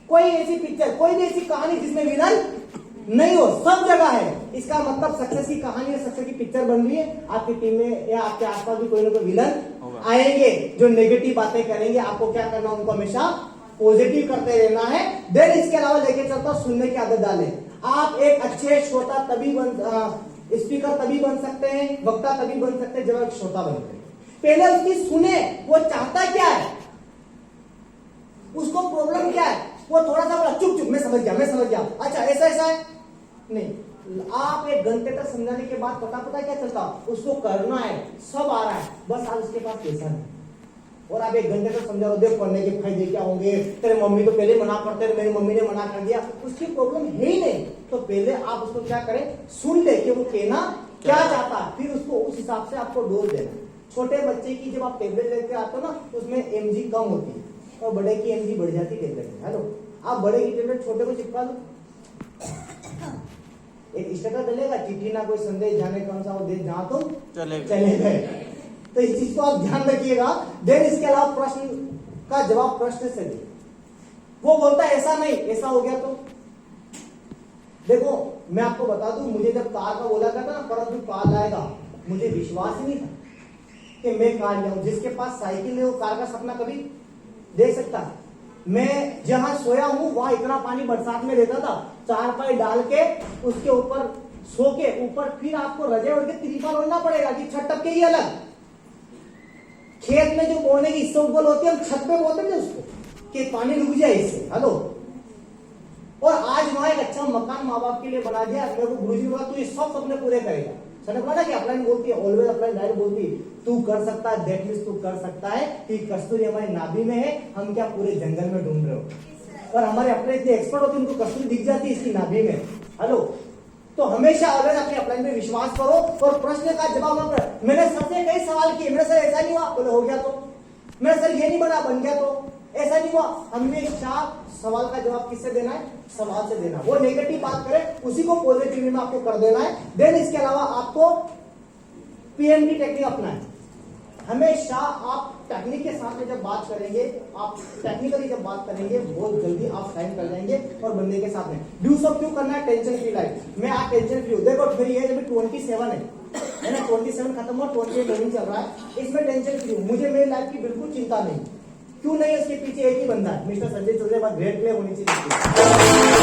कोई ऐसी पिक्चर, कोई भी ऐसी कहानी जिसमें विलन नहीं हो, सब जगह है। इसका मतलब सक्सेस की कहानी है, सक्सेस की पिक्चर बन रही है, आपकी टीम में या आपके आसपास भी कोई ना कोई विलन आएंगे जो नेगेटिव बातें करेंगे। आपको क्या करना, उनको हमेशा पॉजिटिव करते रहना है। देन इसके अलावा लेके चलता सुनने की आदत डालें। आप एक अच्छे श्रोता तभी स्पीकर तभी बन सकते हैं, वक्ता तभी बन सकते हैं जब एक श्रोता बनते हैं। पहले उसकी सुने, वो चाहता क्या है, उसको प्रॉब्लम क्या है, वो थोड़ा सा बोला चुप चुप मैं समझ गया, अच्छा ऐसा ऐसा है नहीं। आप एक घंटे तक समझाने के बाद पता क्या चलता, उसको करना है, सब आ रहा है, बस आज उसके पास पैसा नहीं। और आप एक घंटे तक समझा रहे हो, देख पढ़ने के फायदे क्या होंगे, तेरे मम्मी तो पहले मना करते रहे, मेरी मम्मी ने मना कर दिया, उसकी प्रॉब्लम है ही नहीं। तो पहले आप उसको क्या करें, सुन ले कि वो कहना क्या चाहता है, फिर उसको उस हिसाब से आपको डोज देना। छोटे बच्चे की जब आप टेबलेट लेके आते हो ना, उसमें एमजी कम होती है और बड़े की एमजी बढ़ जाती है टेबलेट में। हेलो, आप बड़े की टेबलेट छोटे को चिपका दो, एक स्टिकर डलेगा, चिट्ठी ना कोई संदेश, जाने कौन सा वो देश जहां तुम चले गए। तो इस चीज को आप ध्यान रखिएगा। देन इसके अलावा प्रश्न का जवाब प्रश्न से दे। वो बोलता है ऐसा नहीं, ऐसा हो गया तो देखो मैं आपको बता दूं, मुझे जब कार का बोला गया था ना, परंतु कार लाएगा, मुझे विश्वास ही नहीं था कि मैं कार लाऊं। जिसके पास साइकिल है वो कार का सपना कभी देख सकता है। मैं जहां सोया हूं वहां इतना पानी बरसात में देता था, चारपाई डाल के उसके ऊपर सो के ऊपर फिर आपको रजे ओढ़ के तिरपाल ओढ़ना पड़ेगा कि छत टपके ही अलग। खेत में जो बोने की इसबगोल होती है, हम छत पे बोलते हैं उसको कि पानी रुक जाए इससे। हेलो, और आज वहां एक अच्छा मकान माँ बाप के लिए बना दिया। मेरे को गुरुजी बोला तू ये सब सपने पूरे करेगा। सर बोला कि अपलाइन बोलती है, ऑलवेज अपलाइन डायरेक्ट बोलती है, तू कर सकता है, दैट मींस तू कर सकता है कि कस्तूरी हमारी नाभि में है, हम क्या पूरे जंगल में ढूंढ रहे हो। और हमारे अपने इतने एक्सपर्ट होते हैं, उनको कस्तूरी दिख जाती है इसकी नाभि में। हेलो, तो हमेशा ऑलवेज अपने अपलाइन में विश्वास करो और प्रश्न का जवाब मत करो। मैंने सर से कई सवाल किए, मेरे सर ऐसा नहीं हुआ, बोले हो गया तो। मेरे सर ये नहीं बना, बन गया तो। ऐसा नहीं हुआ। हमेशा सवाल का जवाब किससे देना है, सवाल से देना। वो नेगेटिव बात करे उसी को पॉजिटिव में आपको कर देना है। देन इसके अलावा आपको पीएमडी टेक्निक अपनाएं। हमेशा आप टेक्निक के साथ में जब बात करेंगे, आप टेक्निकली जब बात करेंगे, बहुत जल्दी आप साइन कर जाएंगे। और बंदे के साथ में डू सब क्यों करना है, टेंशन फ्री लाइफ। मैं आज टेंशन फ्री हूँ। देखो मेरी एज अभी 27 है ना, 27 खत्म हुआ, 28 रनिंग चल रहा है, इसमें टेंशन फ्री हूँ। मुझे मेरी लाइफ की बिल्कुल चिंता नहीं। क्यों नहीं, इसके पीछे एक ही बंदा है, मिस्टर संजय चौधरी। बाद ग्रेट प्ले होनी चाहिए।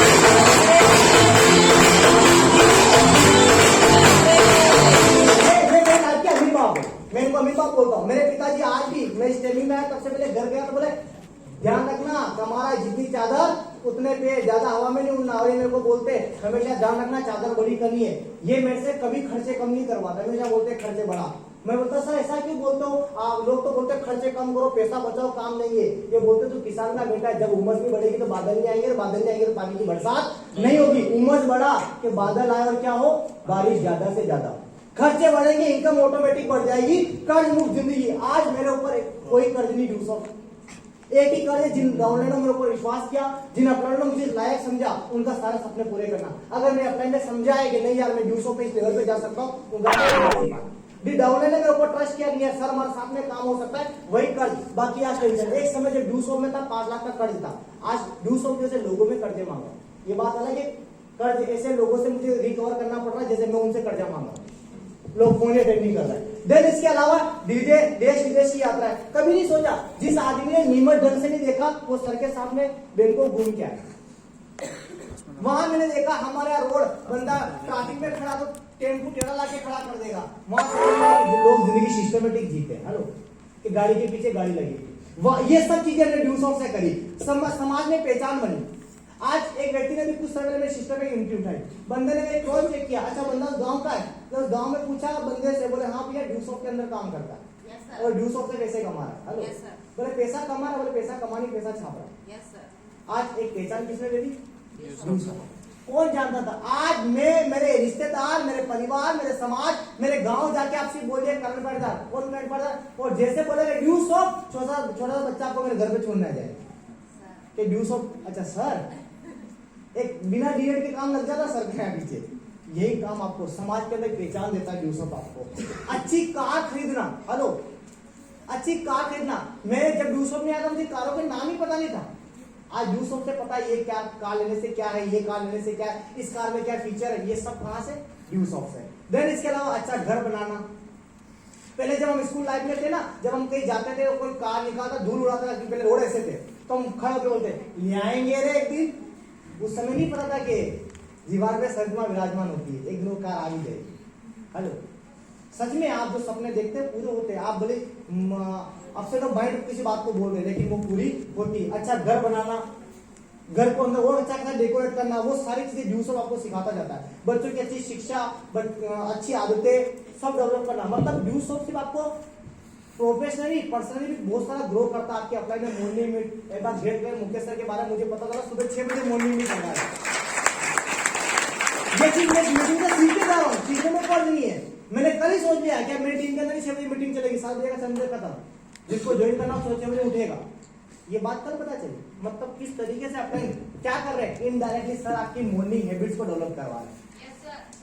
मैं इनको अमीर बाप बोलता हूँ। मेरे पिताजी आज भी, मैं इस ट्रेनिंग में आया तब से पहले घर गया तो बोले ध्यान रखना, कमारा जितनी चादर उतने पे, ज्यादा हवा में नहीं उड़ना। और ये मेरे को बोलते हमेशा ध्यान रखना, चादर बड़ी करनी है। ये मेरे से कभी खर्चे कम नहीं करवाता, हमेशा बोलते खर्चे बढ़ा। मैं बोलता सर ऐसा क्यों बोलते हो आप लोग, तो बोलते खर्चे कम करो, पैसा बचाओ, काम नहीं है। ये बोलते तो किसान का बेटा है, जब उमस भी बढ़ेगी तो बादल नहीं आएंगे, बादल नहीं आएंगे तो पानी की बरसात नहीं होगी। उमस बढ़ा कि बादल आए और क्या हो, बारिश ज्यादा से ज्यादा, खर्चे बढ़ेंगे, इनकम ऑटोमेटिक बढ़ जाएगी, कर्ज मुक्त जिंदगी। आज मेरे ऊपर कोई कर्ज नहीं ड्यू सॉफ्ट, एक ही कर्ज है, जिन डाउनलाइन ने मेरे ऊपर विश्वास किया, जिन अपलाइन ने मुझे लायक समझा, उनका सारे सपने पूरे करना। अगर मेरे अपलाइन ने समझा है कि नहीं यार मैं ड्यू सॉफ्ट पे इस लेवल पे जा सकता हूँ, उनका डाउनलाइन ने मेरे ऊपर ट्रस्ट किया नहीं है, सर हमारे साथ में काम हो सकता है, वही कर्ज। बाकी आज टेंशन। एक समय जब ड्यू सॉफ्ट में था 5 लाख का कर्ज था, आज ड्यू सॉफ्ट जैसे लोगों में कर्जे मांगा, ये बात अलग है। कर्ज ऐसे लोगों से मुझे रिकवर करना पड़ रहा है जैसे मैं उनसे कर्जा मांगा, लोग फोन अटेंड नहीं कर रहे हैं। देन इसके अलावा देश विदेश की यात्रा है। कभी नहीं सोचा, जिस आदमी ने नीमच ढंग से नहीं देखा वो सर के सामने बैंकॉक घूम के आया। वहां मैंने देखा हमारे रोड बंदा ट्रैफिक में खड़ा तो टेम्पू टेढ़ा लाके खड़ा कर देगा। वहां लोग जिंदगी सिस्टमेटिक जीते हैं। हेलो, कि गाड़ी के पीछे गाड़ी लगी, ये सब चीजें हमने ड्यू सॉफ्ट से करी, समाज में पहचान बनी। आज एक व्यक्ति ने भी कुछ समय में सिस्टम में यूनिटी उठाई, बंदे ने एक क्रॉस चेक किया, अच्छा बंदा गांव का है, तो गांव में पूछा बंदे से, बोले हाँ भैया ड्यू सॉफ्ट के अंदर काम करता है और ड्यू सॉफ्ट से पैसे कमा रहा है। हेलो, बोले पैसा कमा रहा है, बोले पैसा कमाने पैसा छाप रहा है। आज एक पहचान किसने दे दी, ड्यू सॉफ्ट। कौन जानता था? आज मैं, मेरे रिश्तेदार, मेरे परिवार, मेरे समाज, मेरे गांव जाके आपसे बोलिए करण पैदार, कौन करण पैदार, और जैसे बोलेगा ड्यू सॉफ्ट, छोटा सा बच्चा आपको मेरे घर पे छोड़ने जाए कि ड्यू सॉफ्ट। अच्छा सर, एक बिना डीएड के काम लग जाता सर के पीछे। यही काम आपको समाज के अंदर पहचान देता है ड्यू सॉफ्ट। आपको अच्छी कार खरीदना, हेलो, अच्छी कार खरीदना। मैं जब ड्यू शॉप में आया था मुझे कारों के नाम ही पता नहीं था। आज ड्यू शॉप से पता है ये क्या कार लेने से क्या है, ये कार लेने से क्या है, इस कार में क्या फीचर है, ये सब कहां से? ड्यू शॉप से। देन इसके अलावा अच्छा घर बनाना। पहले जब हम स्कूल लाइफ में थे ना, जब हम कहीं जाते थे कोई कार निकालता धूल उड़ाता था, पहले रोड ऐसे थे तो हम खड़े होकर बोलते ले आएंगे रे एक दिन। उस समय नहीं पता था कि दीवार पे सदमा विराजमान होती है, एक दिन वो कार आ ही जाएगी। हेलो, सच में आप जो सपने देखते हैं पूरे होते हैं। आप बोले अब से तो माइंड किसी बात को बोल रहे लेकिन वो पूरी होती। अच्छा घर बनाना, घर को अंदर और अच्छा खासा डेकोरेट करना, वो सारी चीजें ड्यू शॉप आपको सिखाता जाता है। बच्चों की अच्छी शिक्षा, अच्छी आदतें सब डेवलप करना। मतलब ड्यू शॉप सिर्फ आपको प्रोफेशनली पर्सनली भी बहुत सारा ग्रो करता है। आपके अप्लाई में मॉर्निंग मीट, एक बार ग्रेट प्लेयर मुकेश सर के बारे में मुझे पता चला सुबह 6 बजे मॉर्निंग मीट करना है। ये चीज मैं मीटिंग से सीख के जा रहा हूँ, सीखने में पड़ नहीं है। मैंने कल ही सोच लिया कि मेरी टीम के अंदर 6 बजे मीटिंग चलेगी, 7 बजे का संडे खत्म, जिसको ज्वाइन करना हो 6 बजे उठेगा। ये बात कल पता चली। मतलब किस तरीके से अपन क्या कर रहे हैं, इनडायरेक्टली सर आपकी मॉर्निंग हैबिट्स को डेवलप करवा रहे हैं।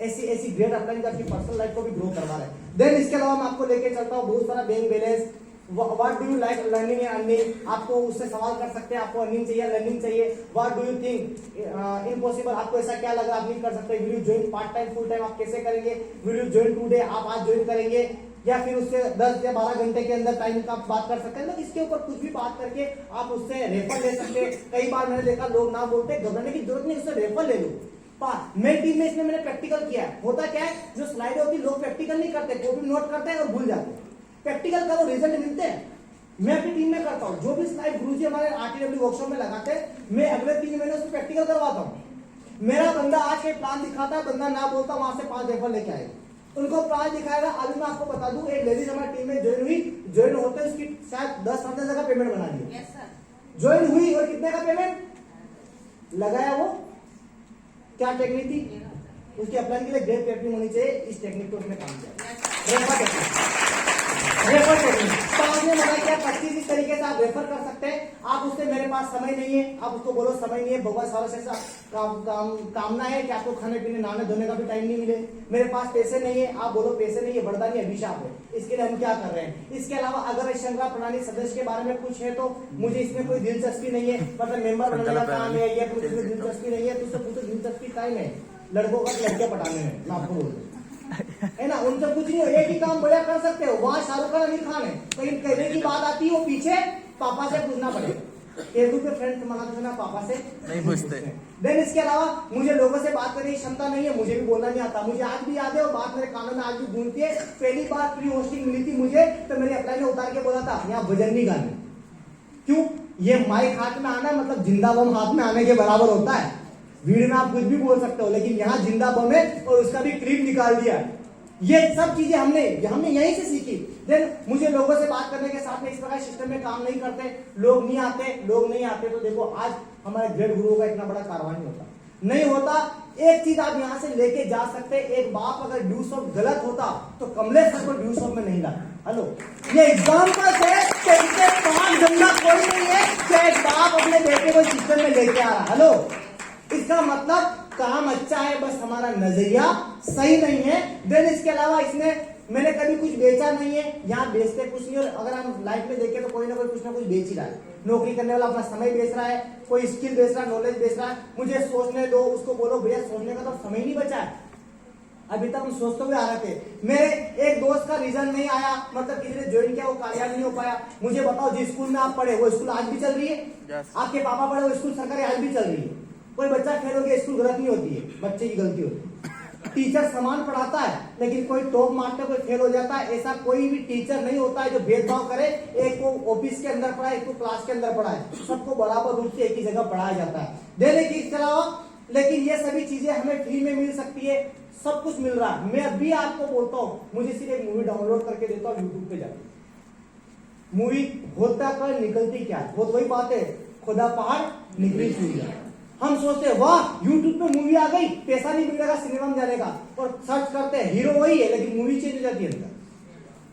ऐसी ग्रेट अपलाइन आपकी पर्सनल लाइफ को भी ग्रो करवा रहे हैं। देन इसके अलावा मैं आपको लेके चलता हूँ बहुत सारा bank balance, what do you like learning and earning. आपको उससे सवाल कर सकते हैं, आपको अर्निंग चाहिए लर्निंग चाहिए। What do you think impossible, आपको ऐसा क्या लग रहा है आप नहीं कर सकते। Will you join part time full time, आप कैसे करेंगे। विल यू ज्वाइन टुडे, आप आज ज्वाइन करेंगे या फिर उससे 10 या 12 घंटे के अंदर टाइम का आप बात कर सकते हैं। मतलब इसके ऊपर कुछ भी बात करके आप उससे रेफर ले सकते हैं। कई बार मैंने देखा लोग ना बोलते, घबराने की जरूरत नहीं, उससे रेफर ले लो। मेरी टीम में इसमें मैंने प्रैक्टिकल किया है। होता क्या है, जो स्लाइड होती है लोग प्रैक्टिकल नहीं करते, कॉपी नोट करते हैं और भूल जाते हैं। प्रैक्टिकल करो, रिजल्ट मिलते हैं। मैं अपनी टीम में करता हूँ, जो भी स्लाइड गुरुजी हमारे आरटीडब्ल्यू वर्कशॉप में लगाते हैं, मैं अगले 3 महीने उसमें प्रैक्टिकल करवाता हूँ। मेरा बंदा आज के प्लान दिखाता है, बंदा ना बोलता वहां से 5 रेफर लेके आएगा, उनको प्लान दिखाएगा। अभी मैं आपको बता दूं, एक लेडीज हमारी टीम में ज्वाइन हुई, ज्वाइन होते उसकी शायद 10-15 का पेमेंट बना दिया। ज्वाइन हुई और कितने का पेमेंट लगाया, वो क्या टेक्निक थी उसकी अप्लाई के लिए, ग्रेट टेक्निक होनी चाहिए। इस टेक्निक को उसने काम किया, रेफर टेक्निक। तो आपने मना किया 25 इस तरीके से आप रेफर कर सकते हैं। आप उससे मेरे पास समय नहीं है, आप उसको बोलो समय नहीं है, भगवान सारा से कामना है कि आपको खाने पीने नहाने धोने का भी टाइम नहीं मिले। मेरे पास पैसे नहीं है, आप बोलो पैसे नहीं है, वरदानी अभिशाप है। इसके लिए हम क्या कर रहे हैं। इसके अलावा अगर इस श्रृंखला प्रणाली सदस्य के बारे में कुछ है तो मुझे इसमें कोई दिलचस्पी नहीं है, मतलब मेंबर बनने का काम है या कुछ इसमें दिलचस्पी नहीं है, तो उससे पूछो दिलचस्पी टाइम है लड़कों का लड़कियां पटाने में, मैं आपको बोलूँ है ना। उनसे कुछ नहीं हो, एक ही काम बढ़िया कर सकते हो। वहां शाहरुख खान आमिर खान है, कहीं कहने की बात आती है वो पीछे पापा से पूछना पड़ेगा। केतु के फ्रेंड मना तो ना पापा से नहीं पूछते। देन इसके अलावा मुझे लोगों से बात करने की क्षमता नहीं है, मुझे भी बोलना नहीं आता। मुझे आज भी याद है और बात मेरे कानों में आज भी गूंजती है। पहली बार प्री होस्टिंग मिली थी मुझे, तो मेरी अप्लाई में उतार के बोला था यहाँ भजन नहीं गाने। क्यों, ये माइक हाथ में आना मतलब जिंदा बम हाथ में आने के बराबर होता है। वीडियो में आप कुछ भी बोल सकते हो, लेकिन यहाँ जिंदा बम है और उसका भी क्लिप निकाल दिया। ये सब चीजें हमने यहीं से सीखी। देन मुझे लोगों से बात करने के साथ में इस प्रकार सिस्टम में काम नहीं करते, लोग नहीं आते। तो देखो आज हमारे ग्रेट गुरुओं का इतना बड़ा कारवां नहीं होता। एक चीज आप यहाँ से लेके जा सकते, एक बाप अगर ड्यू शॉप गलत होता तो कमलेश सर को ड्यू शॉप में नहीं लाता। हेलो, ये एग्जाम्पल है कि इसके 5 धंधा कोई नहीं है कि एक बाप अपने बेटे को सिस्टम में लेके आ रहा। हेलो, इसका मतलब काम अच्छा है, बस हमारा नजरिया सही नहीं है। देन इसके अलावा इसमें मैंने कभी कुछ बेचा नहीं है, यहाँ बेचते कुछ नहीं। और अगर हम लाइफ में देखें तो कोई ना कोई कुछ ना कुछ बेच ही रहा है। नौकरी करने वाला अपना समय बेच रहा है, कोई स्किल बेच रहा है, नॉलेज बेच रहा है। मुझे सोचने दो, उसको बोलो भैया सोचने का तो समय नहीं बचा है। अभी तक हम सोचते हुए आ रहे थे। मेरे एक दोस्त का रीजन नहीं आया, मतलब किसी ने ज्वाइन किया वो कार्यालय नहीं हो पाया। मुझे बताओ, जिस स्कूल में आप पढ़े वो स्कूल आज भी चल रही है? आपके पापा पढ़े वो स्कूल सरकारी आज भी चल रही है। कोई बच्चा फेल हो गया, स्कूल गलत नहीं होती है, बच्चे की गलती होती है। टीचर समान पढ़ाता है, लेकिन कोई टॉप मारता है, कोई फेल हो जाता है। ऐसा कोई भी टीचर नहीं होता है जो भेदभाव करे, एक को ऑफिस के अंदर पढ़ाए, एक को क्लास के अंदर पढ़ाए। सबको बराबर रूप से एक ही जगह पढ़ाया जाता है। देने की इसके अलावा लेकिन ये सभी चीजें हमें फ्री में मिल सकती है, सब कुछ मिल रहा है। मैं अभी आपको बोलता हूँ, मुझे सिर्फ एक मूवी डाउनलोड करके देता हूँ यूट्यूब पे जाके। मूवी होता क्या निकलती क्या, बहुत वही बात है, खुदा पहाड़ निकली चूड़ियां। हम सोचते हैं वाह यूट्यूब पे मूवी आ गई, पैसा नहीं मिलेगा सिनेमा में जाने का, और सर्च करते हैं हीरो वही है लेकिन मूवी चेंज हो जाती है अंदर।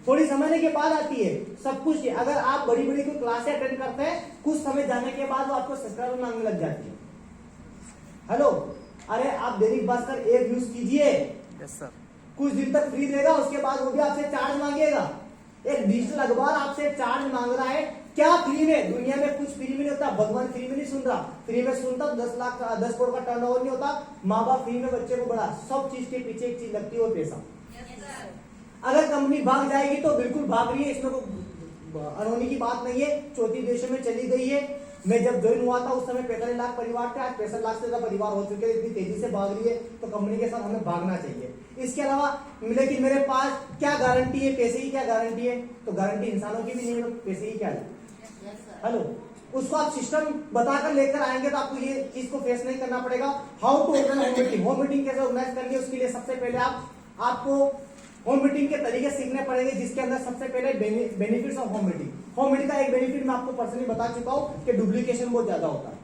थोड़ी समझने के बाद आती है सब कुछ। अगर आप बड़ी बड़ी कोई क्लासें अटेंड करते हैं, कुछ समय जाने के बाद वो आपको सब्सक्राइबर मांगने लग जाती है। हेलो, अरे आप दैनिक भास्कर ऐप यूज कीजिए, यस सर, कुछ दिन तक फ्री देगा, उसके बाद वो भी आपसे चार्ज मांगेगा। एक डिजिटल अखबार आपसे चार्ज मांग रहा है, क्या फ्री में? दुनिया में कुछ फ्री में नहीं होता, भगवान फ्री में नहीं सुन रहा। फ्री में सुनता 10 करोड़ का टर्नओवर नहीं होता, माँ बाप फ्री में बच्चे को बड़ा, सब चीज के पीछे एक चीज लगती है, वो पैसा। अगर कंपनी भाग जाएगी तो बिल्कुल भाग रही है, इसमें कोई अनहोनी की बात नहीं है, चौथी देशों में चली गई है। मैं जब ज्वाइन हुआ था उस समय 45 लाख परिवार थे, आज 65 लाख से ज्यादा परिवार हो चुके हैं। इतनी तेजी से भाग रही है तो कंपनी के साथ हमें भागना चाहिए। इसके अलावा लेकिन मेरे पास क्या गारंटी है? पैसे की क्या गारंटी है? तो गारंटी इंसानों की भी नहीं है, पैसे की क्या है? हेलो, उसको आप सिस्टम बताकर लेकर आएंगे तो आपको ये चीज को फेस नहीं करना पड़ेगा। How to organise home meeting, home meeting कैसे ऑर्गेनाइज करनी है, उसके लिए सबसे पहले आपको होम मीटिंग के तरीके सीखने पड़ेंगे, जिसके अंदर सबसे पहले benefits of home meeting. Home meeting का एक बेनिफिट मैं आपको पर्सनली बता चुका हूं कि डुप्लीकेशन बहुत ज्यादा होता है,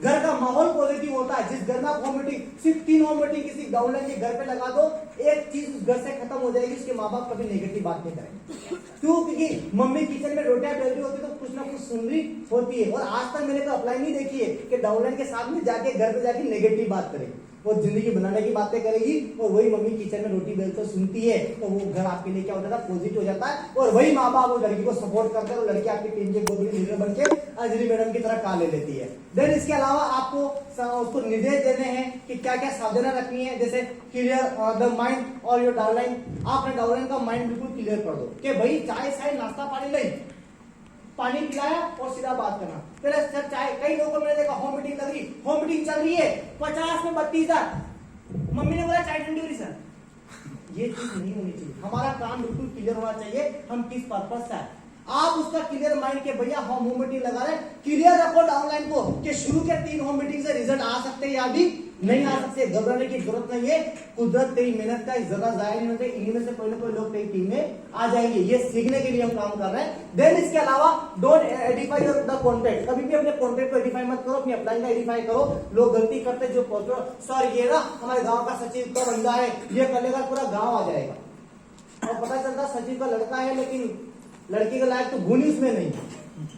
घर का माहौल पॉजिटिव होता है। जिस घर में आप होम मीटिंग, सिर्फ 3 होम मीटिंग किसी डाउनलाइन के घर पे लगा दो, एक चीज उस घर से खत्म हो जाएगी, उसके माँ बाप कभी नेगेटिव बात नहीं करेंगे। क्यों? क्योंकि मम्मी किचन में रोटियां बेल रही होती है तो कुछ ना कुछ सुन रही होती है। और आज तक मैंने तो अप्लाई नहीं देखी है कि डाउनलाइन के साथ में जाके घर पे जाके नेगेटिव बात करे। वो जिंदगी बनाने की बातें करेगी और वही मम्मी किचन में रोटी बेलते सुनती है तो वो घर आपके लिए क्या होता है? पॉजिटिव हो जाता है। और वही माँ बाप वो लड़की को सपोर्ट करते हैं और लड़की आपकी टीम के बहुत बड़ी लीडर बन के अंजलि मैडम की तरह काम ले लेती है। देन इसके अलावा आपको उसको निर्देश देने हैं कि क्या क्या सावधानियां रखनी है, जैसे क्लियर द माइंड और योर डाउनलाइन। आपने डाउनलाइन का माइंड बिल्कुल क्लियर कर दो कि भाई चाय शाय नाश्ता पानी नहीं, पानी पिलाया और सीधा बात करना। पहले सर चाय, कई लोगों को मैंने देखा होम मीटिंग लग रही, होम मीटिंग चल रही है, 50 में 32,000, मम्मी ने बोला चाय ठंडी हो रही सर। ये चीज नहीं होनी चाहिए। हमारा काम बिल्कुल क्लियर होना चाहिए, हम किस पर्पज से आए। आप उसका क्लियर माइंड के भैया हम होम मीटिंग लगा रहे, क्लियर रखो डाउनलाइन को कि शुरू के 3 होम मीटिंग से रिजल्ट आ सकते हैं या भी नहीं आ सकते। घबराने की जरूरत नहीं है, कुदरत तेरी मेहनत का जरा जाया नहीं होते, इन्हीं में से कोई ना कोई लोग तेरी टीम में आ जाएंगे। ये सीखने के लिए हम काम कर रहे हैं। देन इसके अलावा डोंट एडिफाई द कंटेंट, कभी भी अपने कंटेंट को एडिफाई मत करो, अपनी अपलाइन का एडिफाई करो। लोग गलती करते जो पहुंचो, सर ये ना हमारे गांव का सचिव का बंदा है, ये कर लेगा पूरा गांव आ जाएगा, और पता चलता सचिव का लड़का है लेकिन लड़की के लायक तो गुण ही उसमें नहीं,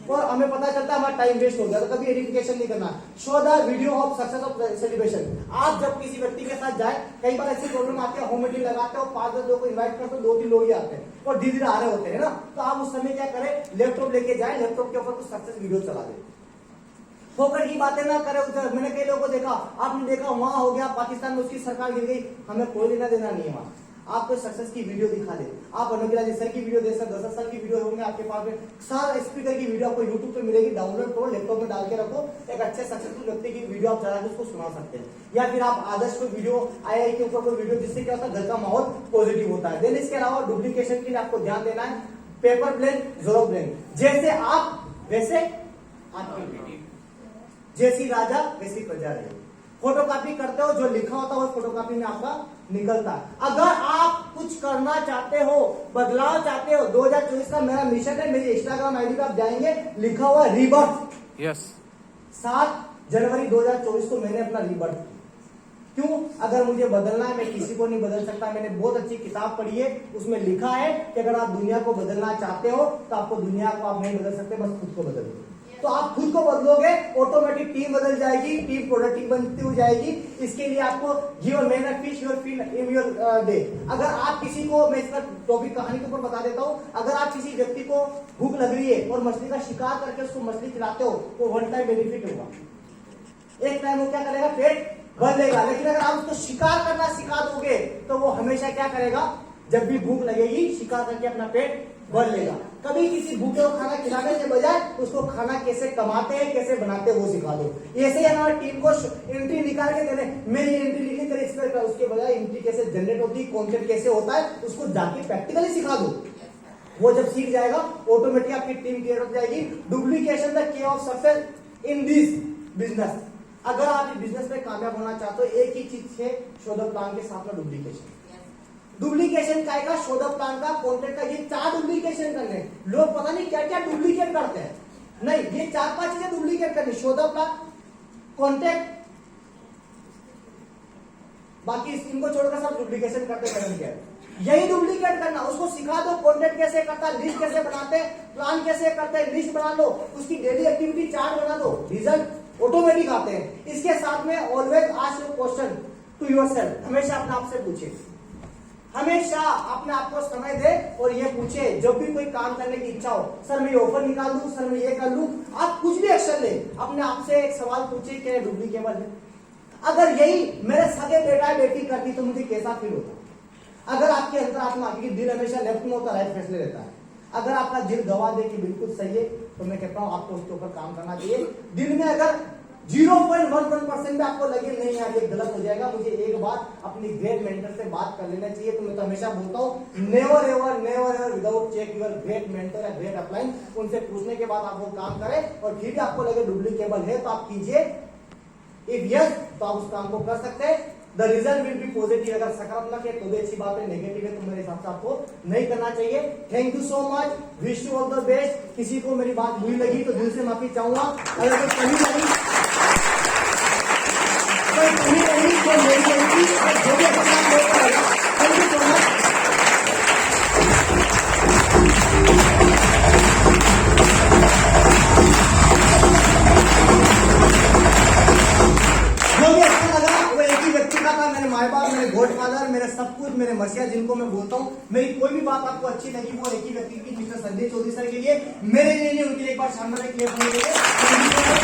और हमें पता चलता है हमारा टाइम वेस्ट हो गया। तो कभी एडिफिकेशन नहीं करना। Show the video of success of celebration. आप जब किसी व्यक्ति के साथ जाए, कई बार ऐसी प्रॉब्लम आती है, होम मीटिंग लगाते हो, 5-10 लोगों को इन्वाइट करते हो, 2-3 लोग ही आते हैं और धीरे धीरे आ रहे होते हैं ना, तो आप उस समय क्या करें, लैपटॉप लेके जाए, लैपटॉप के ऊपर कुछ सक्सेस वीडियो चला दे, फोकट की बातें ना करें। मैंने कई लोगों को देखा, आपने देखा वहां हो गया पाकिस्तान में उसकी सरकार गिर गई, हमें कोई लेना देना नहीं है। वहां आपको सक्सेस की वीडियो दिखा दे, आप अनुगिला जी सर की वीडियो दे सकते, 10 साल की वीडियो होंगे आपके पास में, सारा स्पीकर की वीडियो आपको यूट्यूब पे मिलेगी, डाउनलोड करो, लैपटॉप में डाल के रखो, एक अच्छे सक्सेसफुल व्यक्ति की वीडियो आप चला के उसको सुना सकते हैं। या फिर आप आदर्श कोई वीडियो, आई के ऊपर कोई वीडियो, जिससे क्या होता है घर का माहौल पॉजिटिव होता है। देन इसके अलावा डुप्लीकेशन के लिए आपको ध्यान देना है, पेपर प्लेन जोरो प्लेन, जैसे आप वैसे आपकी, जैसी राजा वैसी प्रजा रहे। फोटोकॉपी करते हो, जो लिखा होता है वो फोटोकॉपी में आपका निकलता है। अगर आप कुछ करना चाहते हो, बदलाव चाहते हो, 2024 का मेरा मिशन है, मेरी इंस्टाग्राम आईडी पे आप जाएंगे, लिखा हुआ रीबर्थ। यस 7 जनवरी 2024 को मैंने अपना रीबर्थ। क्यों? अगर मुझे बदलना है, मैं किसी को नहीं बदल सकता। मैंने बहुत अच्छी किताब पढ़ी है, उसमें लिखा है कि अगर आप दुनिया को बदलना चाहते हो तो आपको दुनिया को आप नहीं बदल सकते, बस खुद को बदल दो। तो आप खुद को बदलोगे, ऑटोमेटिक टीम बदल जाएगी, टीम प्रोडक्टिव बनती हो जाएगी। इसके लिए आपको give man a fish your feel in your day. अगर आप किसी को, मैं इसका टॉपिक कहानी के ऊपर बता देता हूं, अगर आप किसी व्यक्ति को भूख लग रही है और मछली का शिकार करके उसको मछली खिलाते हो तो 1 टाइम बेनिफिट होगा, एक टाइम वो क्या करेगा, पेट भर लेगा। लेकिन अगर आप उसको शिकार करना सिखा दोगे तो वो हमेशा क्या करेगा, जब भी भूख लगेगी शिकार करके अपना पेट भर लेगा। कभी किसी भूखे को खाना खिलाने के बजाय उसको खाना कैसे कमाते हैं, कैसे बनाते हैं वो सिखा दो। ऐसे ही हमारी टीम को एंट्री निकाल के देने, मेरी एंट्री लिखी तेरे इस पर, उसके बजाय एंट्री कैसे जनरेट होती है, कॉन्टेंट कैसे होता है, उसको जाके प्रैक्टिकली सिखा दो। वो जब सीख जाएगा ऑटोमेटिक आपकी टीम क्लियर हो जाएगी। Duplication the key of success in this business. अगर आप इस बिजनेस में कामयाब होना चाहते हो, एक ही चीज है, शो द प्लान के साथ में डुप्लीकेशन। डुप्लीकेशन काय का, शो द प्लान का, कॉन्टेंट का, ये 4 डुप्लीकेशन करने। लोग पता नहीं क्या क्या डुप्लीकेट करते हैं, नहीं, ये 4-5 चीजें डुप्लीकेट करनी, शो द प्लान, कॉन्टेंट, बाकी इनको छोड़कर सब डुप्लीकेशन करते करेंगे। यही डुप्लीकेट करना, उसको सिखा दो कॉन्टेंट कैसे करता है, लिस्ट कैसे बनाते हैं, प्लान कैसे करते हैं, लिस्ट बना लो, उसकी डेली एक्टिविटी चार्ट बना दो, रिजल्ट ऑटोमेटिक आते हैं। इसके साथ में always ask your question to yourself, हमेशा अपने आप से पूछे हमेशा अपने आप को समय दे और ये पूछे जब भी कोई काम करने की इच्छा हो, सर मैं ये ऑफर निकाल दूं, सर मैं ये कर लूं, आप कुछ भी एक्शन ले, अपने आप से एक सवाल पूछे कि डुप्लीकेबल है। अगर यही मेरे सगे बेटा बेटी करती तो मुझे कैसा फील होता। अगर आपके अंतरात्मा की दिल हमेशा लेफ्ट में होता, राइट फैसले लेता है, अगर आपका दिल गवाह दे कि बिल्कुल सही है, तो मैं कहता हूं आपको उसके ऊपर काम करना चाहिए। दिल में अगर 0.11% भी आपको लगे नहीं यार ये गलत हो जाएगा, मुझे एक बार अपनी ग्रेट मेंटर से बात कर लेना चाहिए, तो मैं तो हमेशा बोलता हूँ never ever without check your great mentor या ग्रेट अपलाइन। उनसे पूछने के बाद आप वो काम करें और फिर भी आपको लगे डुप्लीकेबल है तो आप कीजिए। इफ यस तो आप उस काम को कर सकते हैं। The result will be positive. अगर सकारात्मक है तो भी अच्छी बात है, नेगेटिव है तो मेरे हिसाब से आपको नहीं करना चाहिए। Thank you so much, wish you all the best. किसी को मेरी बात बुरी लगी तो दिल से माफी चाहूंगा। अगर कोई कमी रही तो मेरी गलती, जो भी अच्छा काम होगा। Thank you so much. जो भी अच्छा लगा वो एक ही व्यक्ति का था, मेरे माँ बाप, मेरे गॉड फादर, मेरे सब कुछ, मेरे मसीहा जिनको मैं बोलता हूँ। मेरी कोई भी बात आपको अच्छी लगी वो एक ही व्यक्ति की, मिस्टर संजय चौधरी सर के लिए, मेरे लिए नहीं, उनके लिए एक बार शानदार क्लियर होने के लिए।